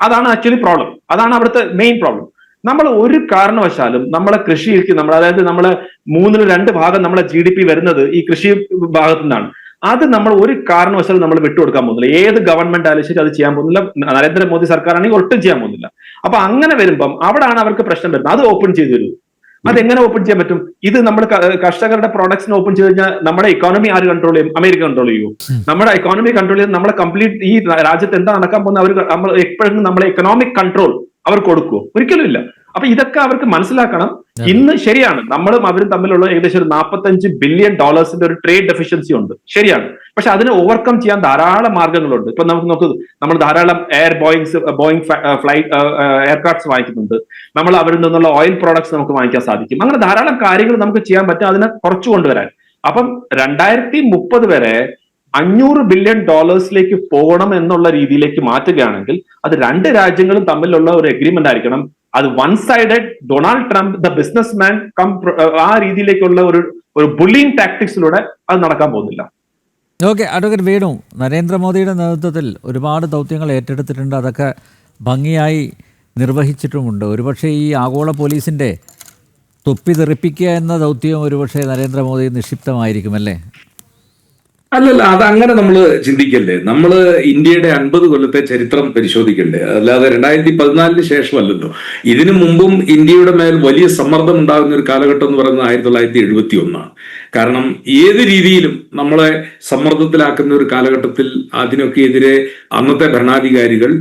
അതാണ് ആക്ച്വലി പ്രോബ്ലം. അതാണ് അവിടുത്തെ മെയിൻ പ്രോബ്ലം. നമ്മൾ ഒരു കാരണവശാലും നമ്മളെ കൃഷിക്ക് അതായത് നമ്മളെ 2/3 ഭാഗം നമ്മളെ GDP വരുന്നത് ഈ കൃഷി ഭാഗത്തു നിന്നാണ്. അത് നമ്മൾ ഒരു കാരണവശാലും നമ്മൾ വിട്ടുകൊടുക്കാൻ പോകുന്നില്ല. ഏത് ഗവൺമെന്റ് ആയാലും ശരി അത് ചെയ്യാൻ പോകുന്നില്ല. നരേന്ദ്രമോദി സർക്കാർ ആണെങ്കിൽ ഒട്ടും ചെയ്യാൻ പോകുന്നില്ല. അപ്പൊ അങ്ങനെ വരുമ്പം അവിടെയാണ് അവർക്ക് പ്രശ്നം വരുന്നത്. അത് ഓപ്പൺ ചെയ്തു തരൂ. അതെങ്ങനെ ഓപ്പൺ ചെയ്യാൻ പറ്റും? ഇത് നമ്മൾ കർഷകരുടെ പ്രോഡക്ട്സിന് ഓപ്പൺ ചെയ്ത് കഴിഞ്ഞാൽ നമ്മുടെ ഇക്കോണമി ആര് കൺട്രോൾ ചെയ്യും? അമേരിക്ക കൺട്രോൾ ചെയ്യൂ. നമ്മുടെ ഇക്കോണമി കൺട്രോൾ ചെയ്ത് നമ്മളെ കംപ്ലീറ്റ് ഈ രാജ്യത്ത് എന്താ നടക്കാൻ പോകുന്നത് നമ്മൾ എപ്പോഴും നമ്മളെ എക്കണോമിക് കൺട്രോൾ അവർ കൊടുക്കുമോ? ഒരിക്കലും ഇല്ല. അപ്പൊ ഇതൊക്കെ അവർക്ക് മനസ്സിലാക്കണം. ഇന്ന് ശരിയാണ്, നമ്മളും അവരും തമ്മിലുള്ള ഏകദേശം ഒരു $45 ബില്യൺ ഒരു ട്രേഡ് ഡെഫിഷ്യൻസി ഉണ്ട്. ശരിയാണ്. പക്ഷെ അതിനെ ഓവർകം ചെയ്യാൻ ധാരാളം മാർഗങ്ങളുണ്ട്. ഇപ്പൊ നമുക്ക് നോക്കൂ, നമ്മൾ ധാരാളം ബോയിങ് ഫ്ലൈറ്റ് എയർക്രാഫ്റ്റ്സ് വാങ്ങിക്കുന്നുണ്ട്. നമ്മൾ അവരിൽ നിന്നുള്ള ഓയിൽ പ്രോഡക്ട്സ് നമുക്ക് വാങ്ങിക്കാൻ സാധിക്കും. അങ്ങനെ ധാരാളം കാര്യങ്ങൾ നമുക്ക് ചെയ്യാൻ പറ്റും അതിനെ കുറച്ചു കൊണ്ടുവരാൻ. അപ്പം 2030 വരെ $500 ബില്യൺ പോകണം എന്നുള്ള രീതിയിലേക്ക് മാറ്റുകയാണെങ്കിൽ അത് രണ്ട് രാജ്യങ്ങളും തമ്മിലുള്ള ഒരു എഗ്രിമെന്റ് ആയിരിക്കണം. അത് one sided Donald Trump the business man ആ രീതിയിലേക്കുള്ള ഒരു ബുള്ളിങ് ടാക്ടിക്സിലൂടെ അത് നടക്കാൻ പോകുന്നില്ല. ഓക്കെ, അഡ്വക്കേറ്റ് വേണു, നരേന്ദ്രമോദിയുടെ നേതൃത്വത്തിൽ ഒരുപാട് ദൗത്യങ്ങൾ ഏറ്റെടുത്തിട്ടുണ്ട്. അതൊക്കെ ഭംഗിയായി നിർവഹിച്ചിട്ടുമുണ്ട്. ഒരുപക്ഷെ ഈ ആഗോള പോലീസിൻ്റെ തൊപ്പി തെറിപ്പിക്കുക എന്ന ദൗത്യം ഒരുപക്ഷെ നരേന്ദ്രമോദി നിക്ഷിപ്തമായിരിക്കുമല്ലേ? അല്ലല്ല, അതങ്ങനെ നമ്മൾ ചിന്തിക്കല്ലേ. നമ്മൾ ഇന്ത്യയുടെ 50 കൊല്ലത്തെ ചരിത്രം പരിശോധിക്കണ്ടേ, അല്ലാതെ 2014 ശേഷമല്ലല്ലോ. ഇതിനു മുമ്പും ഇന്ത്യയുടെ മേൽ വലിയ സമ്മർദ്ദം ഉണ്ടാകുന്ന ഒരു കാലഘട്ടം എന്ന് പറയുന്നത് 1971 കാരണം ഏത് രീതിയിലും നമ്മളെ സമ്മർദ്ദത്തിലാക്കുന്ന ഒരു കാലഘട്ടത്തിൽ അതിനൊക്കെ എതിരെ അന്നത്തെ ഭരണാധികാരികൾ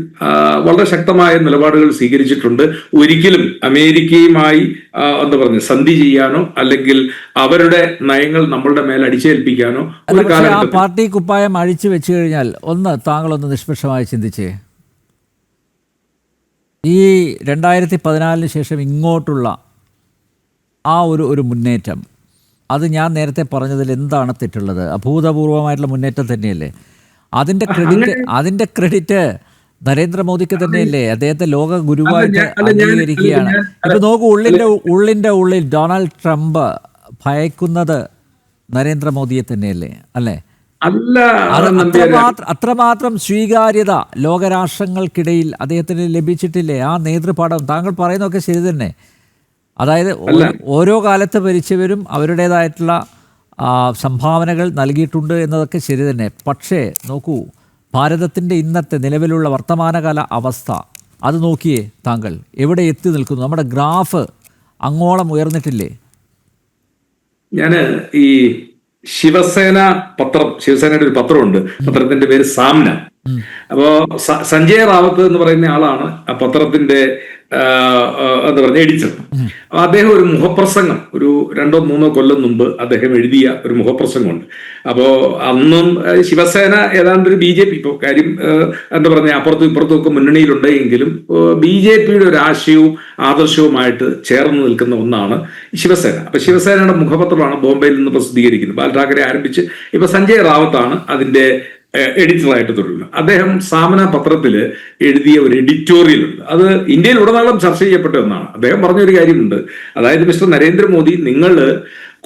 വളരെ ശക്തമായ നിലപാടുകൾ സ്വീകരിച്ചിട്ടുണ്ട്. ഒരിക്കലും അമേരിക്കയുമായി സന്ധി ചെയ്യാനോ അല്ലെങ്കിൽ അവരുടെ നയങ്ങൾ നമ്മളുടെ മേൽ അടിച്ചേൽപ്പിക്കാനോ ഒരു കാലഘട്ടം. ആ പാർട്ടി കുപ്പായം അഴിച്ചു വെച്ചു കഴിഞ്ഞാൽ താങ്കളൊന്ന് നിഷ്പക്ഷമായി ചിന്തിച്ചേ, ഈ 2014 ശേഷം ഇങ്ങോട്ടുള്ള ആ ഒരു മുന്നേറ്റം, അത് ഞാൻ നേരത്തെ പറഞ്ഞതിൽ എന്താണ് തെറ്റുള്ളത്? അഭൂതപൂർവമായിട്ടുള്ള മുന്നേറ്റം തന്നെയല്ലേ? അതിൻ്റെ ക്രെഡിറ്റ് നരേന്ദ്രമോദിക്ക് തന്നെയല്ലേ? അദ്ദേഹത്തെ ലോക ഗുരുവായിട്ട് അംഗീകരിക്കുകയാണ്. ഇപ്പൊ നോക്കൂ, ഉള്ളിൽ ഡൊണാൾഡ് ട്രംപ് ഭയക്കുന്നത് നരേന്ദ്രമോദിയെ തന്നെയല്ലേ? അല്ലേ? അത്രമാത്രം സ്വീകാര്യത ലോകരാഷ്ട്രങ്ങൾക്കിടയിൽ അദ്ദേഹത്തിന് ലഭിച്ചിട്ടില്ലേ? ആ നേതൃപാഠം താങ്കൾ പറയുന്നതൊക്കെ ശരി തന്നെ. അതായത് ഓരോ കാലത്ത് ഭരിച്ചവരും അവരുടേതായിട്ടുള്ള സംഭാവനകൾ നൽകിയിട്ടുണ്ട് എന്നതൊക്കെ ശരി തന്നെ. പക്ഷേ നോക്കൂ, ഭാരതത്തിൻ്റെ ഇന്നത്തെ നിലവിലുള്ള വർത്തമാനകാല അവസ്ഥ അത് നോക്കിയേ താങ്കൾ, എവിടെ എത്തി നിൽക്കുന്നു? നമ്മുടെ ഗ്രാഫ് അങ്ങോളം ഉയർന്നിട്ടില്ലേ? ഞാൻ ഈ ശിവസേനയുടെ ഒരു പത്രമുണ്ട്. പത്രത്തിന്റെ പേര് സാമ്ന. അപ്പോ സഞ്ജയ് റാവത്ത് എന്ന് പറയുന്ന ആളാണ് ആ പത്രത്തിന്റെ എഡിറ്റർ. അദ്ദേഹം ഒരു മുഖപ്രസംഗം ഒരു 2-3 കൊല്ലം മുമ്പ് അദ്ദേഹം എഴുതിയ ഒരു മുഖപ്രസംഗമുണ്ട്. അപ്പോ അന്നും ശിവസേന ഏതാണ്ട് ഒരു BJP ഇപ്പൊ കാര്യം അപ്പുറത്തും ഇപ്പുറത്തും ഒക്കെ മുന്നണിയിലുണ്ട് എങ്കിലും BJPയുടെ ഒരു ആശയവും ആദർശവുമായിട്ട് ചേർന്ന് നിൽക്കുന്ന ഒന്നാണ് ശിവസേന. അപ്പൊ ശിവസേനയുടെ മുഖപത്രമാണ് ബോംബെയിൽ നിന്ന് പ്രസിദ്ധീകരിക്കുന്നത്. ബാൽ ഠാക്കറെ ആരംഭിച്ച് ഇപ്പൊ സഞ്ജയ് റാവത്താണ് അതിന്റെ എഡിറ്ററായിട്ട് തുടരുന്നത്. അദ്ദേഹം സാമന പത്രത്തിൽ എഴുതിയ ഒരു എഡിറ്റോറിയൽ ഉണ്ട്. അത് ഇന്ത്യയിൽ ഉടനീളം ചർച്ച ചെയ്യപ്പെട്ട ഒന്നാണ്. അദ്ദേഹം പറഞ്ഞൊരു കാര്യമുണ്ട്. അതായത് മിസ്റ്റർ നരേന്ദ്രമോദി, നിങ്ങൾ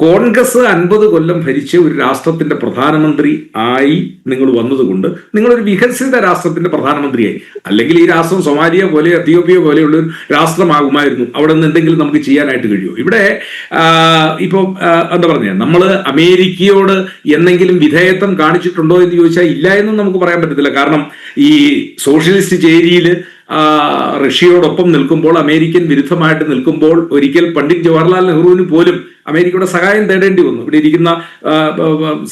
കോൺഗ്രസ് 50 കൊല്ലം ഭരിച്ച ഒരു രാഷ്ട്രത്തിന്റെ പ്രധാനമന്ത്രി ആയി നിങ്ങൾ വന്നതുകൊണ്ട് നിങ്ങളൊരു വികസിത രാഷ്ട്രത്തിന്റെ പ്രധാനമന്ത്രിയായി. അല്ലെങ്കിൽ ഈ രാഷ്ട്രം സൊമാലിയ പോലെ എത്യോപ്യ പോലെയുള്ള ഒരു രാഷ്ട്രമാകുമായിരുന്നു. അവിടെ നിന്ന് എന്തെങ്കിലും നമുക്ക് ചെയ്യാനായിട്ട് കഴിയുമോ? ഇവിടെ ഇപ്പൊ നമ്മൾ അമേരിക്കയോട് എന്തെങ്കിലും വിധേയത്വം കാണിച്ചിട്ടുണ്ടോ എന്ന് ചോദിച്ചാൽ ഇല്ല എന്നും നമുക്ക് പറയാൻ പറ്റത്തില്ല. കാരണം ഈ സോഷ്യലിസ്റ്റ് ചേരിയിൽ റഷ്യയോടൊപ്പം നിൽക്കുമ്പോൾ, അമേരിക്കൻ വിരുദ്ധമായിട്ട് നിൽക്കുമ്പോൾ ഒരിക്കൽ പണ്ഡിറ്റ് ജവഹർലാൽ നെഹ്റുവിന് പോലും അമേരിക്കയുടെ സഹായം തേടേണ്ടി വന്നു. ഇവിടെ ഇരിക്കുന്ന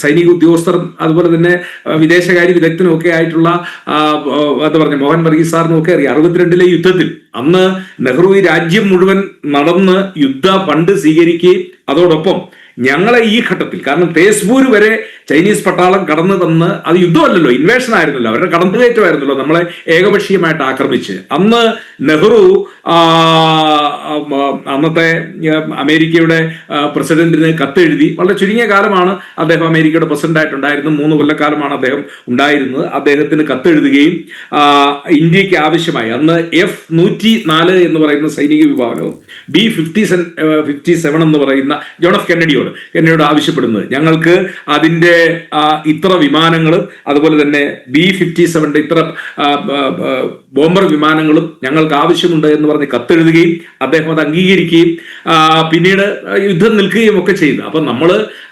സൈനിക ഉദ്യോഗസ്ഥരും അതുപോലെ തന്നെ വിദേശകാര്യ വിദഗ്ധനും ഒക്കെ ആയിട്ടുള്ള എന്താ പറഞ്ഞ മോഹൻ വർഗീസ് സാറിനും ഒക്കെ അറിയാം. 62 യുദ്ധത്തിൽ അന്ന് നെഹ്റു ഈ രാജ്യം മുഴുവൻ നടന്ന് യുദ്ധ ഫണ്ട് സ്വീകരിക്കുകയും അതോടൊപ്പം ഞങ്ങളെ ഈ ഘട്ടത്തിൽ, കാരണം തേസ്പൂർ വരെ ചൈനീസ് പട്ടാളം കടന്നു തന്ന്, അത് യുദ്ധമല്ലല്ലോ, ഇൻവേഷൻ ആയിരുന്നല്ലോ, അവരുടെ കടന്നുകയറ്റമായിരുന്നല്ലോ, നമ്മളെ ഏകപക്ഷീയമായിട്ട് ആക്രമിച്ച്. അന്ന് നെഹ്റു അന്നത്തെ അമേരിക്കയുടെ പ്രസിഡന്റിന് കത്തെഴുതി. വളരെ ചുരുങ്ങിയ കാലമാണ് അദ്ദേഹം അമേരിക്കയുടെ പ്രസിഡന്റ് ആയിട്ടുണ്ടായിരുന്നത്, 3 കൊല്ലക്കാലമാണ് അദ്ദേഹം ഉണ്ടായിരുന്നത്. അദ്ദേഹത്തിന് കത്തെഴുതുകയും ഇന്ത്യക്ക് ആവശ്യമായി അന്ന് F-104 എന്ന് പറയുന്ന സൈനിക വിഭാഗവും B-57 എന്ന് പറയുന്ന ജോൺ എഫ് കെന്നഡിയോട് ആവശ്യപ്പെടുന്നത്, ഞങ്ങൾക്ക് അതിന്റെ ഇത്ര വിമാനങ്ങളും അതുപോലെ തന്നെ B-57 ഇത്ര ബോംബർ വിമാനങ്ങളും ഞങ്ങൾക്ക് ആവശ്യമുണ്ട് എന്ന് പറഞ്ഞ് കത്തെഴുതുകയും അദ്ദേഹം അത് അംഗീകരിക്കുകയും പിന്നീട് യുദ്ധം നിൽക്കുകയും ഒക്കെ ചെയ്തു. അപ്പൊ നമ്മൾ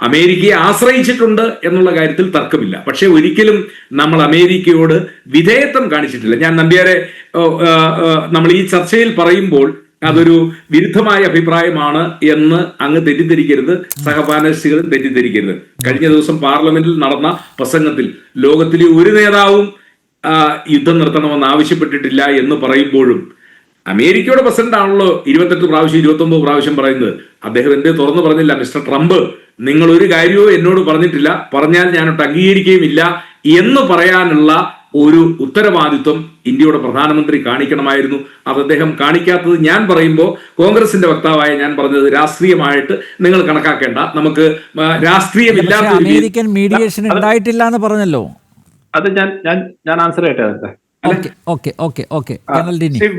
അമേരിക്കയെ ആശ്രയിച്ചിട്ടുണ്ട് എന്നുള്ള കാര്യത്തിൽ തർക്കമില്ല. പക്ഷെ ഒരിക്കലും നമ്മൾ അമേരിക്കയോട് വിധേയത്വം കാണിച്ചിട്ടില്ല. ഞാൻ നമ്പ്യാരെ നമ്മൾ ഈ ചർച്ചയിൽ പറയുമ്പോൾ അതൊരു വിരുദ്ധമായ അഭിപ്രായമാണ് എന്ന് അങ്ങ് തെറ്റിദ്ധരിക്കരുത്, സഹപാനലിസ്റ്റുകളും തെറ്റിദ്ധരിക്കരുത്. കഴിഞ്ഞ ദിവസം പാർലമെന്റിൽ നടന്ന പ്രസംഗത്തിൽ ലോകത്തിലെ ഒരു നേതാവും യുദ്ധം നിർത്തണമെന്ന് ആവശ്യപ്പെട്ടിട്ടില്ല എന്ന് പറയുമ്പോഴും അമേരിക്കയുടെ പ്രസിഡന്റ് ആണല്ലോ 28 പ്രാവശ്യം 29 പ്രാവശ്യം പറയുന്നത്. അദ്ദേഹം എന്തേ തുറന്നു പറഞ്ഞില്ല, മിസ്റ്റർ ട്രംപ് നിങ്ങൾ ഒരു കാര്യവും എന്നോട് പറഞ്ഞിട്ടില്ല, പറഞ്ഞാൽ ഞാനൊട്ട് അംഗീകരിക്കുകയുമില്ല എന്ന് പറയാനുള്ള ഒരു ഉത്തരവാദിത്വം ഇന്ത്യയുടെ പ്രധാനമന്ത്രി കാണിക്കണമായിരുന്നു. അത് അദ്ദേഹം കാണിക്കാത്തത് ഞാൻ പറയുമ്പോൾ കോൺഗ്രസിന്റെ വക്താവായ ഞാൻ പറഞ്ഞത് രാഷ്ട്രീയമായിട്ട് നിങ്ങൾ കണക്കാക്കേണ്ട, നമുക്ക് രാഷ്ട്രീയമില്ലാത്ത അമേരിക്കൻ മീഡിയേഷൻ ഉണ്ടായിട്ടില്ല എന്ന് പറഞ്ഞല്ലോ. അത് ഞാൻ ആൻസർ ചെയ്യട്ടെ.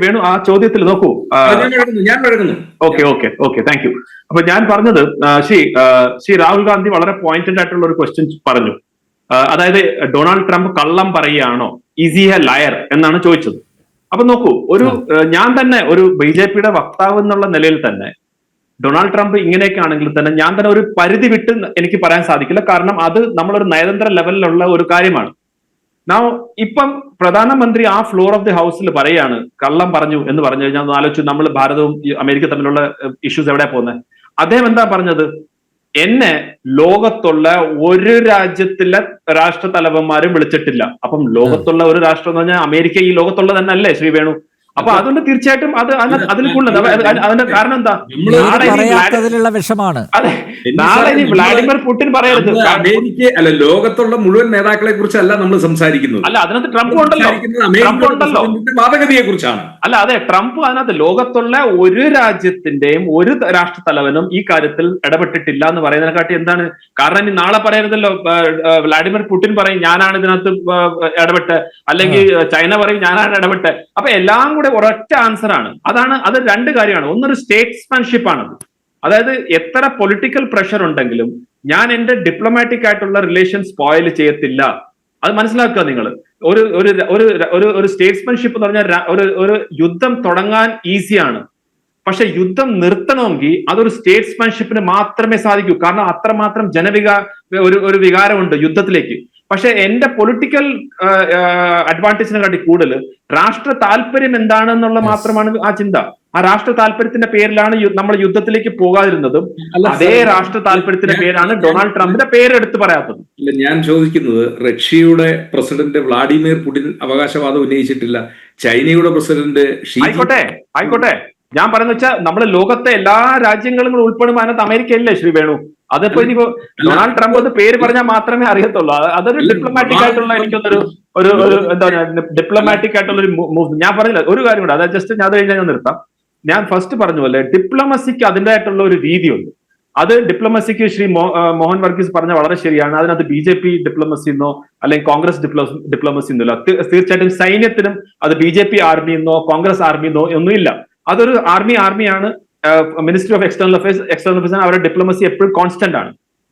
വേണു, ആ ചോദ്യത്തിൽ നോക്കൂ, ഞാൻ വഴങ്ങുന്നു. Okay thank you. അപ്പൊ ഞാൻ പറഞ്ഞത് ശ്രീ രാഹുൽ ഗാന്ധി വളരെ പോയിന്റഡ് ആയിട്ടുള്ള ഒരു ക്വസ്റ്റ്യൻ പറഞ്ഞു. അതായത് ഡൊണാൾഡ് ട്രംപ് കള്ളം പറയുകയാണോ, ഈസ് ഹി എ ലയർ എന്നാണ് ചോദിച്ചത്. അപ്പൊ നോക്കൂ, ഞാൻ തന്നെ ഒരു BJPയുടെ വക്താവ് എന്നുള്ള നിലയിൽ തന്നെ ഡൊണാൾഡ് ട്രംപ് ഇങ്ങനെയൊക്കെ ആണെങ്കിൽ തന്നെ ഞാൻ തന്നെ ഒരു പരിധി വിട്ട് എനിക്ക് പറയാൻ സാധിക്കില്ല. കാരണം അത് നമ്മളൊരു നയതന്ത്ര ലെവലിലുള്ള ഒരു കാര്യമാണ്. ഇപ്പം പ്രധാനമന്ത്രി ആ ഫ്ലോർ ഓഫ് ദി ഹൗസിൽ പറയാണ് കള്ളം പറഞ്ഞു എന്ന് പറഞ്ഞു കഴിഞ്ഞാൽ ആലോചിച്ചു, നമ്മൾ ഭാരതവും അമേരിക്ക തമ്മിലുള്ള ഇഷ്യൂസ് എവിടെയാ പോകുന്നത്. അദ്ദേഹം എന്താ പറഞ്ഞത്? എന്നെ ലോകത്തുള്ള ഒരു രാജ്യത്തിലെ രാഷ്ട്ര തലവന്മാരും വിളിച്ചിട്ടില്ല. അപ്പം ലോകത്തുള്ള ഒരു രാഷ്ട്രം എന്ന് പറഞ്ഞാൽ അമേരിക്ക ഈ ലോകത്തുള്ള തന്നെ അല്ലേ ശ്രീ വേണു? അപ്പൊ അതുകൊണ്ട് തീർച്ചയായിട്ടും അതിൽ കൂടുതൽ അതിന്റെ കാരണം എന്താ? വിഷമാണ്. അതെ, നാളെ ഇനി വ്ളാഡിമിർ പുടിൻ പറയരുത് അമേരിക്ക അല്ല, ലോകത്തുള്ള മുഴുവൻ നേതാക്കളെ കുറിച്ചല്ല നമ്മൾ സംസാരിക്കുന്നത്. അല്ല, അതിനകത്ത് ട്രംപ് ഉണ്ടല്ലോ, വാദഗതിയെ കുറിച്ചാണ്. അല്ല, അതെ, ട്രംപ് അതിനകത്ത് ലോകത്തുള്ള ഒരു രാജ്യത്തിന്റെയും ഒരു രാഷ്ട്ര തലവനും ഈ കാര്യത്തിൽ ഇടപെട്ടിട്ടില്ല എന്ന് പറയുന്നതിനെക്കാട്ടി എന്താണ് കാരണം? ഇനി നാളെ പറയരുതല്ലോ, വ്ളാഡിമിർ പുടിൻ പറയും ഞാനാണ് ഇതിനകത്ത് ഇടപെട്ട്, അല്ലെങ്കിൽ ചൈന പറയും ഞാനാണ് ഇടപെട്ട്. അപ്പൊ എല്ലാം കൂടെ ഒരൊറ്റ ആൻസർ ആണ്. അത് രണ്ട് കാര്യമാണ്. ഒന്നൊരു സ്റ്റേറ്റ്സ്മാൻഷിപ്പ് ആണത്. അതായത് എത്ര പൊളിറ്റിക്കൽ പ്രഷർ ഉണ്ടെങ്കിലും ഞാൻ എന്റെ ഡിപ്ലോമാറ്റിക് ആയിട്ടുള്ള റിലേഷൻ സ്പോയിൽ ചെയ്യത്തില്ല. അത് മനസ്സിലാക്കുക നിങ്ങൾ. ഒരു സ്റ്റേറ്റ്സ്മാൻഷിപ്പ് എന്ന് പറഞ്ഞാൽ ഒരു യുദ്ധം തുടങ്ങാൻ ഈസിയാണ്, പക്ഷെ യുദ്ധം നിർത്തണമെങ്കിൽ അതൊരു സ്റ്റേറ്റ്സ്മാൻഷിപ്പിന് മാത്രമേ സാധിക്കൂ. കാരണം അത്രമാത്രം ഒരു വികാരമുണ്ട് യുദ്ധത്തിലേക്ക്. പക്ഷെ എന്റെ പൊളിറ്റിക്കൽ അഡ്വാൻറ്റേജിനെ കാട്ടി കൂടുതൽ രാഷ്ട്ര താല്പര്യം എന്താണെന്നുള്ള മാത്രമാണ് ആ ചിന്ത. ആ രാഷ്ട്ര താല്പര്യത്തിന്റെ പേരിലാണ് നമ്മൾ യുദ്ധത്തിലേക്ക് പോകാതിരുന്നതും. അതേ രാഷ്ട്ര താല്പര്യത്തിന്റെ പേരാണ് ഡൊണാൾഡ് ട്രംപിന്റെ പേരെടുത്ത് പറയാത്തത്. ഇല്ല, ഞാൻ ചോദിക്കുന്നത്, റഷ്യയുടെ പ്രസിഡന്റ് വ്ളാഡിമിർ പുടിൻ അവകാശവാദം ഉന്നയിച്ചിട്ടില്ല, ചൈനയുടെ പ്രസിഡന്റ് ആയിക്കോട്ടെ ഞാൻ പറയുന്ന വെച്ചാൽ നമ്മൾ ലോകത്തെ എല്ലാ രാജ്യങ്ങളും കൂടെ ഉൾപ്പെടുമ്പോൾ അതിനകത്ത് അമേരിക്ക ഇല്ലേ ശ്രീ വേണു? അതിപ്പോ ഇനിയിപ്പോ ഡൊണാൾഡ് ട്രംപ് അത് പേര് പറഞ്ഞാൽ മാത്രമേ അറിയത്തുള്ളൂ. അതൊരു ഡിപ്ലോമാറ്റിക് ആയിട്ടുള്ള എനിക്കൊന്നൊരു എന്താ പറയുക, ഡിപ്ലോമാറ്റിക് ആയിട്ടുള്ള ഒരു മൂവ്. ഞാൻ പറഞ്ഞില്ല ഒരു കാര്യം കൂടെ, അതായത് ജസ്റ്റ് ഞാൻ കഴിഞ്ഞാൽ ഞാൻ നിർത്താം. ഞാൻ ഫസ്റ്റ് പറഞ്ഞ പോലെ ഡിപ്ലോമസിക്ക് അതിൻ്റെതായിട്ടുള്ള ഒരു രീതിയുണ്ട്. അത് ഡിപ്ലോമസിക്ക് ശ്രീ മോഹൻ വർഗീസ് പറഞ്ഞ വളരെ ശരിയാണ്. അതിനകത്ത് BJP ഡിപ്ലോമസി എന്നോ അല്ലെങ്കിൽ കോൺഗ്രസ് ഡിപ്ലോമസി എന്നോ ഇല്ല. തീർച്ചയായിട്ടും സൈന്യത്തിനും അത് BJP ആർമി എന്നോ കോൺഗ്രസ് ആർമി എന്നോ ഒന്നും ഇല്ല. അതൊരു ആർമിയാണ്. മിനിസ്ട്രി ഓഫ് എക്സ്റ്റേണൽ അഫയേഴ്സ് അവരുടെ ഡിപ്ലോമസി എപ്പോഴും കോൺസ്റ്റന്റ് ആണ്.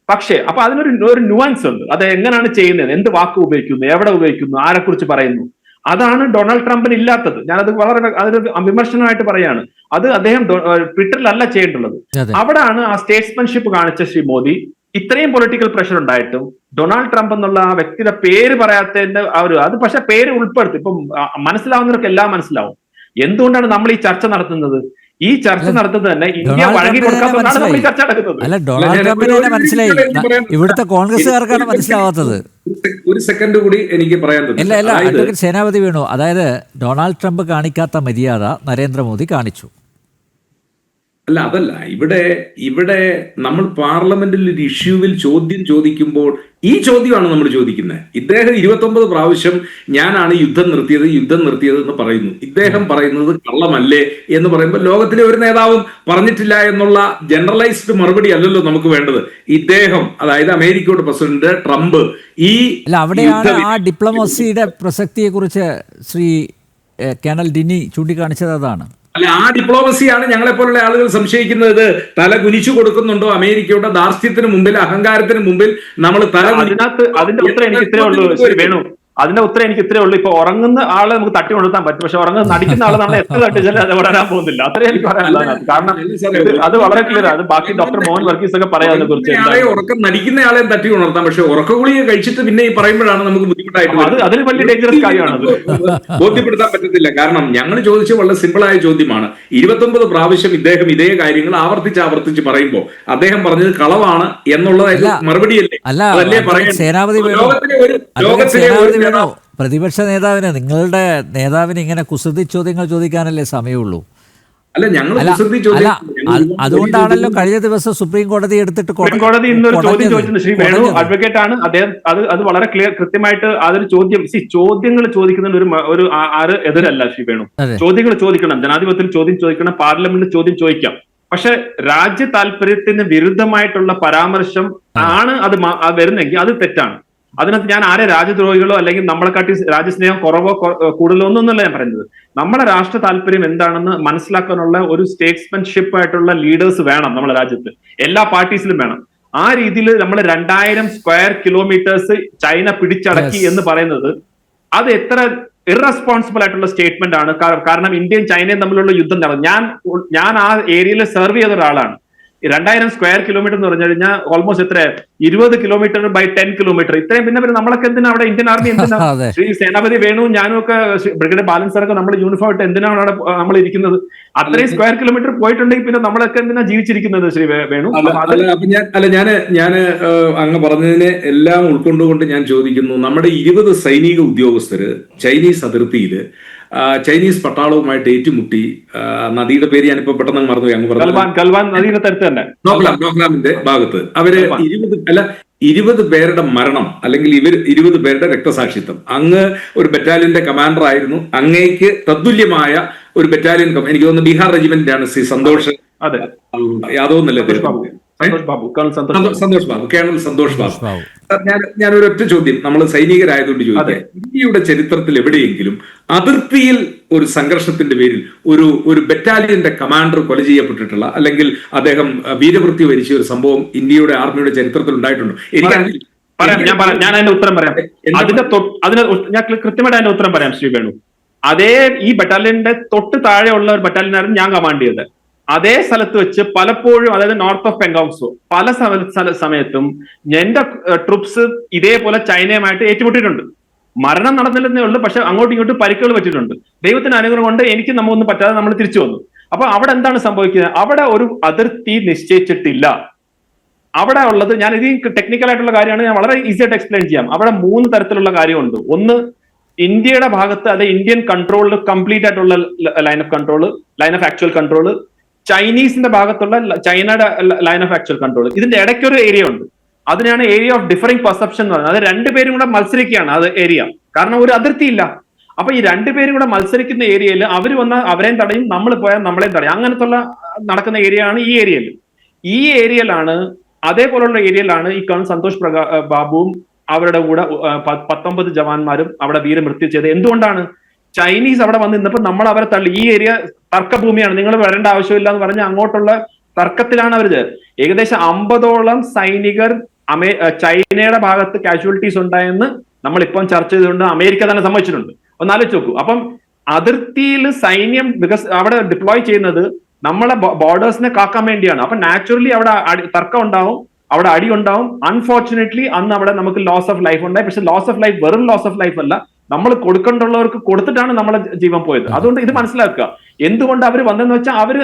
പക്ഷേ അപ്പൊ അതിനൊരു ന്യൂവാൻസ് ഉണ്ട്. അത് എങ്ങനെയാണ് ചെയ്യുന്നത്, എന്ത് വാക്ക് ഉപയോഗിക്കുന്നു, എവിടെ ഉപയോഗിക്കുന്നു, ആരെക്കുറിച്ച് പറയുന്നു, അതാണ് ഡൊണാൾഡ് ട്രംപിന് ഇല്ലാത്തത്. ഞാനത് അതൊരു വിമർശനമായിട്ട് പറയാണ്. അത് അദ്ദേഹം ട്വിറ്ററിലല്ല ചെയ്യേണ്ടുള്ളത്. അവിടാണ് ആ സ്റ്റേറ്റ്സ്മാൻഷിപ്പ് കാണിച്ച ശ്രീ മോദി. ഇത്രയും പൊളിറ്റിക്കൽ പ്രഷർ ഉണ്ടായിട്ടും ഡൊണാൾഡ് ട്രംപ് എന്നുള്ള ആ വ്യക്തിയുടെ പേര് പറയാത്തതിന്റെ അത് പക്ഷെ പേര് ഉൾപ്പെടുത്തി. ഇപ്പം മനസ്സിലാവുന്നവർക്ക് എല്ലാം മനസ്സിലാവും. എന്തുകൊണ്ടാണ് നമ്മൾ ഈ ചർച്ച നടത്തുന്നത്? ഈ ചർച്ച നടത്തുന്നത് തന്നെ ഇന്ത്യ വഴങ്ങി കൊടുക്കാത്തതുകൊണ്ടാണ് നമ്മൾ ഈ ചർച്ച നടക്കുന്നത്. അല്ല, ഡൊണാൾഡ് ട്രംപിന് തന്നെ മനസ്സിലായി, ഇവിടുത്തെ കോൺഗ്രസ്സുകാർക്കാണ് മനസ്സിലാവാത്തത്. ഒരു സെക്കൻഡ് കൂടി എനിക്ക് പറയാൻ ഇല്ല അഡ്വക്കേറ്റ് സേനാപതി വേണു, അതായത് ഡൊണാൾഡ് ട്രംപ് കാണിക്കാത്ത മര്യാദ നരേന്ദ്രമോദി കാണിച്ചു. അല്ല, അതല്ല, ഇവിടെ നമ്മൾ പാർലമെന്റിൽ ഒരു ഇഷ്യൂവിൽ ചോദ്യം ചോദിക്കുമ്പോൾ ഈ ചോദ്യമാണ് നമ്മൾ ചോദിക്കുന്നത്. ഇദ്ദേഹം 29 പ്രാവശ്യം ഞാനാണ് യുദ്ധം നിർത്തിയത് എന്ന് പറയുന്നു. ഇദ്ദേഹം പറയുന്നത് കള്ളമല്ലേ എന്ന് പറയുമ്പോൾ ലോകത്തിലെ ഒരു നേതാവും പറഞ്ഞിട്ടില്ല എന്നുള്ള ജനറലൈസ്ഡ് മറുപടി അല്ലല്ലോ നമുക്ക് വേണ്ടത്. ഇദ്ദേഹം, അതായത് അമേരിക്കയുടെ പ്രസിഡന്റ് ട്രംപ്, ഈ അവിടെയാണ് ആ ഡിപ്ലോമസിയുടെ പ്രസക്തിയെ കുറിച്ച് ശ്രീ കേണൽ ഡിന്നി ചൂണ്ടിക്കാണിച്ചത്. അതാണ് അല്ല, ആ ഡിപ്ലോമസിയാണ് ഞങ്ങളെപ്പോലുള്ള ആളുകൾ സംശയിക്കുന്നത്. തല കുനിച്ചു കൊടുക്കുന്നുണ്ടോ അമേരിക്കയുടെ ധാർഷ്ട്യത്തിന് മുമ്പിൽ, അഹങ്കാരത്തിന് മുമ്പിൽ നമ്മൾ അതിന്റെ ഉത്തരം എനിക്ക് ഇത്രേ ഉള്ളൂ വേണു. അതിന്റെ ഉത്തരം എനിക്ക് ഇത്രേ ഉള്ളൂ. ഇപ്പൊ ഉറങ്ങുന്ന ആളെ നമുക്ക് തട്ടി ഉണർത്താൻ പറ്റും, പക്ഷെ ഉറങ്ങുന്ന നടിക്കുന്ന ആളെ നമ്മൾ എത്ര തട്ടിച്ചാലും അത് വളരാൻ പോകുന്നില്ല. അത്രേ എനിക്ക് പറയാനുള്ളതാണ്. കാരണം അത് വളരെ ക്ലിയർ. അത് ബാക്കി ഡോക്ടർ മോഹൻ വർഗീസ് ഒക്കെ പറയാം അതിനെ കുറിച്ച്. ഉറക്കം നടിക്കുന്ന ആളെ തട്ടി ഉണർത്താം, പക്ഷെ ഉറക്കഗുളിക കഴിച്ചിട്ട് പിന്നെ ഈ പറയുമ്പോഴാണ് നമുക്ക് ബുദ്ധിമുട്ടായിട്ട് അതിന് വലിയ ഡേഞ്ചറസ് കാര്യമാണ്. ബോധ്യപ്പെടുത്താൻ പറ്റത്തില്ല. കാരണം ഞങ്ങൾ ചോദിച്ച വളരെ സിമ്പിളായ ചോദ്യമാണ്. 29 പ്രാവശ്യം ഇദ്ദേഹം ഇതേ കാര്യങ്ങൾ ആവർത്തിച്ച് പറയുമ്പോൾ അദ്ദേഹം പറഞ്ഞത് കളവാണ് എന്നുള്ളതായിട്ട് മറുപടിയല്ലേ? അതല്ലേ സേനാപതി പ്രതിപക്ഷ നേതാവിന്, നിങ്ങളുടെ നേതാവിന് ഇങ്ങനെ കുസൃതി ചോദ്യങ്ങൾ ചോദിക്കാനല്ലേ സമയമുള്ളൂ? അതുകൊണ്ടാണല്ലോ കഴിഞ്ഞ ദിവസം സുപ്രീം കോടതി എടുത്തിട്ട് കോടതി ഇന്നൊരു ചോദ്യം ചോദിച്ചിട്ടുണ്ട്. ശ്രീ വേണു അഡ്വക്കേറ്റ് ആണ് അദ്ദേഹം. അത് വളരെ ക്ലിയർ, കൃത്യമായിട്ട് അതൊരു ചോദ്യങ്ങൾ ചോദിക്കുന്നതിന് ഒരു ആര് എതിരല്ല ശ്രീ വേണു. ചോദ്യങ്ങൾ ചോദിക്കണം, ജനാധിപത്യത്തിൽ ചോദ്യം ചോദിക്കണം, പാർലമെന്റിൽ ചോദ്യം ചോദിക്കാം. പക്ഷെ രാജ്യ താല്പര്യത്തിന് വിരുദ്ധമായിട്ടുള്ള പരാമർശം ആണ് അത് വരുന്നെങ്കിൽ അത് തെറ്റാണ്. അതിനകത്ത് ഞാൻ ആരെ രാജ്യദ്രോഹികളോ അല്ലെങ്കിൽ നമ്മളെക്കാട്ടി രാജ്യസ്നേഹം കുറവോ കൂടുതലോ ഒന്നൊന്നല്ല ഞാൻ പറയുന്നത്. നമ്മുടെ രാഷ്ട്ര താല്പര്യം എന്താണെന്ന് മനസ്സിലാക്കാനുള്ള ഒരു സ്റ്റേറ്റ്സ്മാൻഷിപ്പ് ആയിട്ടുള്ള ലീഡേഴ്സ് വേണം നമ്മുടെ രാജ്യത്ത്, എല്ലാ പാർട്ടീസിലും വേണം. ആ രീതിയിൽ നമ്മൾ 2000 സ്ക്വയർ കിലോമീറ്റേഴ്സ് ചൈന പിടിച്ചടക്കി എന്ന് പറയുന്നത് അത് എത്ര ഇറസ്പോൺസിബിൾ ആയിട്ടുള്ള സ്റ്റേറ്റ്മെന്റ് ആണ്. കാരണം ഇന്ത്യയും ചൈനയും തമ്മിലുള്ള യുദ്ധം നടന്നു. ഞാൻ ആ ഏരിയയിൽ സെർവ് ചെയ്ത ഒരാളാണ്. 2000 സ്ക്വയർ കിലോമീറ്റർ എന്ന് പറഞ്ഞു കഴിഞ്ഞാൽ ഓൾമോസ്റ്റ് എത്ര 20 കിലോമീറ്റർ ബൈ 10 കിലോമീറ്റർ. ഇത്രയും പിന്നെ നമ്മളൊക്കെ എന്തിനാ അവിടെ ഇന്ത്യൻ ആർമി എന്തിനാ? ശ്രീ സേനാപതി വേണു, ഞാനും ഒക്കെ ബ്രിഗേഡിയർ ബാലൻ സാറൊക്കെ നമ്മൾ യൂണിഫോം ഇട്ട് എന്തിനാണ് അവിടെ നമ്മൾ ഇരിക്കുന്നത്? അത്രയും സ്ക്വയർ കിലോമീറ്റർ പോയിട്ടുണ്ടെങ്കിൽ പിന്നെ നമ്മളൊക്കെ എന്തിനാ ജീവിച്ചിരിക്കുന്നത് ശ്രീ വേണു? ഞാൻ അങ്ങ് പറഞ്ഞതിനെ എല്ലാം ഉൾക്കൊണ്ടുകൊണ്ട് ഞാൻ ചോദിക്കുന്നു, നമ്മുടെ 20 സൈനിക ഉദ്യോഗസ്ഥര് ചൈനീസ് അതിർത്തിയില് ചൈനീസ് പട്ടാളവുമായിട്ട് ഏറ്റുമുട്ടി. നദിയുടെ പേര് ഞാനിപ്പോ പെട്ടെന്ന് മറന്നു. നോക്ലാമിന്റെ ഭാഗത്ത് അവര് 20 പേരുടെ മരണം, അല്ലെങ്കിൽ 20 പേരുടെ രക്തസാക്ഷിത്വം. അങ്ങ് ഒരു ബറ്റാലിയന്റെ കമാൻഡർ ആയിരുന്നു. അങ്ങേക്ക് തത്തുല്യമായ ഒരു ബറ്റാലിയൻ, എനിക്ക് തോന്നുന്നു ബീഹാർ റെജിമെന്റിന്റെ ആണ് ശ്രീ സന്തോഷ് യാദവ് എന്നല്ലേ സന്തോഷ് ബാബു, കേണൽ സന്തോഷ് ബാബു. ഞാൻ ഒരൊറ്റ ചോദ്യം നമ്മൾ സൈനികരായതുകൊണ്ട് ചോദിക്കാം. ഇന്ത്യയുടെ ചരിത്രത്തിൽ എവിടെയെങ്കിലും അതിർത്തിയിൽ ഒരു സംഘർഷത്തിന്റെ പേരിൽ ഒരു ബറ്റാലിയന്റെ കമാൻഡർ കൊല ചെയ്യപ്പെട്ടിട്ടുള്ള, അല്ലെങ്കിൽ അദ്ദേഹം വീരവൃത്തി വരിച്ച ഒരു സംഭവം ഇന്ത്യയുടെ ആർമിയുടെ ചരിത്രത്തിൽ ഉണ്ടായിട്ടുണ്ടോ? ഞാൻ അതിന്റെ ഉത്തരം പറയാം. ഞാൻ കൃത്യമായിട്ട് അതിന്റെ ഉത്തരം പറയാം ശ്രീ വേണു. അതേ ഈ ബറ്റാലിയന്റെ തൊട്ട് താഴെയുള്ള ഒരു ബറ്റാലിയനായിരുന്നു ഞാൻ കമാൻഡ് ചെയ്തത്. അതേ സ്ഥലത്ത് വെച്ച് പലപ്പോഴും, അതായത് നോർത്ത് ഓഫ് പെങ്കോങ്സോ, പല സമയത്തും എന്റെ ട്രൂപ്സ് ഇതേപോലെ ചൈനയുമായിട്ട് ഏറ്റുമുട്ടിയിട്ടുണ്ട്. മരണം നടന്നില്ലെന്നേ ഉള്ളൂ, പക്ഷെ അങ്ങോട്ടും ഇങ്ങോട്ടും പരിക്കുകൾ പറ്റിയിട്ടുണ്ട്. ദൈവത്തിന്റെ അനുഗ്രഹം കൊണ്ട് എനിക്ക് നമ്മൊന്നും പറ്റാതെ നമ്മൾ തിരിച്ചു വന്നു. അപ്പൊ അവിടെ എന്താണ് സംഭവിക്കുന്നത്? അവിടെ ഒരു അതിർത്തി നിശ്ചയിച്ചിട്ടില്ല. അവിടെ ഉള്ളത്, ഞാൻ ഇത് ടെക്നിക്കൽ ആയിട്ടുള്ള കാര്യമാണ്, ഞാൻ വളരെ ഈസി ആയിട്ട് എക്സ്പ്ലെയിൻ ചെയ്യാം. അവിടെ 3 തരത്തിലുള്ള കാര്യമുണ്ട്. ഒന്ന്, ഇന്ത്യയുടെ ഭാഗത്ത്, അത് ഇന്ത്യൻ കൺട്രോളിൽ കംപ്ലീറ്റ് ആയിട്ടുള്ള line of control, line of actual control, ചൈനീസിന്റെ ഭാഗത്തുള്ള ചൈനയുടെ ലൈൻ ഓഫ് ആക്ച്വൽ കൺട്രോൾ. ഇതിന്റെ ഇടയ്ക്കൊരു ഏരിയ ഉണ്ട്, അതിനാണ് ഏരിയ ഓഫ് ഡിഫറിംഗ് പെർസെപ്ഷൻ എന്ന് പറയുന്നത്. അത് 2 പേരും കൂടെ മത്സരിക്കുകയാണ് അത് ഏരിയ, കാരണം ഒരു അതിർത്തി ഇല്ല. അപ്പൊ ഈ 2 പേരും കൂടെ മത്സരിക്കുന്ന ഏരിയയിൽ അവർ വന്നാൽ അവരെയും തടയും, നമ്മൾ പോയാൽ നമ്മളെയും തടയും. അങ്ങനത്തുള്ള നടക്കുന്ന ഏരിയ ആണ് ഈ ഏരിയയിൽ. ഈ ഏരിയയിലാണ്, അതേപോലുള്ള ഏരിയയിലാണ് ഈ കേണൽ സന്തോഷ് ബാബുവും അവരുടെ കൂടെ 19 ജവാന്മാരും അവിടെ വീരമൃത്യു ചെയ്തത്. എന്തുകൊണ്ടാണ്? ചൈനീസ് അവിടെ വന്ന് നിന്നപ്പോൾ നമ്മൾ അവരെ തള്ളി. ഈ ഏരിയ തർക്കഭൂമിയാണ്, നിങ്ങൾ വരേണ്ട ആവശ്യമില്ല എന്ന് പറഞ്ഞ് അങ്ങോട്ടുള്ള തർക്കത്തിലാണ് അവര്. ഏകദേശം 50ഓളം സൈനികർ ചൈനയുടെ ഭാഗത്ത് കാഷ്വാലിറ്റീസ് ഉണ്ടായെന്ന് നമ്മളിപ്പം ചർച്ച ചെയ്തുകൊണ്ട് അമേരിക്ക തന്നെ സമ്മതിച്ചിട്ടുണ്ട്. ഒന്നാലോചിച്ച് നോക്കൂ. അപ്പം അതിർത്തിയിൽ സൈന്യം അവിടെ ഡിപ്ലോയ് ചെയ്യുന്നത് നമ്മളെ ബോർഡേഴ്സിനെ കാക്കാൻ വേണ്ടിയാണ്. അപ്പൊ നാച്ചുറലി അവിടെ തർക്കം ഉണ്ടാവും, അവിടെ അടി ഉണ്ടാവും. അൺഫോർച്ചുനേറ്റ്ലി അന്ന് അവിടെ നമുക്ക് ലോസ് ഓഫ് ലൈഫ് ഉണ്ടായി. പക്ഷെ ലോസ് ഓഫ് ലൈഫ് വെറും ലോസ് ഓഫ് ലൈഫ് അല്ല, നമ്മൾ കൊടുക്കേണ്ടുള്ളവർക്ക് കൊടുത്തിട്ടാണ് നമ്മളെ ജീവൻ പോയത്. അതുകൊണ്ട് ഇത് മനസ്സിലാക്കുക. എന്തുകൊണ്ട് അവർ വന്നെന്ന് വെച്ചാൽ അവര്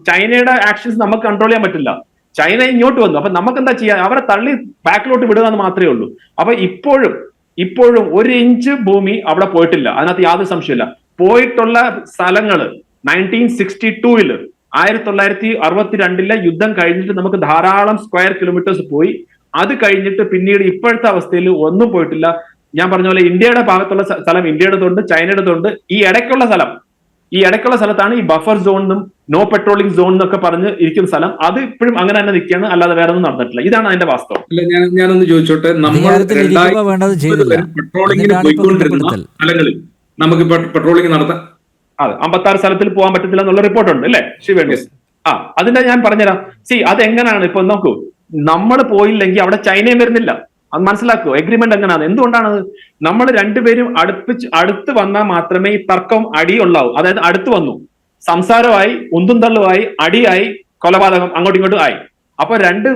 ചൈനയുടെ ആക്ഷൻസ് നമുക്ക് കൺട്രോൾ ചെയ്യാൻ പറ്റില്ല. ചൈന ഇങ്ങോട്ട് വന്നു, അപ്പൊ നമുക്ക് എന്താ ചെയ്യാ? അവരെ തള്ളി ബാക്കിലോട്ട് വിടുക എന്ന് മാത്രമേ ഉള്ളൂ. അപ്പൊ ഇപ്പോഴും 1 ഇഞ്ച് ഭൂമി അവിടെ പോയിട്ടില്ല, അതിനകത്ത് യാതൊരു സംശയമില്ല. പോയിട്ടുള്ള സ്ഥലങ്ങള് 1962 1962 യുദ്ധം കഴിഞ്ഞിട്ട് നമുക്ക് ധാരാളം സ്ക്വയർ കിലോമീറ്റേഴ്സ് പോയി. അത് കഴിഞ്ഞിട്ട് പിന്നീട് ഇപ്പോഴത്തെ അവസ്ഥയിൽ ഒന്നും പോയിട്ടില്ല. ഞാൻ പറഞ്ഞ പോലെ ഇന്ത്യയുടെ ഭാഗത്തുള്ള സ്ഥലം ഇന്ത്യയുടേതുണ്ട്, ചൈനയുടേതുണ്ട്. ഈ ഇടയ്ക്കുള്ള സ്ഥലത്താണ് ഈ ബഫർ സോൺ എന്നും നോ പെട്രോളിംഗ് സോൺ എന്നൊക്കെ പറഞ്ഞ് ഇരിക്കുന്ന സ്ഥലം. അത് ഇപ്പോഴും അങ്ങനെ തന്നെ നിൽക്കുകയാണ്, അല്ലാതെ വേറെ ഒന്നും നടന്നിട്ടില്ല. ഇതാണ് അതിന്റെ വാസ്തവം. ഞാനൊന്ന് ചോദിച്ചോട്ടെ, നമ്മൾ പെട്രോളിങ്ങിന് പോയിക്കൊണ്ടിരുന്ന സ്ഥലങ്ങളിൽ നമുക്ക് പെട്രോളിംഗ് നടത്താം? അതെ, 56 സ്ഥലത്തിൽ പോകാൻ പറ്റത്തില്ല എന്നുള്ള റിപ്പോർട്ടുണ്ട് അല്ലേ ശിവേണു? അതിന്റെ ഞാൻ പറഞ്ഞുതരാം. അതെങ്ങനെയാണ്? ഇപ്പൊ നോക്കൂ, നമ്മൾ പോയില്ലെങ്കിൽ അവിടെ ചൈനയും വരുന്നില്ല. അത് മനസ്സിലാക്കൂ. എഗ്രിമെന്റ് എങ്ങനെയാണ്? എന്തുകൊണ്ടാണ്? നമ്മൾ രണ്ടുപേരും അടുത്ത് വന്നാൽ മാത്രമേ ഈ തർക്കം അടിയുള്ളാവൂ. അതായത് അടുത്ത് വന്നു, സംസാരമായി, ഉന്തും തള്ളുമായി, അടിയായി, കൊലപാതകം അങ്ങോട്ടും ഇങ്ങോട്ടും ആയി. അപ്പൊ 2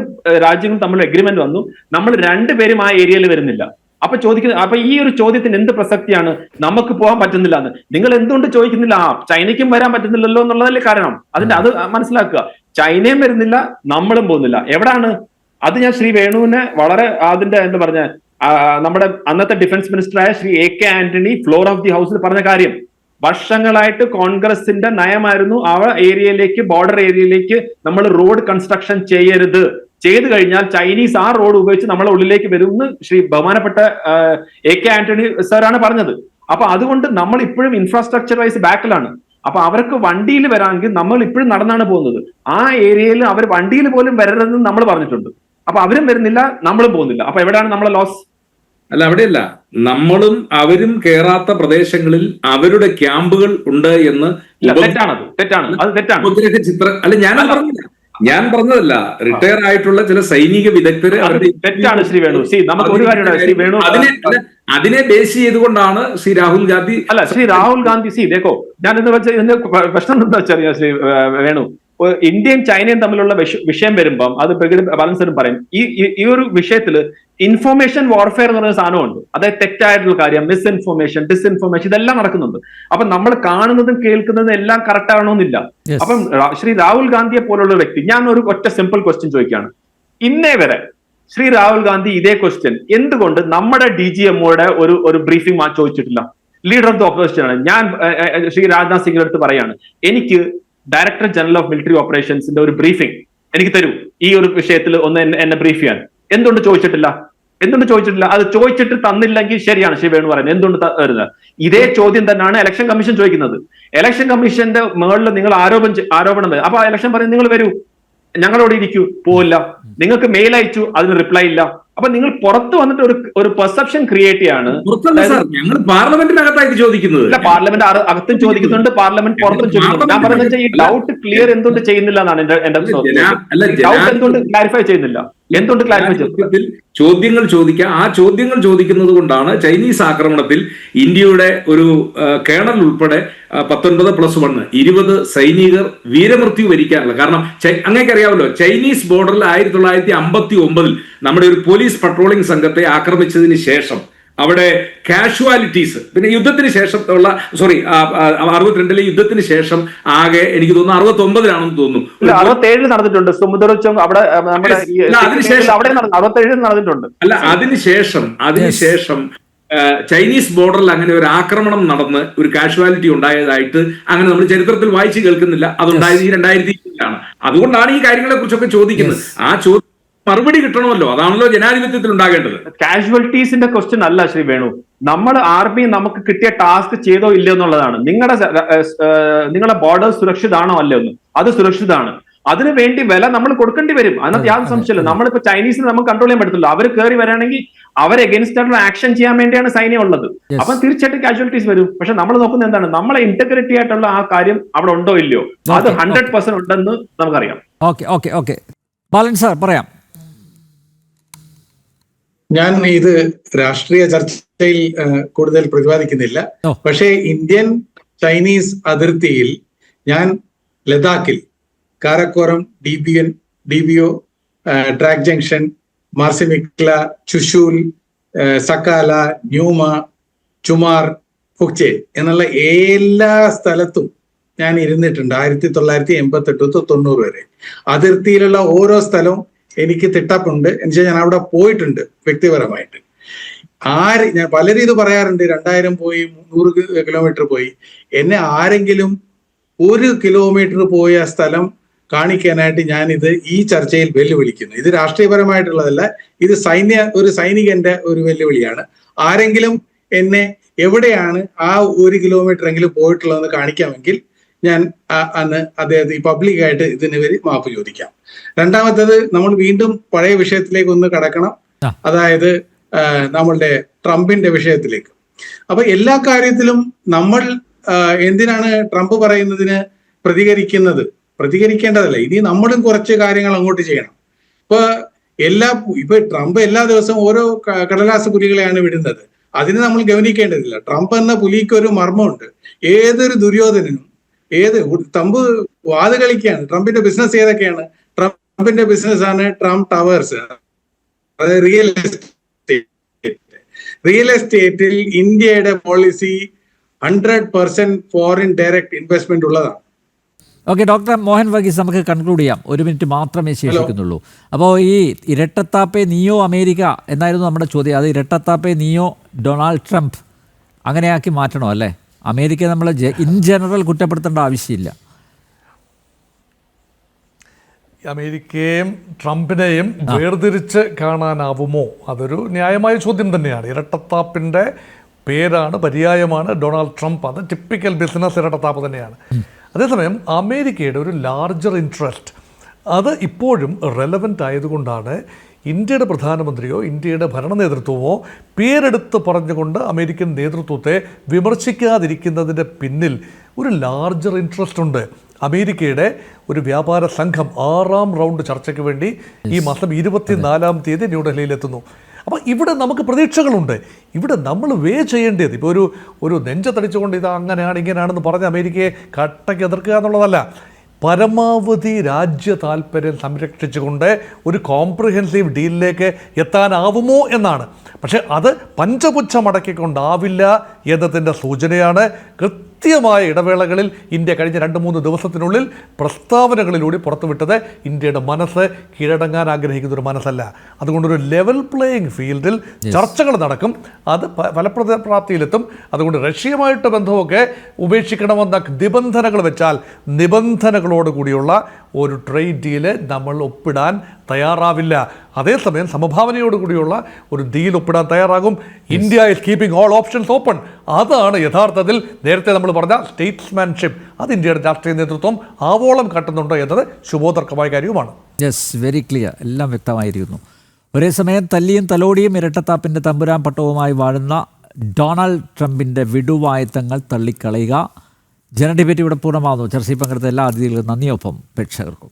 രാജ്യങ്ങൾ തമ്മിൽ എഗ്രിമെന്റ് വന്നു, നമ്മൾ രണ്ടുപേരും ആ ഏരിയയിൽ വരുന്നില്ല. അപ്പൊ ഈ ഒരു ചോദ്യത്തിന് എന്ത് പ്രസക്തിയാണ്? നമുക്ക് പോകാൻ പറ്റുന്നില്ല എന്ന് നിങ്ങൾ എന്തുകൊണ്ട് ചോദിക്കുന്നില്ല? ചൈനയ്ക്കും വരാൻ പറ്റുന്നില്ലല്ലോ എന്നുള്ളതല്ലേ കാരണം. അത് മനസ്സിലാക്കുക. ചൈനയും വരുന്നില്ല, നമ്മളും പോകുന്നില്ല. എവിടാണ് അത്? ഞാൻ ശ്രീ വേണുവിനെ വളരെ അതിന്റെ എന്താ പറഞ്ഞ നമ്മുടെ അന്നത്തെ ഡിഫൻസ് മിനിസ്റ്ററായ Shri AK Antony floor of the ഹൗസിൽ പറഞ്ഞ കാര്യം. വർഷങ്ങളായിട്ട് കോൺഗ്രസിന്റെ നയമായിരുന്നു ആ ഏരിയയിലേക്ക്, ബോർഡർ ഏരിയയിലേക്ക് നമ്മൾ റോഡ് കൺസ്ട്രക്ഷൻ ചെയ്യരുത്. ചെയ്തു കഴിഞ്ഞാൽ ചൈനീസ് ആ റോഡ് ഉപയോഗിച്ച് നമ്മളെ ഉള്ളിലേക്ക് വരുമെന്ന് ശ്രീ ബഹുമാനപ്പെട്ട AK ആന്റണി സാറാണ് പറഞ്ഞത്. അപ്പൊ അതുകൊണ്ട് നമ്മൾ ഇപ്പോഴും ഇൻഫ്രാസ്ട്രക്ചർ വൈസ് ബാക്കിലാണ്. അപ്പൊ അവർക്ക് വണ്ടിയിൽ വരാമെങ്കിൽ നമ്മൾ ഇപ്പോഴും നടന്നാണ് പോകുന്നത്. ആ ഏരിയയിൽ അവർ വണ്ടിയിൽ പോലും വരരുതെന്ന് നമ്മൾ പറഞ്ഞിട്ടുണ്ട്. അപ്പൊ അവരും വരുന്നില്ല, നമ്മളും പോകുന്നില്ല. അപ്പൊ എവിടെയാണ് നമ്മളെ ലോസ്? അല്ല, അവിടെയല്ല. നമ്മളും അവരും കേറാത്ത പ്രദേശങ്ങളിൽ അവരുടെ ക്യാമ്പുകൾ ഉണ്ട് എന്ന് ചിത്രം അല്ല, ഞാൻ പറഞ്ഞതല്ല. റിട്ടയർ ആയിട്ടുള്ള ചില സൈനിക വിദഗ്ധര് തെറ്റാണ് ശ്രീ വേണു. നമുക്ക് ഒരു കാര്യം ശ്രീ വേണു, അതിനെ ബേസ് ചെയ്തുകൊണ്ടാണ് ശ്രീ രാഹുൽ ഗാന്ധി ശ്രീ രാഹുൽ ഗാന്ധി ദേക്കോ, ഞാൻ എന്ന് വെച്ചാൽ ഇതിന്റെ പ്രശ്നം എന്താ വെച്ചറിയാം ശ്രീ വേണു, ഇന്ത്യയും ചൈനയും തമ്മിലുള്ള വിഷയം വരുമ്പം അത് ബാലൻസറും പറയും. ഈ ഒരു വിഷയത്തില് ഇൻഫോർമേഷൻ വാർഫെയർ എന്ന് പറയുന്ന സാധനമുണ്ട്. അതായത് തെറ്റായിട്ടുള്ള കാര്യം, മിസ്ഇൻഫോർമേഷൻ, ഡിസ്ഇൻഫോർമേഷൻ, ഇതെല്ലാം നടക്കുന്നുണ്ട്. അപ്പൊ നമ്മൾ കാണുന്നതും കേൾക്കുന്നതും എല്ലാം കറക്റ്റ് ആവണമെന്നില്ല. അപ്പം ശ്രീ രാഹുൽ ഗാന്ധിയെ പോലുള്ള വ്യക്തി, ഞാൻ ഒരു ഒറ്റ സിമ്പിൾ ക്വസ്റ്റ്യൻ ചോദിക്കുകയാണ്. ഇന്നേ വരെ ശ്രീ രാഹുൽ ഗാന്ധി ഇതേ ക്വസ്റ്റ്യൻ എന്തുകൊണ്ട് നമ്മുടെ DGMOയുടെ ഒരു ബ്രീഫിംഗ് ചോദിച്ചിട്ടില്ല? ലീഡർ ഓഫ് ദി ഓപ്പോസിഷൻ ആണ് ഞാൻ. ശ്രീ രാജ്നാഥ് സിംഗിന്റെ അടുത്ത് പറയാണ്, എനിക്ക് ഡയറക്ടർ ജനറൽ ഓഫ് മിലിറ്ററി ഓപ്പറേഷൻസിന്റെ ഒരു ബ്രീഫിംഗ് എനിക്ക് തരൂ, ഈ ഒരു വിഷയത്തിൽ ഒന്ന് എന്നെ ബ്രീഫ് ചെയ്യാൻ. എന്തുകൊണ്ട് ചോദിച്ചിട്ടില്ല? അത് ചോദിച്ചിട്ട് തന്നില്ലെങ്കിൽ ശരിയാണ് ശ്രീ വേണു പറയുന്നത്. എന്തുകൊണ്ട് വരുന്നത്? ഇതേ ചോദ്യം തന്നെയാണ് ഇലക്ഷൻ കമ്മീഷൻ ചോദിക്കുന്നത്. ഇലക്ഷൻ കമ്മീഷന്റെ മുകളിൽ നിങ്ങൾ ആരോപണം. അപ്പൊ ഇലക്ഷൻ പറയും, നിങ്ങൾ വരൂ, ഞങ്ങളോട് ഇരിക്കൂ. പോവില്ല. നിങ്ങൾക്ക് മെയിൽ അയച്ചു, അതിന് റിപ്ലൈ ഇല്ല. അപ്പൊ നിങ്ങൾ പുറത്ത് വന്നിട്ട് ഒരു പെർസെപ്ഷൻ ക്രിയേറ്റ് ചെയ്യാണ്. ഞങ്ങൾ പാർലമെന്റിനകത്തായിട്ട് ചോദിക്കുന്നത്. അല്ല, പാർലമെന്റ് അകത്തും ചോദിക്കുന്നുണ്ട്, പാർലമെന്റ് പുറത്തും ചോദിക്കുന്നുണ്ട്. ഞാൻ പറഞ്ഞത് ഈ ഡൗട്ട് ക്ലിയർ എന്തുകൊണ്ട് ചെയ്യുന്നില്ല എന്നാണ് എന്റെ ഡൗട്ട്. എന്തുകൊണ്ട് ക്ലാരിഫൈ ചെയ്യുന്നില്ല? എന്തുകൊണ്ട് ക്ലാരിഫൈ ചെയ്യുന്നില്ല? ചോദ്യങ്ങൾ ചോദിക്കുക. ആ ചോദ്യങ്ങൾ ചോദിക്കുന്നത് കൊണ്ടാണ് ചൈനീസ് ആക്രമണത്തിൽ ഇന്ത്യയുടെ ഒരു കേണൽ ഉൾപ്പെടെ 19+1 20 സൈനികർ വീരമൃത്യു വരിക്കാനുള്ള കാരണം. അങ്ങേക്കറിയാമല്ലോ, ചൈനീസ് ബോർഡറിൽ 1959 നമ്മുടെ ഒരു പോലീസ് പട്രോളിംഗ് സംഘത്തെ ആക്രമിച്ചതിന് ശേഷം അവിടെ കാഷ്വാലിറ്റീസ്, പിന്നെ യുദ്ധത്തിന് ശേഷം ഉള്ള 62 യുദ്ധത്തിന് ശേഷം ആകെ എനിക്ക് തോന്നുന്നു 69 തോന്നുന്നു, 67 നടന്നിട്ടുണ്ട്. സമുദ്രം അവിടെ നടന്നിട്ടുണ്ട്. അല്ല, അതിനുശേഷം ചൈനീസ് ബോർഡറിൽ അങ്ങനെ ഒരു ആക്രമണം നടന്ന് ഒരു കാഷ്വാലിറ്റി ഉണ്ടായതായിട്ട് അങ്ങനെ നമ്മൾ ചരിത്രത്തിൽ വായിച്ചു കേൾക്കുന്നില്ല. അതുണ്ടായത് ഈ 2020 അതുകൊണ്ടാണ് ഈ കാര്യങ്ങളെ കുറിച്ചൊക്കെ ചോദിക്കുന്നത്. ആ ചോദ്യം മറുപടി കിട്ടണമല്ലോ. അതാണല്ലോ ജനാധിപത്യത്തിൽ ഉണ്ടാകേണ്ടത്. കാഷ്വാലിറ്റീസിന്റെ ക്വസ്റ്റ്യൻ അല്ല ശ്രീ വേണു. നമ്മൾ ആർമി നമുക്ക് കിട്ടിയ ടാസ്ക് ചെയ്തോ ഇല്ലയോ എന്നുള്ളതാണ്. നിങ്ങളുടെ ബോർഡർ സുരക്ഷിതാണോ അല്ലയോ? അത് സുരക്ഷിതാണ്. അതിനു വേണ്ടി വില നമ്മൾ കൊടുക്കേണ്ടി വരും. അതിനകത്ത് യാതൊരു സംശയമില്ല. നമ്മളിപ്പോ ചൈനീസിനെ നമുക്ക് കൺട്രോൾ ചെയ്യാൻ പറ്റത്തില്ല. അവർ കയറി വരാണെങ്കിൽ അവരെ എഗൻസ്റ്റ് ആയിട്ടുള്ള ആക്ഷൻ ചെയ്യാൻ വേണ്ടിയാണ് സൈന്യം ഉള്ളത്. അപ്പം തീർച്ചയായിട്ടും കാഷ്വാലിറ്റീസ് വരും. പക്ഷെ നമ്മൾ നോക്കുന്നത് എന്താണ്? നമ്മളെ ഇന്റഗ്രിറ്റി ആയിട്ടുള്ള ആ കാര്യം അവിടെ ഉണ്ടോ ഇല്ലയോ? അത് 100% ഉണ്ടെന്ന് നമുക്കറിയാം. ഓക്കെ ബാലൻ സാർ പറയാം. ഞാൻ ഇത് രാഷ്ട്രീയ ചർച്ചയിൽ കൂടുതൽ പ്രതിപാദിക്കുന്നില്ല. പക്ഷേ ഇന്ത്യൻ ചൈനീസ് അതിർത്തിയിൽ ഞാൻ ലഡാക്കിൽ Karakoram, DBO, track junction, Marsimikla, Chushul, Sakala, Nyoma, Chumar, Phukche എന്നുള്ള എല്ലാ സ്ഥലത്തും ഞാൻ ഇരുന്നിട്ടുണ്ട്. 1988 90 വരെ അതിർത്തിയിലുള്ള ഓരോ സ്ഥലവും എനിക്ക് തിട്ടപ്പുണ്ട്. എന്നുവെച്ചാൽ ഞാൻ അവിടെ പോയിട്ടുണ്ട് വ്യക്തിപരമായിട്ട്. ഞാൻ പലരും ഇത് പറയാറുണ്ട്, 2000 പോയി, 100 കിലോമീറ്റർ പോയി. എന്നെ ആരെങ്കിലും 1 കിലോമീറ്റർ പോയ സ്ഥലം കാണിക്കാനായിട്ട് ഞാനിത് ഈ ചർച്ചയിൽ വെല്ലുവിളിക്കുന്നു. ഇത് രാഷ്ട്രീയപരമായിട്ടുള്ളതല്ല, ഇത് ഒരു സൈനികന്റെ ഒരു വെല്ലുവിളിയാണ്. ആരെങ്കിലും എന്നെ എവിടെയാണ് ആ 1 കിലോമീറ്റർ എങ്കിലും പോയിട്ടുള്ളതെന്ന് കാണിക്കാമെങ്കിൽ ഞാൻ അന്ന് അദ്ദേഹത്തെ ഈ പബ്ലിക്കായിട്ട് ഇതിന് മാപ്പ് ചോദിക്കാം. രണ്ടാമത്തേത്, നമ്മൾ വീണ്ടും പഴയ വിഷയത്തിലേക്ക് ഒന്ന് കടക്കണം. അതായത് നമ്മളുടെ ട്രംപിന്റെ വിഷയത്തിലേക്ക്. അപ്പൊ എല്ലാ കാര്യത്തിലും നമ്മൾ എന്തിനാണ് ട്രംപ് പറയുന്നതിന് പ്രതികരിക്കേണ്ടതല്ല. ഇനി നമ്മളും കുറച്ച് കാര്യങ്ങൾ അങ്ങോട്ട് ചെയ്യണം. ഇപ്പൊ ട്രംപ് എല്ലാ ദിവസവും ഓരോ കടലാസ് പുലികളെയാണ് വിടുന്നത്. അതിന് നമ്മൾ ഗവനിക്കേണ്ടതില്ല. ട്രംപ് എന്ന പുലിക്ക് ഒരു മർമ്മമുണ്ട്. ഏതൊരു ദുര്യോധനനും ട്രംപ് വാത് കളിക്കുകയാണ്. ട്രംപിന്റെ ബിസിനസ് ഏതൊക്കെയാണ്? ട്രംപിന്റെ ബിസിനസ് ആണ് ട്രംപ് ടവേഴ്സ്, അതായത് റിയൽ എസ്റ്റേറ്റിൽ ഇന്ത്യയുടെ പോളിസി 100% ഫോറിൻ ഡയറക്റ്റ് ഇൻവെസ്റ്റ്മെന്റ് ഉള്ളതാണ്. ഓക്കെ, ഡോക്ടർ മോഹൻ വർഗീസ്, നമുക്ക് കൺക്ലൂഡ് ചെയ്യാം. 1 മിനിറ്റ് മാത്രമേ ശേഷിക്കുന്നുള്ളൂ. അപ്പോൾ ഈ ഇരട്ടത്താപ്പെ നിയോ അമേരിക്ക എന്നായിരുന്നു നമ്മുടെ ചോദ്യം. അത് ഇരട്ടത്താപ്പെ നിയോ ഡൊണാൾഡ് ട്രംപ് അങ്ങനെയാക്കി മാറ്റണോ അല്ലേ? അമേരിക്ക നമ്മൾ ഇൻ ജനറൽ കുറ്റപ്പെടുത്തേണ്ട ആവശ്യമില്ല. അമേരിക്കയും ട്രംപിനെയും വേർതിരിച്ച് കാണാനാവുമോ? അതൊരു ന്യായമായ ചോദ്യം തന്നെയാണ്. ഇരട്ടത്താപ്പിൻ്റെ പേരാണ്, പര്യായമാണ് ഡൊണാൾഡ് ട്രംപ്. അത് ടിപ്പിക്കൽ ബിസിനസ് ഇരട്ടത്താപ്പ് തന്നെയാണ്. അതേസമയം അമേരിക്കയുടെ ഒരു ലാർജർ ഇൻട്രസ്റ്റ് അത് ഇപ്പോഴും റെലവൻ്റ് ആയതുകൊണ്ടാണ് ഇന്ത്യയുടെ പ്രധാനമന്ത്രിയോ ഇന്ത്യയുടെ ഭരണ നേതൃത്വമോ പേരെടുത്ത് പറഞ്ഞുകൊണ്ട് അമേരിക്കൻ നേതൃത്വത്തെ വിമർശിക്കാതിരിക്കുന്നതിൻ്റെ പിന്നിൽ ഒരു ലാർജർ ഇൻട്രസ്റ്റ് ഉണ്ട്. അമേരിക്കയുടെ ഒരു വ്യാപാര സംഘം 6ാം റൗണ്ട് ചർച്ചയ്ക്ക് വേണ്ടി ഈ മാസം 24-ാം തീയതി ന്യൂഡൽഹിയിലെത്തുന്നു. അപ്പോൾ ഇവിടെ നമുക്ക് പ്രതീക്ഷകളുണ്ട്. ഇവിടെ നമ്മൾ ചെയ്യേണ്ടത് ഇപ്പോൾ ഒരു നെഞ്ചത്തടിച്ചുകൊണ്ട് ഇത് അങ്ങനെയാണ് ഇങ്ങനെയാണെന്ന് പറഞ്ഞ് അമേരിക്കയെ കട്ടയ്ക്ക് എതിർക്കുക എന്നുള്ളതല്ല. പരമാവധി രാജ്യ താല്പര്യം സംരക്ഷിച്ചുകൊണ്ട് ഒരു കോംപ്രിഹെൻസീവ് ഡീലിലേക്ക് എത്താനാവുമോ എന്നാണ്. പക്ഷേ അത് പഞ്ചപുച്ഛമടക്കിക്കൊണ്ടാവില്ല എന്നതിൻ്റെ സൂചനയാണ്. കൃത്യമായ ഇടവേളകളിൽ ഇന്ത്യ കഴിഞ്ഞ 2-3 ദിവസത്തിനുള്ളിൽ പ്രസ്താവനകളിലൂടെ പുറത്തുവിട്ടത് ഇന്ത്യയുടെ മനസ്സ് കീഴടങ്ങാൻ ആഗ്രഹിക്കുന്ന ഒരു മനസ്സല്ല. അതുകൊണ്ടൊരു ലെവൽ പ്ലേയിങ് ഫീൽഡിൽ ചർച്ചകൾ നടക്കും, അത് ഫലപ്രാപ്തിയിലെത്തും. അതുകൊണ്ട് റഷ്യയുമായിട്ട് ബന്ധമൊക്കെ ഉപേക്ഷിക്കണമെന്ന നിബന്ധനകൾ വെച്ചാൽ നിബന്ധനകളോടുകൂടിയുള്ള ഒരു ട്രേഡ് ഡീല് നമ്മൾ ഒപ്പിടാൻ തയ്യാറാവില്ല. അതേസമയം സമഭാവനയോടുകൂടിയുള്ള ഒരു ഡീൽ ഒപ്പിടാൻ തയ്യാറാകും. India is keeping all options open. അതാണ് യഥാർത്ഥത്തിൽ നേരത്തെ നമ്മൾ പറഞ്ഞ സ്റ്റേറ്റ്സ്മാൻഷിപ്പ്. അത് ഇന്ത്യയുടെ രാഷ്ട്രീയ നേതൃത്വം ആവോളം കാട്ടുന്നുണ്ടോ എന്നത് ശുഭോദർക്കമായ കാര്യവുമാണ്. യെസ്, വെരി ക്ലിയർ, എല്ലാം വ്യക്തമായിരിക്കുന്നു. ഒരേ സമയം തല്ലിയും തലോടിയും ഇരട്ടത്താപ്പിൻ്റെ തമ്പുരാൻ പട്ടവുമായി വാഴുന്ന ഡൊണാൾഡ് ട്രംപിൻ്റെ വിടുവായത്തങ്ങൾ തള്ളിക്കളയുക. ജന ഡിബേറ്റ് ഇവിടെ പൂർണ്ണമാകുന്നു. ചർച്ചയിൽ പങ്കെടുത്ത എല്ലാ അതിഥികൾക്കും നന്ദിയൊപ്പം പ്രേക്ഷകർക്കും.